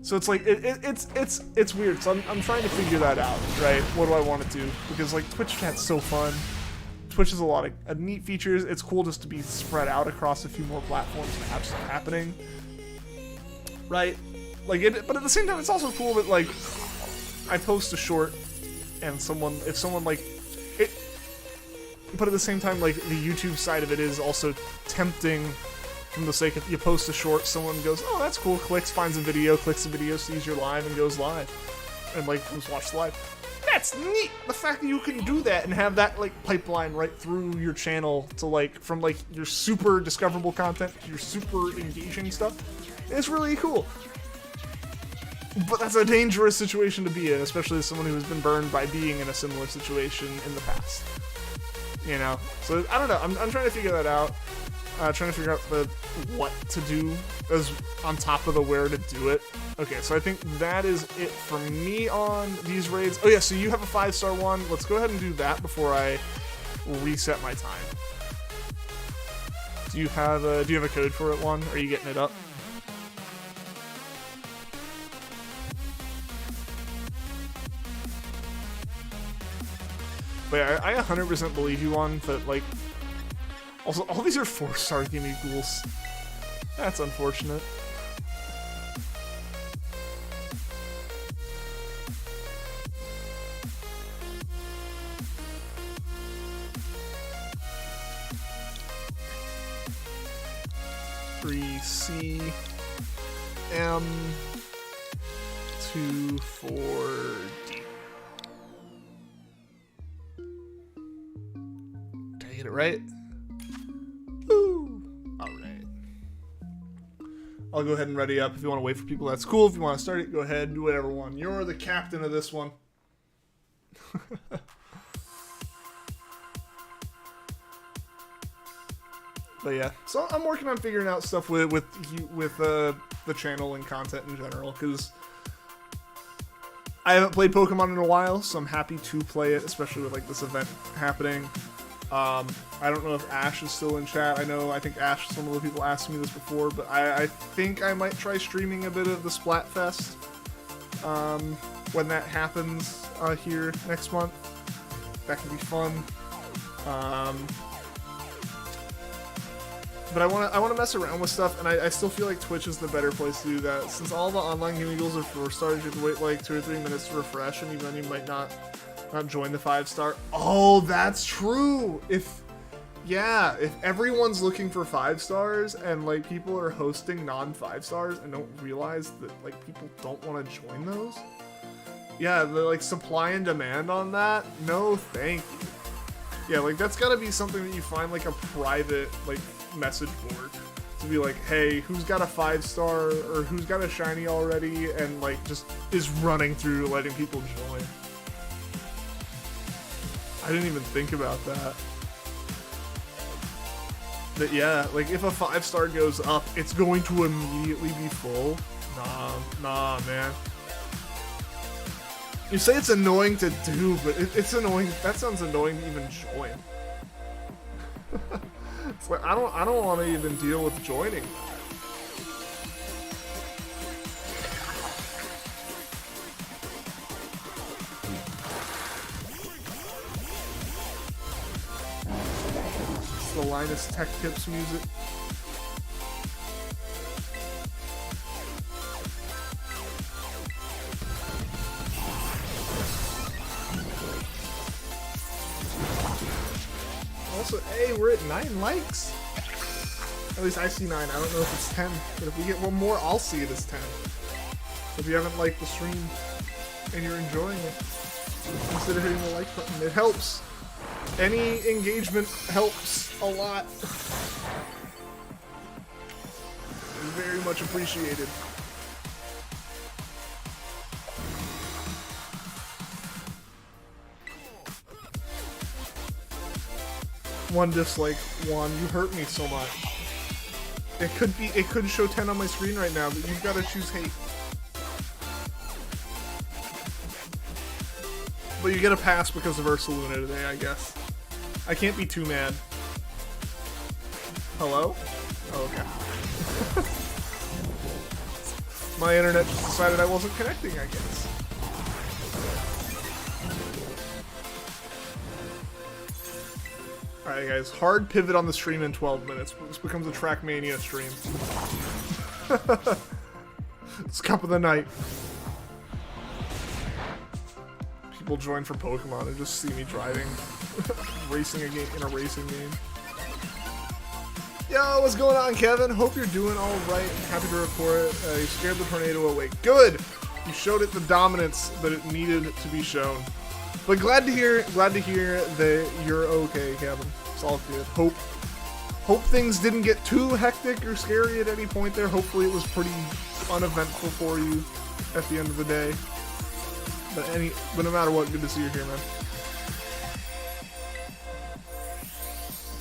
So it's like it's weird. So I'm trying to figure that out, right? What do I want to do? Because like Twitch chat's so fun. Twitch has a lot of neat features. It's cool just to be spread out across a few more platforms and have stuff happening, right? Like but at the same time, it's also cool that like I post a short and if someone like it. But at the same time, like the YouTube side of it is also tempting. From the sake of you post a short, someone goes, oh, that's cool, clicks, finds a video, clicks the video, sees you're live, and goes live. And, like, comes watch live. That's neat! The fact that you can do that and have that, like, pipeline right through your channel to, like, from, like, your super discoverable content to your super engaging stuff, is really cool. But that's a dangerous situation to be in, especially as someone who has been burned by being in a similar situation in the past. You know? So, I don't know. I'm trying to figure that out. Trying to figure out what to do as on top of the where to do it. Okay, so I think that is it for me on these raids. Oh yeah, so you have a 5-star one. Let's go ahead and do that before I reset my time. Do you have a code for it, one? Are you getting it up? But yeah, I 100% believe you on that, like. Also, all these are 4-star Gimmighouls. That's unfortunate. C M 2 4 D. Did I get it right? Alright. I'll go ahead and ready up. If you want to wait for people, that's cool. If you want to start it, go ahead. Do whatever one. You're the captain of this one. But yeah, so I'm working on figuring out stuff with the channel and content in general, because I haven't played Pokemon in a while, so I'm happy to play it, especially with like this event happening. I don't know if Ash is still in chat. I think Ash, some of the people asked me this before, but I think I might try streaming a bit of the Splatfest when that happens here next month. That could be fun. But I want to mess around with stuff, and I still feel like Twitch is the better place to do that. Since all the online Gimmighouls are 4-stars, you have to wait like 2 or 3 minutes to refresh, and even then you might not join the 5-star. Oh, that's true! If everyone's looking for 5-stars, and like people are hosting non-5-stars and don't realize that like people don't want to join those, yeah, the like supply and demand on that, no thank you. Yeah, like that's gotta be something that you find like a private like message board to be like, hey, who's got a 5-star or who's got a shiny already, and like just is running through letting people join. I didn't even think about that. that, yeah, like if a 5-star goes up, it's going to immediately be full. Nah, man. You say it's annoying to do, but it's annoying. That sounds annoying to even join. It's like I don't want to even deal with joining. It's the Linus Tech Tips music. Also, hey, we're at 9 likes. At least I see 9. I don't know if it's 10. But if we get one more, I'll see it as 10. If you haven't liked the stream and you're enjoying it, consider hitting the like button. It helps. Any engagement helps a lot. Very much appreciated. One dislike, Juan, you hurt me so much. It could show 10 on my screen right now, but you've got to choose hate. But you get a pass because of Ursaluna today, I guess. I can't be too mad. Hello? Oh, okay. My internet just decided I wasn't connecting, I guess. Alright guys, hard pivot on the stream in 12 minutes. This becomes a Trackmania stream. It's Cup of the Night. People join for Pokemon and just see me driving. Racing a game in a racing game. Yo, what's going on, Kevin? Hope you're doing alright. Happy to report. You scared the tornado away. Good! You showed it the dominance that it needed to be shown. But glad to hear that you're okay, Kevin. It's all good. Hope things didn't get too hectic or scary at any point there. Hopefully it was pretty uneventful for you at the end of the day. But no matter what, good to see you here, man.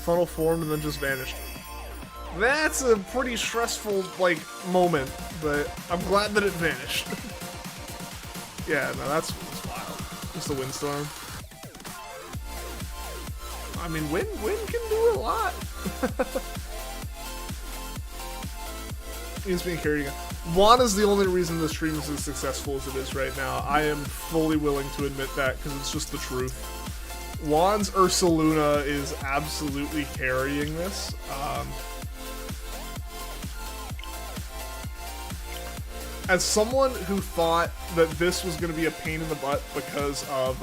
Funnel formed and then just vanished. That's a pretty stressful, like, moment, but I'm glad that it vanished. Yeah, no, that's wild. Just a windstorm. I mean, wind can do a lot. He's being carried again. Juan is the only reason the stream is as successful as it is right now. I am fully willing to admit that because it's just the truth. Juan's Ursaluna is absolutely carrying this. As someone who thought that this was going to be a pain in the butt because of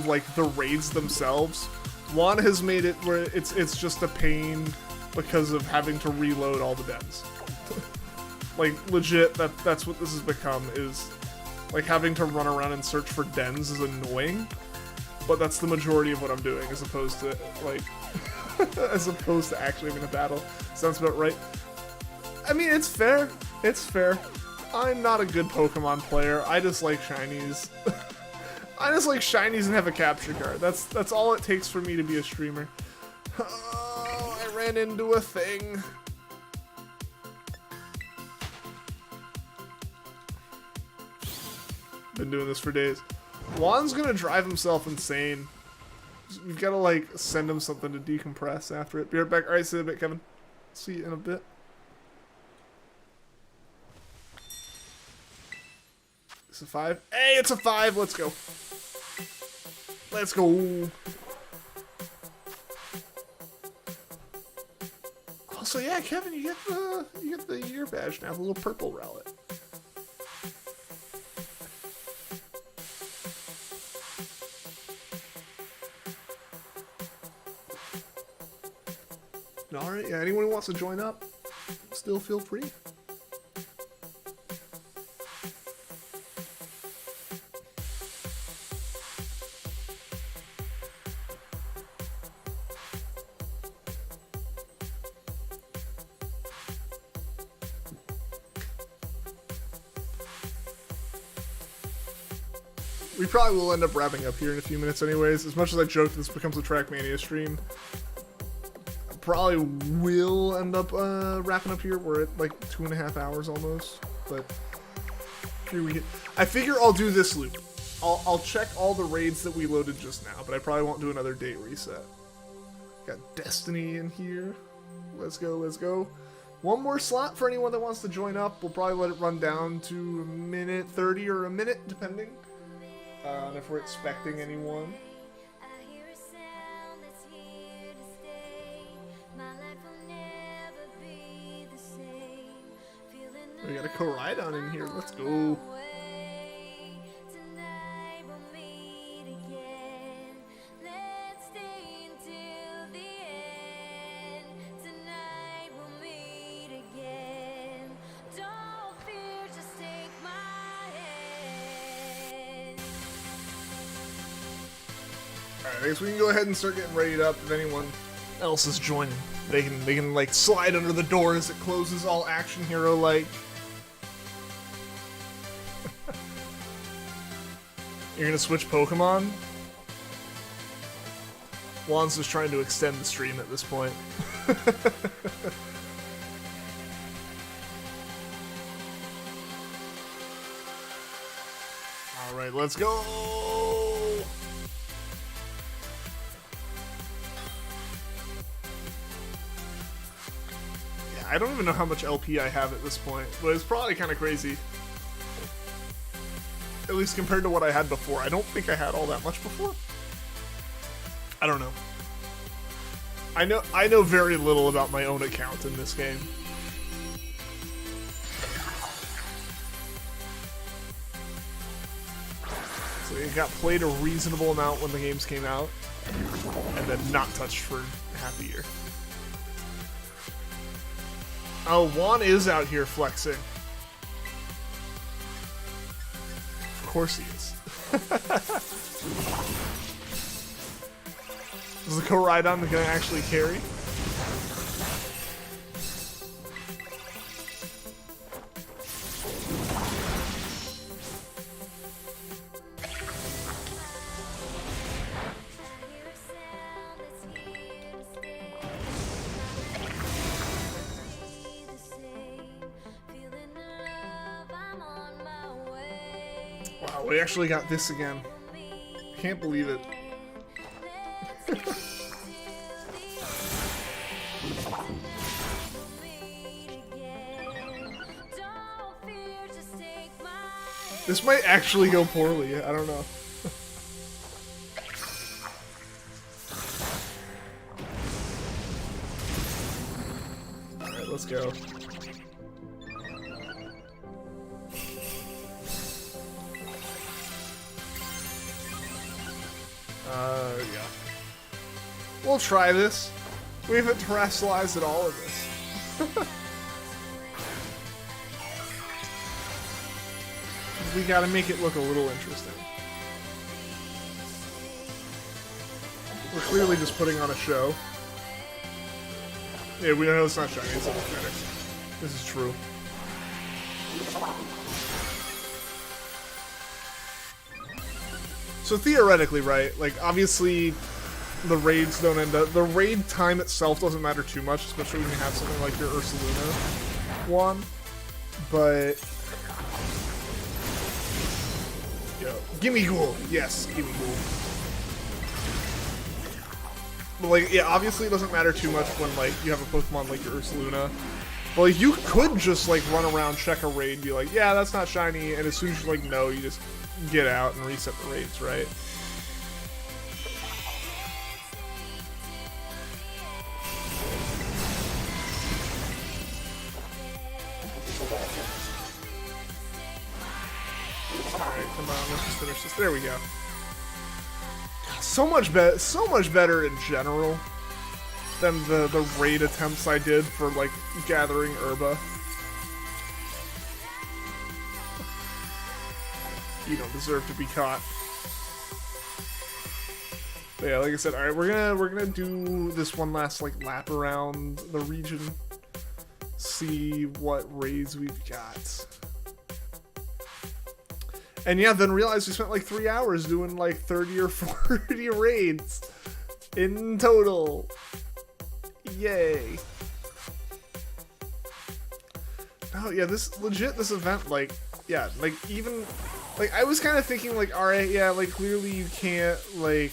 like the raids themselves, Juan has made it where it's just a pain because of having to reload all the dens. Like legit, that's what this has become, is like having to run around and search for dens is annoying, but that's the majority of what I'm doing as opposed to like as opposed to actually having a battle. Sounds about right. I mean, it's fair. It's fair. I'm not a good Pokemon player. I just like shinies. I just like shinies and have a capture card. That's all it takes for me to be a streamer. Oh, I ran into a thing. Been doing this for days. Juan's gonna drive himself insane. We've got to like send him something to decompress after it. Be right back. All right, see you in a bit, Kevin. See you in a bit. It's a 5. Hey, it's a 5. Let's go. Let's go. Also, yeah, Kevin, you get the year badge now, the little purple relic. Alright, yeah, anyone who wants to join up, still feel free. We probably will end up wrapping up here in a few minutes anyways. As much as I joked this becomes a Trackmania stream, probably will end up wrapping up here. We're at like 2.5 hours almost, but here we get. I figure I'll do this loop. I'll check all the raids that we loaded just now, but I probably won't do another date reset. Got Destiny in here. Let's go, let's go. One more slot for anyone that wants to join up. We'll probably let it run down to a minute 30 or a minute, depending on if we're expecting anyone. We got a Koraidon in here. Let's go. I guess we can go ahead and start getting ready up. If anyone else is joining, they can like slide under the door as it closes, all action hero like. You're gonna switch Pokemon? Juan's just trying to extend the stream at this point. All right, let's go. I don't even know how much LP I have at this point, but it's probably kind of crazy. At least compared to what I had before. I don't think I had all that much before. I don't know. I know very little about my own account in this game. So it got played a reasonable amount when the games came out, and then not touched for half a year. Oh, Juan is out here flexing. Of course he is. Is the Koraidon gonna actually carry? Wow, we actually got this again. Can't believe it. This might actually go poorly. I don't know. Alright, let's go. Yeah. We'll try this. We haven't terrestrialized at all of this. We gotta make it look a little interesting. We're clearly just putting on a show. Yeah, we know it's not shiny, it's authentic. This is true. So theoretically, right, like, obviously, the raids don't end up... The raid time itself doesn't matter too much, especially when you have something like your Ursaluna one. But... Yo, Gimmighoul! Yes, Gimmighoul. But, like, yeah, obviously it doesn't matter too much when, like, you have a Pokemon like your Ursaluna. But, like, you could just, like, run around, check a raid, and be like, yeah, that's not shiny, and as soon as you, like, know, you just get out and reset the raids, right? Alright, come on, let's just finish this. There we go. So much better in general than the raid attempts I did for, like, gathering Herba. You don't deserve to be caught. But yeah, like I said, alright, we're gonna do this one last, like, lap around the region. See what raids we've got. And yeah, then realize we spent like 3 hours doing like 30 or 40 raids in total. Yay. Oh yeah, this event, like, yeah, like, even, like, I was kind of thinking, like, alright, yeah, like, clearly you can't, like,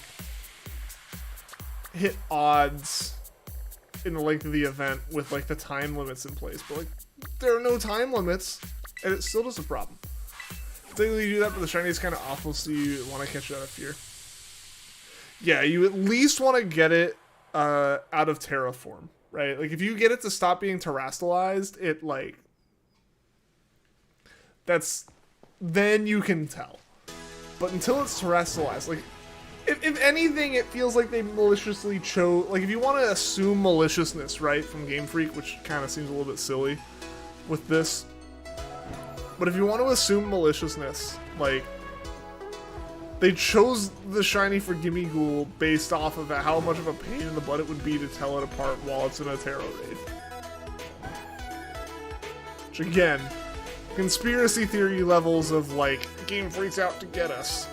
hit odds in the length of the event with, like, the time limits in place, but, like, there are no time limits, and it still does a problem. Technically you do that, but the shiny is kind of awful, so you want to catch it out of fear. Yeah, you at least want to get it out of Terraform, right? Like, if you get it to stop being terastallized, it, like, then you can tell. But until it's terastallized, like, if anything, it feels like they maliciously chose, like, if you want to assume maliciousness, right, from Game Freak, which kind of seems a little bit silly with this, but if you want to assume maliciousness, like, they chose the shiny for Gimmighoul based off of how much of a pain in the butt it would be to tell it apart while it's in a tarot raid. Which, again, conspiracy theory levels of, like, Game Freak's out to get us.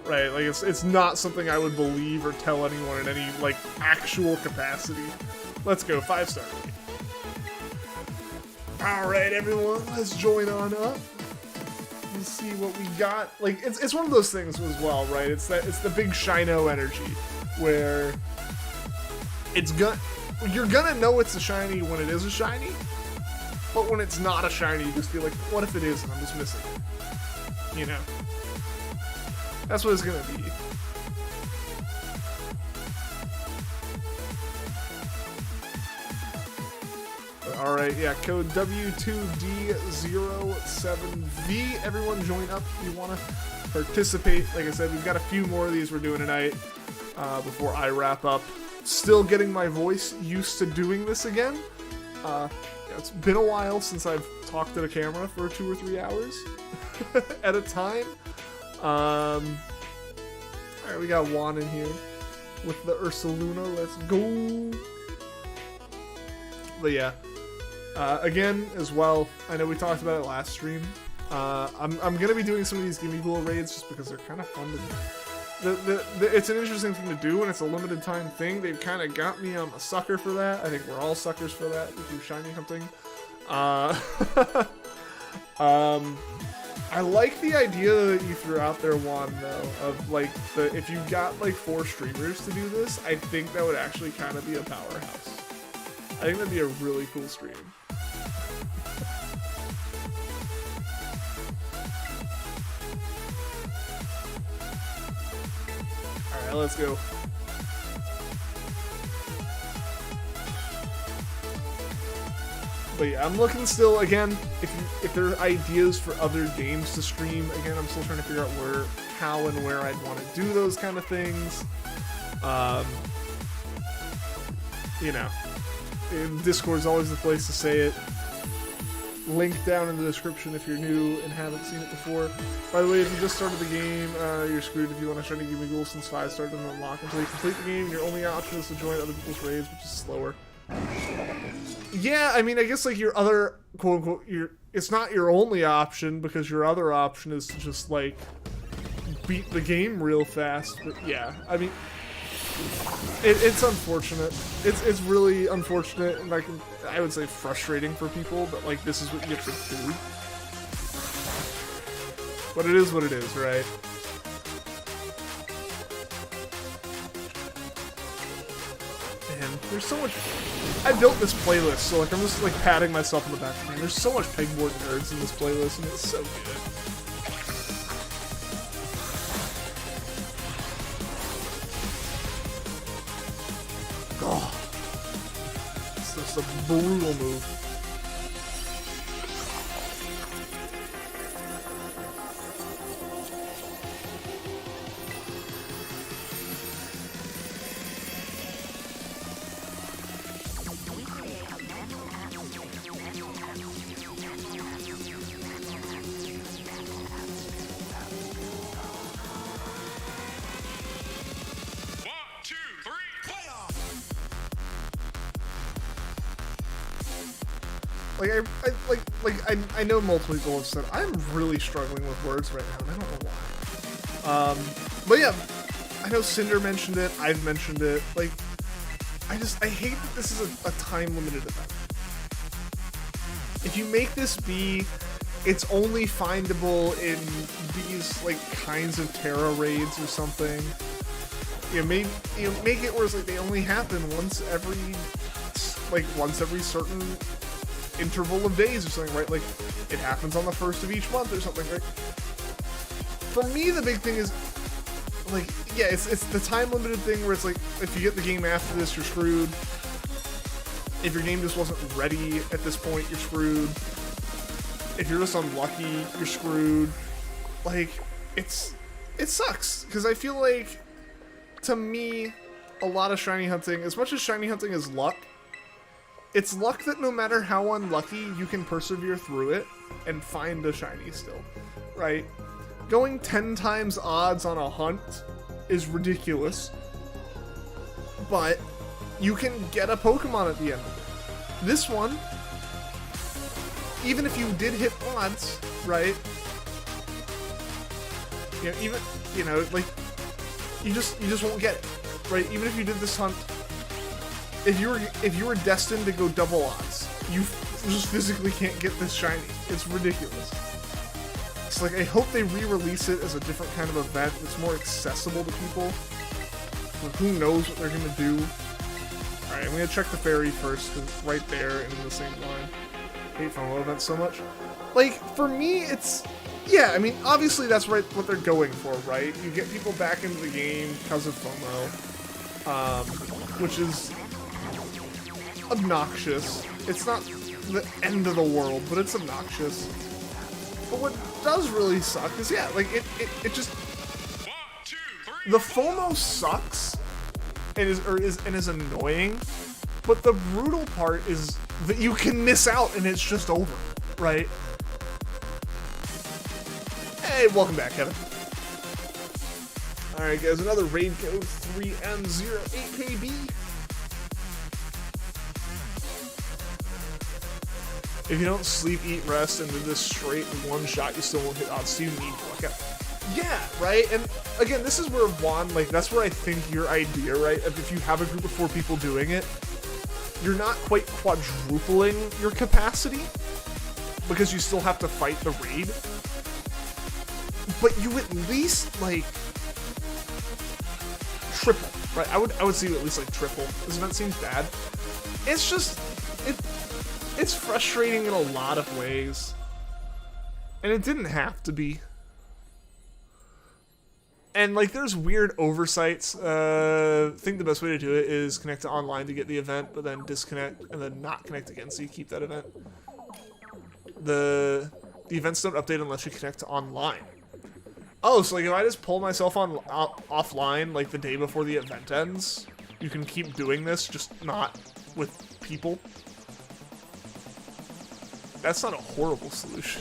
Right, like, it's not something I would believe or tell anyone in any, like, actual capacity. Let's go, 5-star. Alright, everyone, let's join on up. Let's see what we got. Like, it's one of those things as well, right? It's the big Shino energy, where you're gonna know it's a shiny when it is a shiny, but when it's not a shiny, you just feel like, what if it is and I'm just missing it? You know? That's what it's gonna be. Alright, yeah, code W2D07V. Everyone join up if you want to participate. Like I said, we've got a few more of these we're doing tonight before I wrap up. Still getting my voice used to doing this again. Yeah, it's been a while since I've talked to the camera for 2 or 3 hours at a time. Alright, we got Juan in here with the Ursaluna. Let's go. But yeah. Again, as well, I know we talked about it last stream. I'm gonna be doing some of these Gimmighoul raids just because they're kind of fun to do. It's an interesting thing to do, and it's a limited time thing. They've kind of got me. I'm a sucker for that. I think we're all suckers for that. If you shiny hunting. I like the idea that you threw out there, Juan, though, of, like, if you got, like, 4 streamers to do this, I think that would actually kind of be a powerhouse. I think that'd be a really cool stream. Alright, let's go. But yeah, I'm looking still, again, if there are ideas for other games to stream, again, I'm still trying to figure out how and where I'd want to do those kind of things. You know, Discord's always the place to say it. Link down in the description if you're new and haven't seen it before. By the way, if you just started the game, you're screwed if you want to try to give me Gimmighoul since 5 started to unlock. Until you complete the game, your only option is to join other people's raids, which is slower. Yeah, I mean, I guess, like, your other, quote-unquote, it's not your only option, because your other option is to just, like, beat the game real fast. But yeah, I mean, it's unfortunate. It's really unfortunate, and, like, I would say frustrating for people, but, like, this is what you have to do. But it is what it is, right? Man, there's so much. I built this playlist, so, like, I'm just, like, patting myself on the back. Man, there's so much pegboard nerds in this playlist, and it's so good. Oh, it's just a brutal move. I know multiple people have said I'm really struggling with words right now, and I don't know why. But yeah, I know Cinder mentioned it. I've mentioned it. Like, I hate that this is a time-limited event. If you make this be, it's only findable in these, like, kinds of Terra raids or something. Maybe, make it where it's like they only happen once every certain interval of days or something, right? Like, it happens on the first of each month or something, right? For me, the big thing is, like, yeah, it's the time-limited thing where it's like, if you get the game after this, you're screwed. If your game just wasn't ready at this point, you're screwed. If you're just unlucky, you're screwed. Like, it sucks, because I feel like, to me, a lot of shiny hunting, as much as shiny hunting is luck, it's luck that no matter how unlucky, you can persevere through it and find a shiny still, right? Going 10 times odds on a hunt is ridiculous, but you can get a Pokemon at the end of it. This one, even if you did hit odds, right? Like, you just won't get it, right? Even if you did this hunt, if you were destined to go double odds, you just physically can't get this shiny. It's ridiculous. It's like, I hope they re-release it as a different kind of event that's more accessible to people. But who knows what they're gonna do? Alright, I'm gonna check the ferry first, because it's right there and in the same line. I hate FOMO events so much. Like, for me, it's... Yeah, I mean, obviously that's right what they're going for, right? You get people back into the game because of FOMO, which is obnoxious. It's not the end of the world, but it's obnoxious. But what does really suck is, yeah, like, it just... The FOMO sucks, and is annoying, but the brutal part is that you can miss out and it's just over, right? Hey, welcome back, Kevin. Alright guys, another raid code, 3M08KB. If you don't sleep, eat, rest, and do this straight in one shot, you still won't hit odds, so you need to look out. Yeah, right? And again, this is where like, that's where I think your idea, right, of if you have a group of 4 people doing it, you're not quite quadrupling your capacity, because you still have to fight the raid. But you at least, like, triple, right? I would say you at least, like, triple. This event seems bad. It's just, it's frustrating in a lot of ways. And it didn't have to be. And, like, there's weird oversights. I think the best way to do it is connect to online to get the event, but then disconnect and then not connect again so you keep that event. The events don't update unless you connect to online. Oh, so, like, if I just pull myself offline, like, the day before the event ends, you can keep doing this, just not with people? That's not a horrible solution.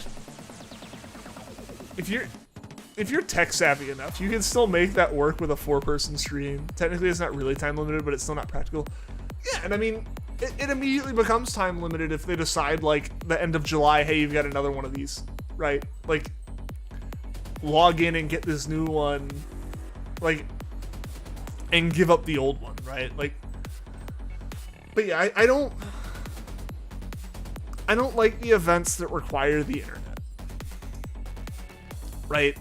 If you're tech savvy enough, you can still make that work with a 4-person stream. Technically, it's not really time limited, but it's still not practical. Yeah, and I mean, it immediately becomes time limited if they decide, like, the end of July, hey, you've got another one of these, right? Like, log in and get this new one, like, and give up the old one, right? Like, but yeah, I don't like the events that require the internet, right?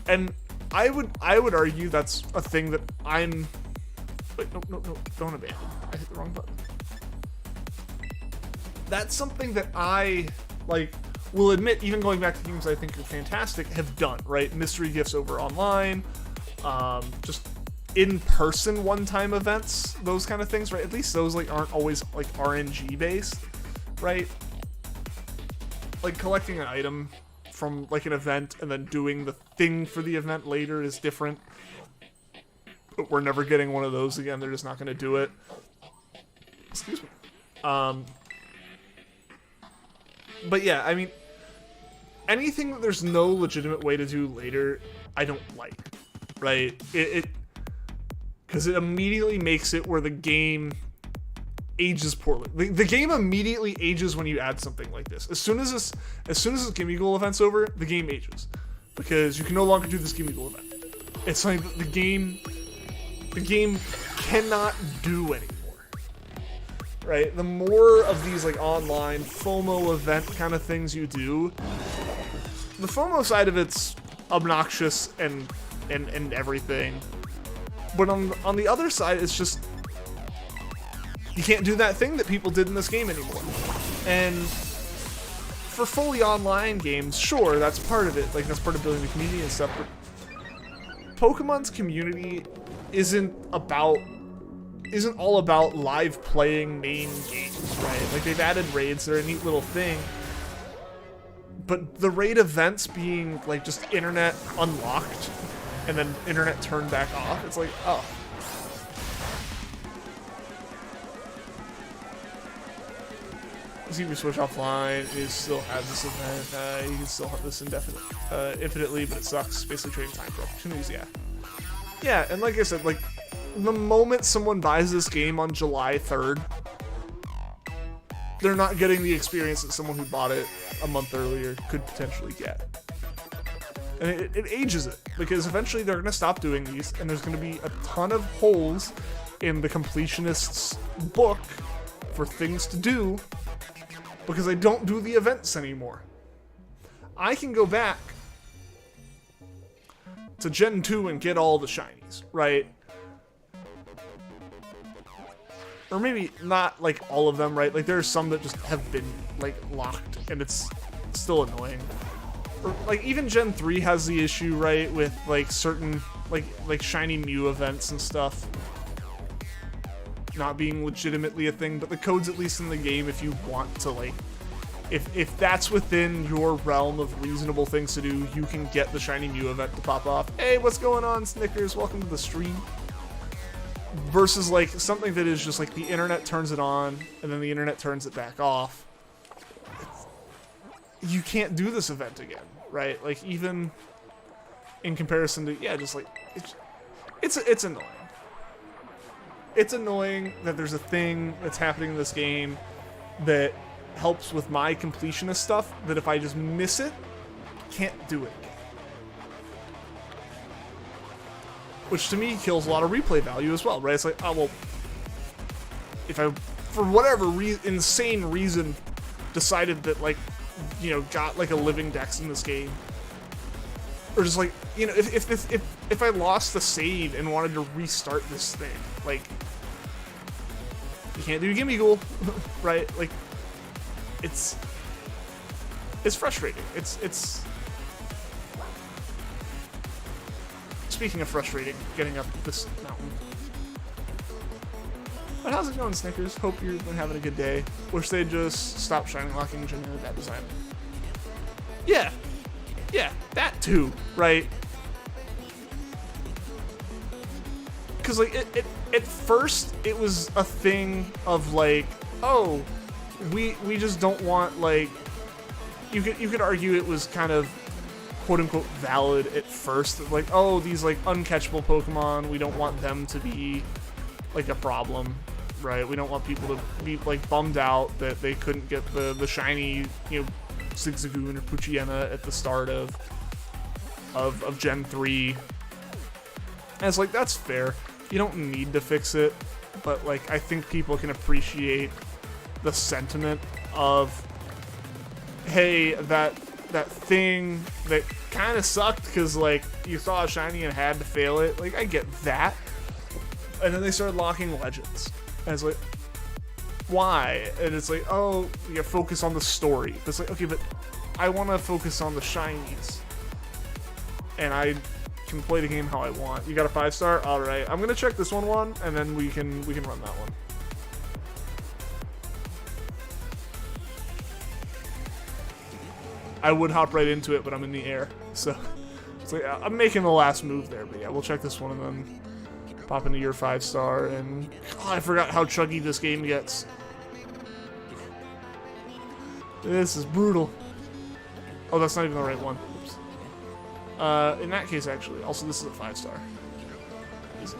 And I would argue that's a thing that I'm... Wait, no, don't abandon. I hit the wrong button. That's something that I, like, will admit, even going back to games I think are fantastic, have done, right? Mystery gifts over online, just in-person one-time events, those kind of things, right? At least those, like, aren't always, like, RNG-based, right? Like, collecting an item from, like, an event and then doing the thing for the event later is different. But we're never getting one of those again. They're just not going to do it. Excuse me. But yeah, I mean, anything that there's no legitimate way to do later, I don't like, right? Because it immediately makes it where the game ages poorly. The game immediately ages when you add something like this. As soon as this GIMMIGHOUL event's over, the game ages, because you can no longer do this GIMMIGHOUL event. It's like the game cannot do anymore. right? The more of these like online FOMO event kind of things you do, the FOMO side of it's obnoxious and everything. But on the other side, it's just you can't do that thing that people did in this game anymore. And for fully online games, sure, that's part of it. Like, that's part of building the community and stuff. But Pokemon's community isn't all about live playing main games, right? Like, they've added raids, they're a neat little thing. But the raid events being, like, just internet unlocked and then internet turned back off, it's like, oh. You can switch offline, you still have this event, you can still hunt this infinitely, but it sucks. Basically trading time for opportunities, yeah. Yeah, and like I said, like, the moment someone buys this game on July 3rd, they're not getting the experience that someone who bought it a month earlier could potentially get. And it ages it, because eventually they're going to stop doing these, and there's going to be a ton of holes in the completionist's book for things to do, because I don't do the events anymore. I can go back to Gen 2 and get all the shinies, right? Or maybe not, like, all of them, right? Like, there are some that just have been, like, locked, and it's still annoying. Or, like, even Gen 3 has the issue, right, with, like, certain, like shiny Mew events and stuff not being legitimately a thing, but the code's at least in the game if you want to, like, if that's within your realm of reasonable things to do, you can get the shiny Mew event to pop off. Hey, what's going on, Snickers? Welcome to the stream. Versus, like, something that is just, like, the internet turns it on, and then the internet turns it back off. You can't do this event again, right? Like, even in comparison to, yeah, just, like, it's annoying. It's annoying that there's a thing that's happening in this game that helps with my completionist stuff, that if I just miss it, can't do it again. Which to me kills a lot of replay value as well, right? It's like, oh, well, if I, for whatever insane reason, decided that, like, you know, got, like, a living dex in this game, or just, like, you know, if I lost the save and wanted to restart this thing, like, you can't do Gimmighoul, right? Like, it's frustrating. It's speaking of frustrating, getting up this mountain. But how's it going, Snickers? Hope you've been having a good day. Wish they'd just stop shiny locking genuine bad design. Yeah, that too, right? Because, like, at first it was a thing of, like, oh, we just don't want, like, you could argue it was kind of quote unquote valid at first, like, oh, these, like, uncatchable Pokemon, we don't want them to be, like, a problem, right? We don't want people to be, like, bummed out that they couldn't get the shiny, you know, Zigzagoon or Poochyena at the start of Gen 3. And it's like, that's fair. You don't need to fix it, but, like, I think people can appreciate the sentiment of, hey, that thing that kind of sucked because, like, you saw a shiny and had to fail it. Like, I get that. And then they started locking legends. And it's like, why? And it's like, oh, you focus on the story. But it's like, okay, but I want to focus on the shinies. And I can play the game how I want. You got a 5-star? Alright, I'm gonna check this one, and then we can run that one. I would hop right into it, but I'm in the air. So, it's like, I'm making the last move there, but yeah, we'll check this one and then pop into your 5-star, and oh, I forgot how chuggy this game gets. This is brutal. Oh, that's not even the right one. Oops. In that case, actually, also this is a 5-star. Easy.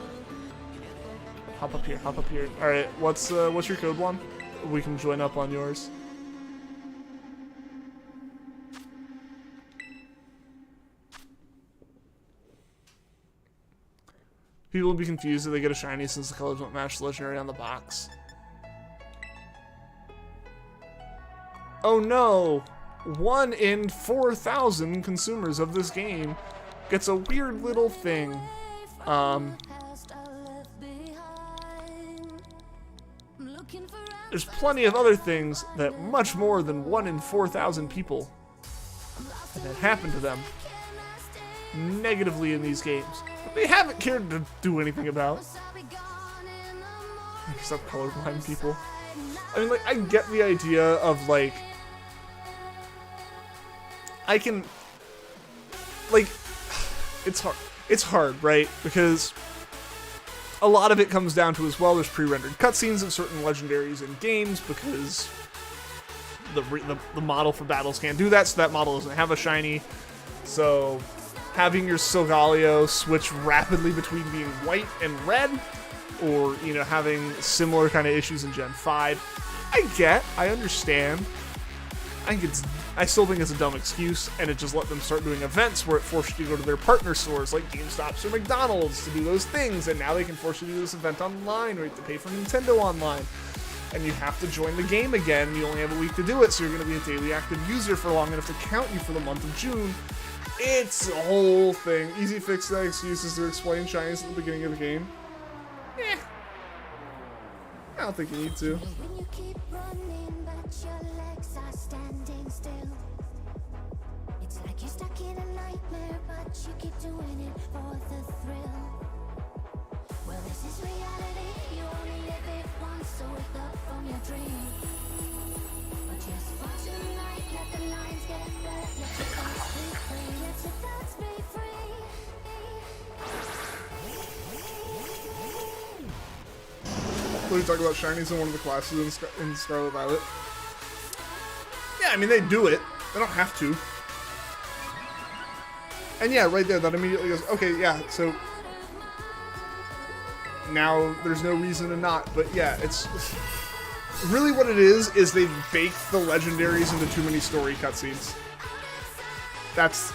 Hop up here, hop up here. All right, what's your code one? We can join up on yours. People will be confused if they get a shiny since the colors don't match the legendary on the box. oh no, 1 in 4,000 consumers of this game gets a weird little thing. There's plenty of other things that much more than 1 in 4,000 people that happen to them negatively in these games, but they haven't cared to do anything about. Except colorblind people. I mean, like, I get the idea of, like, I can, like, it's hard, right? Because a lot of it comes down to, as well, there's pre-rendered cutscenes of certain legendaries in games because the model for battles can't do that, so that model doesn't have a shiny. So having your Solgaleo switch rapidly between being white and red, or, you know, having similar kind of issues in Gen 5, I understand. I still think it's a dumb excuse, and it just let them start doing events where it forced you to go to their partner stores like GameStops or McDonald's to do those things, and now they can force you to do this event online, or you have to pay for Nintendo Online, and you have to join the game again, and you only have a week to do it, so you're going to be a daily active user for long enough to count you for the month of June. It's a whole thing. Easy fix that excuses to explain shinies at the beginning of the game. I don't think you need to. When you keep running, but your legs are standing still. It's like you're stuck in a nightmare, but you keep doing it for the thrill. Well, this is reality. You only live it once, so wake up from your dream. But just for tonight, let the lines get blurred. Let your thoughts be free. Let your thoughts be free. What are you talking about? Shinies in one of the classes in Scarlet Violet? Yeah, I mean, they do it. They don't have to. And yeah, right there, that immediately goes, okay, yeah, so now there's no reason to not, but yeah, it's really what it is they've baked the legendaries into too many story cutscenes. That's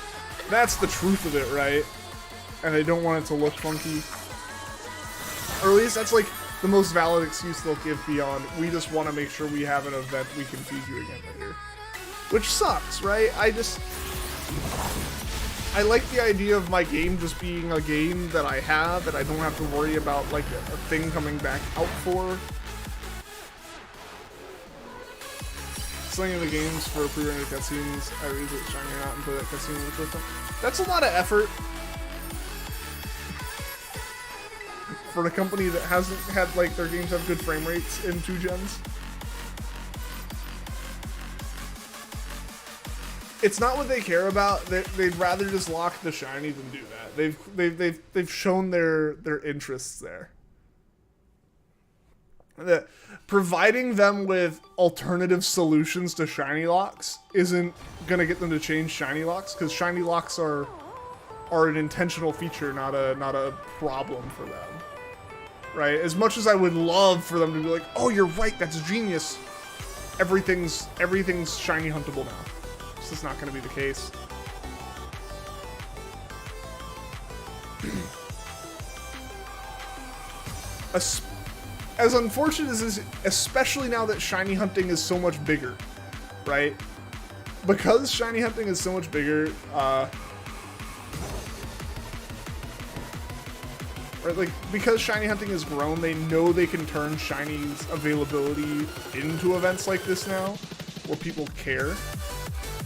the truth of it, right? And they don't want it to look funky. Or at least that's like the most valid excuse they'll give beyond, we just want to make sure we have an event we can feed you again later. Which sucks, right? I like the idea of my game just being a game that I have that I don't have to worry about, like, a thing coming back out for. Slinging the games for pre-rendered cutscenes, I read it shining out and play that cutscene with them. That's a lot of effort for a company that hasn't had, like, their games have good frame rates in 2 gens. It's not what they care about. They'd rather just lock the shiny than do that. They've shown their interests there. That providing them with alternative solutions to shiny locks isn't gonna get them to change shiny locks, because shiny locks are an intentional feature, not a problem for them. Right? As much as I would love for them to be like, oh, you're right, that's genius. Everything's shiny huntable now. It's just not going to be the case. As unfortunate as this, especially now that shiny hunting is so much bigger, right? Because shiny hunting is so much bigger, right, like, because shiny hunting has grown, they know they can turn shiny's availability into events like this now, where people care,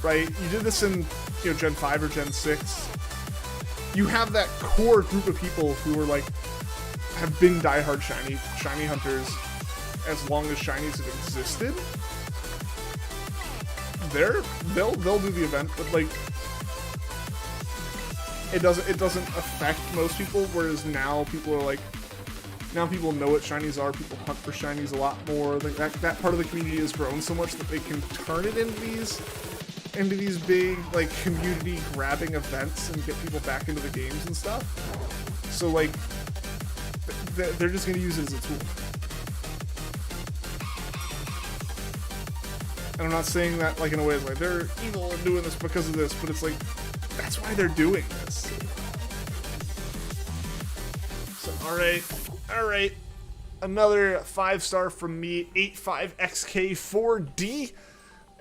right? You did this in, you know, Gen 5 or Gen 6. You have that core group of people who are, like, have been diehard shiny hunters as long as shinies have existed. They'll do the event, but, like, it doesn't affect most people, whereas now people are like, now people know what shinies are, people hunt for shinies a lot more. Like, that part of the community has grown so much that they can turn it into these big, like, community grabbing events and get people back into the games and stuff. So, like, they're just gonna use it as a tool. And I'm not saying that, like, in a way like they're evil and doing this because of this, but it's like, that's why they're doing this. So, alright. Another 5-star from me, 85XK4D.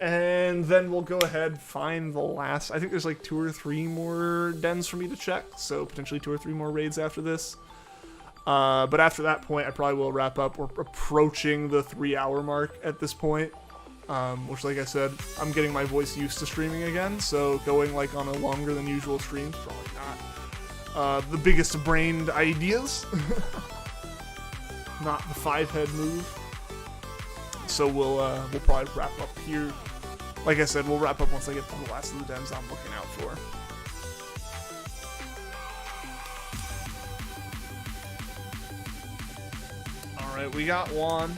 And then we'll go ahead, find the last... I think there's like 2 or 3 more dens for me to check, so potentially 2 or 3 more raids after this. But after that point, I probably will wrap up. We're approaching the 3-hour mark at this point, which, like I said, I'm getting my voice used to streaming again, so going like on a longer than usual stream is probably not the biggest of brained ideas. Not the 5-head move. So we'll probably wrap up here. Like I said, we'll wrap up once I get to the last of the dens I'm looking out for. Alright, we got Juan.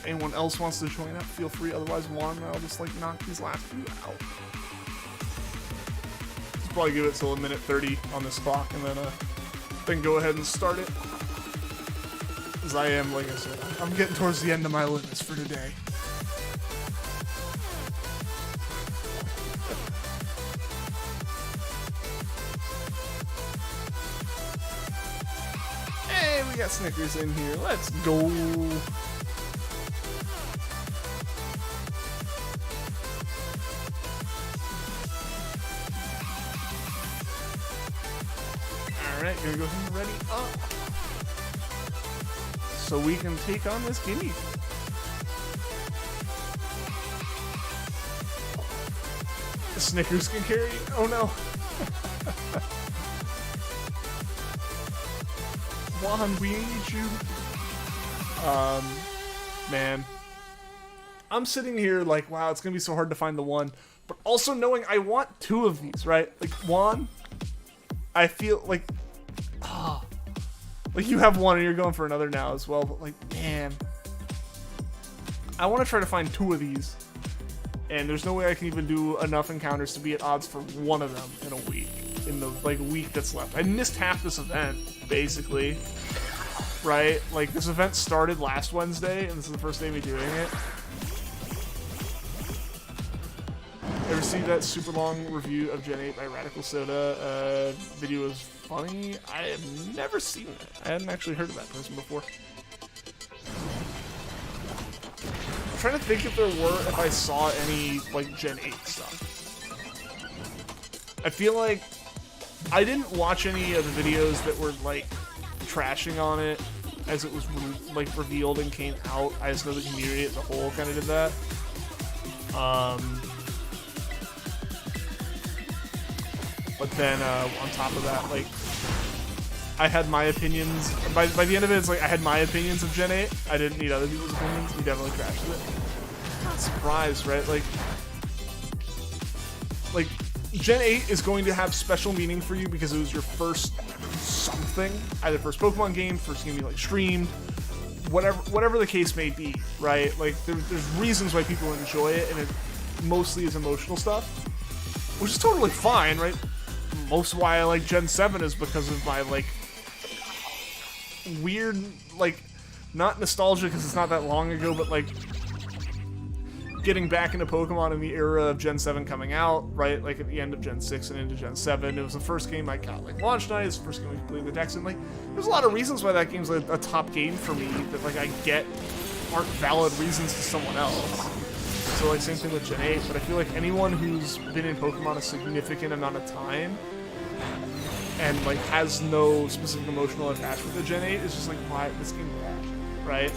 Anyone else wants to join up, feel free. Otherwise, Juan and I'll just like knock these last few out. Let's probably give it till a minute 30 on this clock and then go ahead and start it. Because I am, like I said, I'm getting towards the end of my limits for today. Hey, we got Snickers in here. Let's go. Alright, gonna go ahead and ready up. So we can take on this gimme. Snickers can carry. Oh no. Juan, we need you. Man. I'm sitting here like, wow, it's gonna be so hard to find the one. But also knowing I want 2 of these, right? Like, Juan, I feel like, like you have 1 and you're going for another now as well, but like, man, I want to try to find 2 of these, and there's no way I can even do enough encounters to be at odds for 1 of them in a week, in the like week that's left. I missed half this event, basically, right? Like, this event started last Wednesday, and this is the first day of me doing it. Ever see that super long review of Gen 8 by Radical Soda? Video was funny. I have never seen it. I hadn't actually heard of that person before. I'm trying to think if there were, if I saw any, like, Gen 8 stuff. I feel like I didn't watch any of the videos that were, like, trashing on it as it was, like, revealed and came out. I just know the community as a whole kind of did that. But then, on top of that, like, I had my opinions. By the end of it, it's like I had my opinions of Gen 8. I didn't need other people's opinions. We definitely crashed it. Not surprised, right? Like, Gen 8 is going to have special meaning for you because it was your first something. Either first Pokemon game, first game you, like, streamed, whatever the case may be, right? Like, there's reasons why people enjoy it, and it mostly is emotional stuff, which is totally fine, right? Most of why I like Gen 7 is because of my, like, weird, like, not nostalgia because it's not that long ago, but, like, getting back into Pokemon in the era of Gen 7 coming out, right? Like, at the end of Gen 6 and into Gen 7. It was the first game I got, like, launch night. It's the first game we completed the Dex, and, like, there's a lot of reasons why that game's, like, a top game for me that, like, I get aren't valid reasons to someone else. So, like, same thing with Gen 8, but I feel like anyone who's been in Pokemon a significant amount of time and, like, has no specific emotional attachment to Gen 8 is just like, why this game bad, right?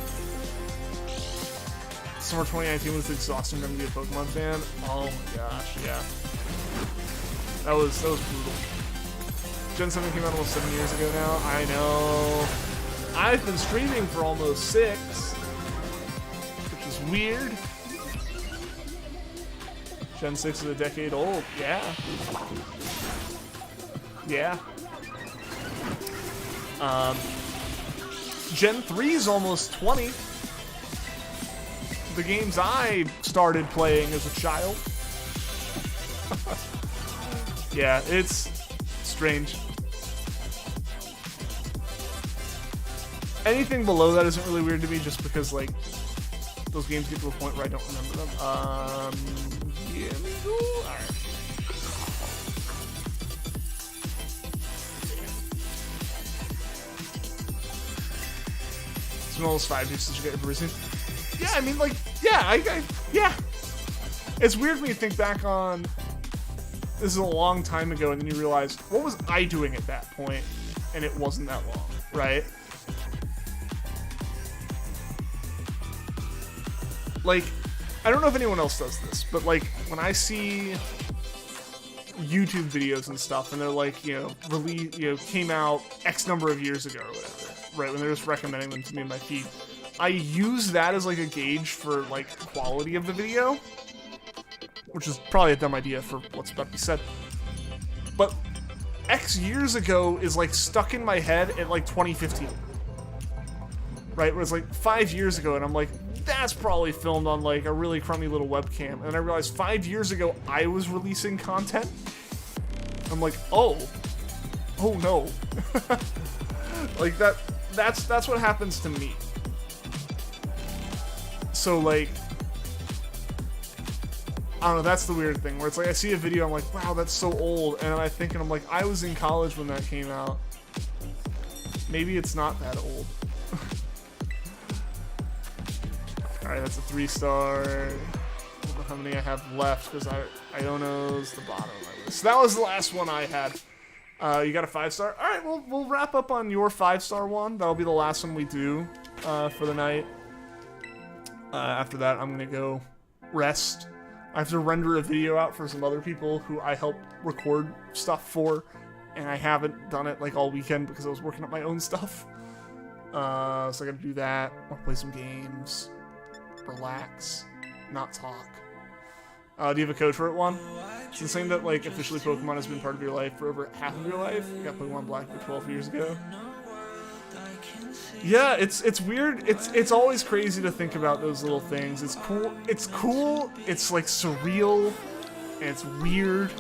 Summer 2019 was exhausting time to be a Pokemon fan. Oh my gosh, yeah. That was brutal. Gen 7 came out almost 7 years ago now. I know. I've been streaming for almost 6, which is weird. Gen 6 is a decade old. Yeah. Yeah. Gen 3 is almost 20. The games I started playing as a child. Yeah, it's strange. Anything below that isn't really weird to me just because, like, those games get to a point where I don't remember them. Yeah, alright. It's been almost 5 years since you got your Parisian. Yeah, I mean, like, yeah, yeah. It's weird when you think back on, this is a long time ago, and then you realize, what was I doing at that point? And it wasn't that long, right? Like, I don't know if anyone else does this, but like, when I see YouTube videos and stuff, and they're like, came out X number of years ago or whatever, right? When they're just recommending them to me in my feed, I use that as like a gauge for like quality of the video, which is probably a dumb idea for what's about to be said. But X years ago is like stuck in my head at like 2015, right? It was like 5 years ago, and I'm like, that's probably filmed on like a really crummy little webcam. And I realized 5 years ago I was releasing content. I'm like, oh no. Like that's what happens to me. So like, I don't know, that's the weird thing, where it's like I see a video, I'm like, wow, that's so old, and then I think, and I'm like, I was in college when that came out. Maybe it's not that old. Alright, that's a 3-star. I don't know how many I have left, because Iono's the bottom of my list. So that was the last one I had. You got a 5-star? Alright, we'll wrap up on your 5-star one. That'll be the last one we do for the night. After that, I'm gonna go rest. I have to render a video out for some other people who I help record stuff for, and I haven't done it like all weekend because I was working on my own stuff. So I gotta do that. I'll play some games, relax, not talk. Do you have a code for it, one? It's the same that like officially Pokemon has been part of your life for over half of your life. You got Pokemon Black for 12 years ago. Yeah, it's weird. It's always crazy to think about those little things. It's cool. It's like surreal, and it's weird.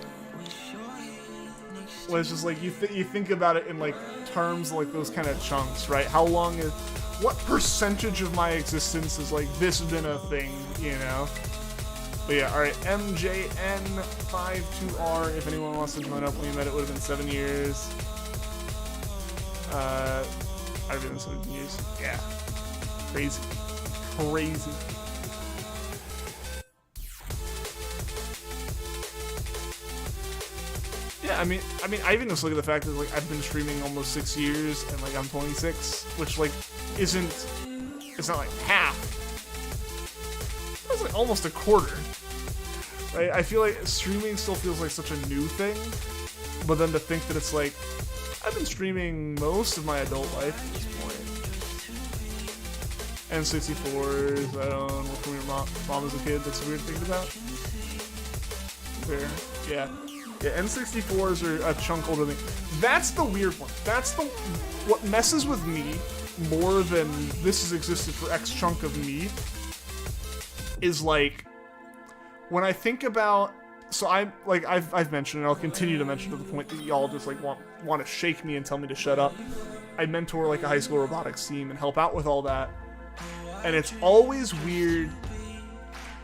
Well, it's just like you think about it in like terms like those kind of chunks, right? How long is, what percentage of my existence is like this been a thing, you know? But yeah, all right. MJN52R. If anyone wants to join up when we met, it would have been 7 years. I've been in 17 years. Yeah. Crazy. Crazy. Yeah, I mean, I even just look at the fact that like I've been streaming almost 6 years, and like I'm 26, which like isn't. It's not like half. It's like almost a quarter. Right? I feel like streaming still feels like such a new thing, but then to think that it's like, I've been streaming most of my adult life at this point. N64s, I own one from your mom as a kid. That's a weird thing about. Fair. Yeah. Yeah, N64s are a chunk older than me. That's the weird one. That's what messes with me more than this has existed for X chunk of me is like, when I think about, so I'm like I've mentioned, and I'll continue to mention to the point that y'all just like want to shake me and tell me to shut up. I mentor like a high school robotics team and help out with all that, and it's always weird.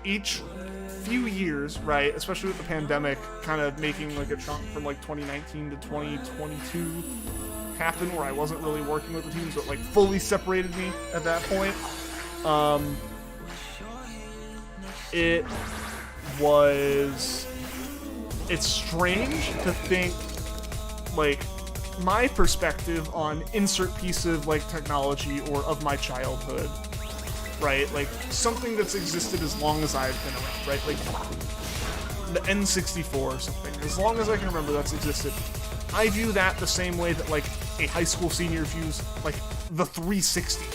Each few years, right, especially with the pandemic, kind of making like a chunk from like 2019 to 2022 happen, where I wasn't really working with the team, so it like fully separated me at that point. It's strange to think, like, my perspective on insert piece of, like, technology or of my childhood, right? Like, something that's existed as long as I've been around, right? Like, the N64 or something. As long as I can remember, that's existed. I view that the same way that, like, a high school senior views, like, the 360.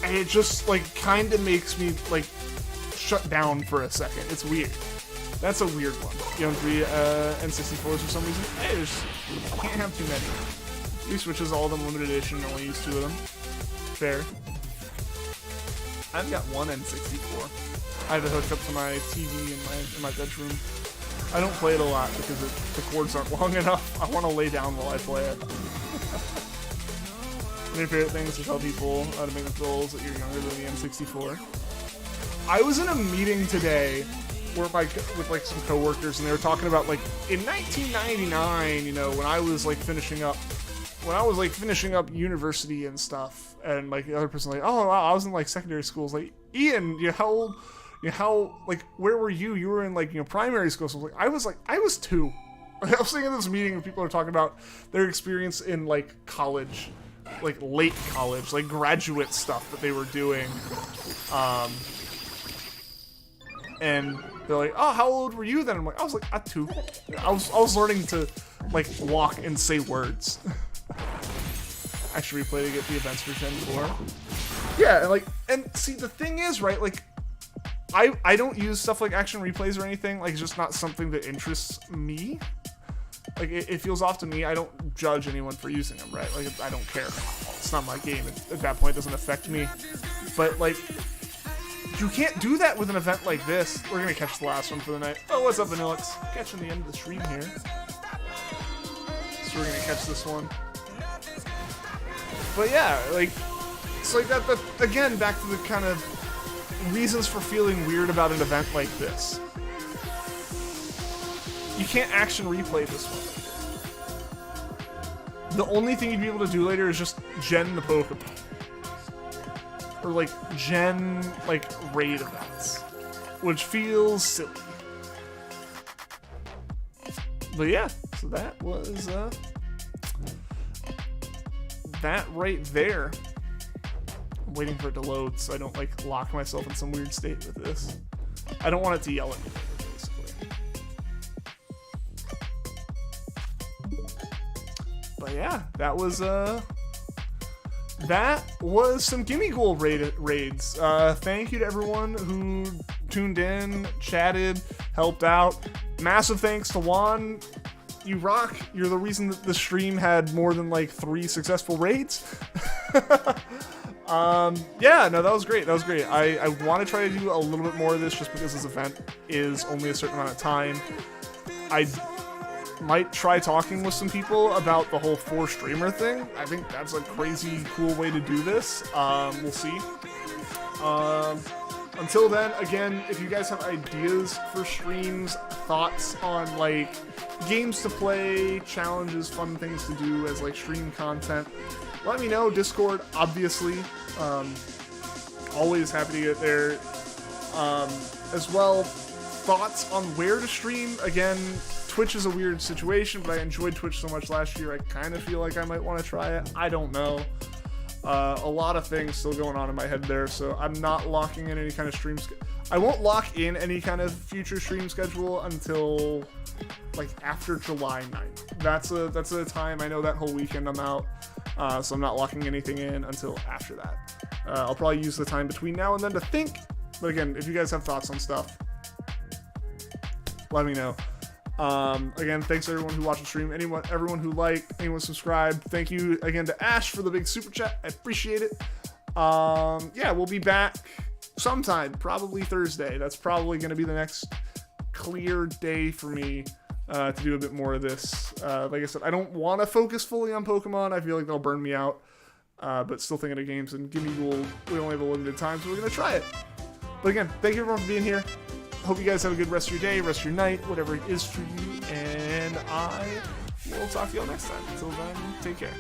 And it just, like, kind of makes me, like, shut down for a second. It's weird. That's a weird one. You know, 3 N64s for some reason. Hey, you can't have too many. 3 Switches, all of them limited edition, only use 2 of them. Fair. I've got 1 N64. I have it hooked up to my TV in my bedroom. I don't play it a lot because the cords aren't long enough. I want to lay down while I play it. One of your favorite things to tell people how to make them feel that you're younger than the N64. I was in a meeting today where with like some coworkers, and they were talking about like in 1999, you know, when I was like finishing up university and stuff, and like the other person like, oh wow, I was in like secondary schools. Like, Ian, how old you know, how, like, where were you? You were in, like, you know, primary school. So I was 2. I was sitting in this meeting and people are talking about their experience in, like, college, like, late college, like, graduate stuff that they were doing. And they're like, oh, how old were you then? I'm like, I was like, at 2. I was learning to, like, walk and say words. Actually replay to get the events for Gen 4. Yeah, and see, the thing is, right, like, I don't use stuff like action replays or anything. Like, it's just not something that interests me. Like, it feels off to me. I don't judge anyone for using them, right? Like, I don't care. It's not my game. At that point, it doesn't affect me. But, like, you can't do that with an event like this. We're gonna catch the last one for the night. Oh, what's up, Vanillix? Catching the end of the stream here. So we're gonna catch this one. But yeah, like, it's like that, again, back to the kind of reasons for feeling weird about an event like this. You can't action replay this one. The only thing you'd be able to do later is just gen the Pokemon. Or, like, gen, like, raid events. Which feels silly. But yeah, so that was, that right there. I'm waiting for it to load so I don't, like, lock myself in some weird state with this. I don't want it to yell at me, basically. But yeah, that was some Gimmighoul raids. Thank you to everyone who tuned in, chatted, helped out. Massive thanks to Juan. You rock. You're the reason that the stream had more than like 3 successful raids. Yeah, no, that was great. That was great. I want to try to do a little bit more of this just because this event is only a certain amount of time. I might try talking with some people about the whole 4 streamer thing. I think that's a crazy cool way to do this. We'll see. Until then, again, if you guys have ideas for streams, thoughts on like games to play, challenges, fun things to do as like stream content, let me know. Discord, obviously. Always happy to get there. As well, thoughts on where to stream. Again, Twitch is a weird situation, but I enjoyed Twitch so much last year, I kind of feel like I might want to try it. I don't know. A lot of things still going on in my head there, so I'm not locking in any kind of stream I won't lock in any kind of future stream schedule until like after July 9th. That's a time. I know that whole weekend I'm out, so I'm not locking anything in until after that. I'll probably use the time between now and then to think, but again, if you guys have thoughts on stuff, let me know. Again, thanks to everyone who watched the stream, everyone who liked, anyone subscribed. Thank you again to Ash for the big super chat. I appreciate it. Yeah, we'll be back sometime, probably Thursday. That's probably going to be the next clear day for me to do a bit more of this. Like I said, I don't want to focus fully on Pokemon. I feel like they'll burn me out. But still thinking of games, and Gimmighoul, we only have a limited time, so we're going to try it. But again, thank you everyone for being here. Hope you guys have a good rest of your day, rest of your night, whatever it is for you, and I will talk to y'all next time. Until then, take care.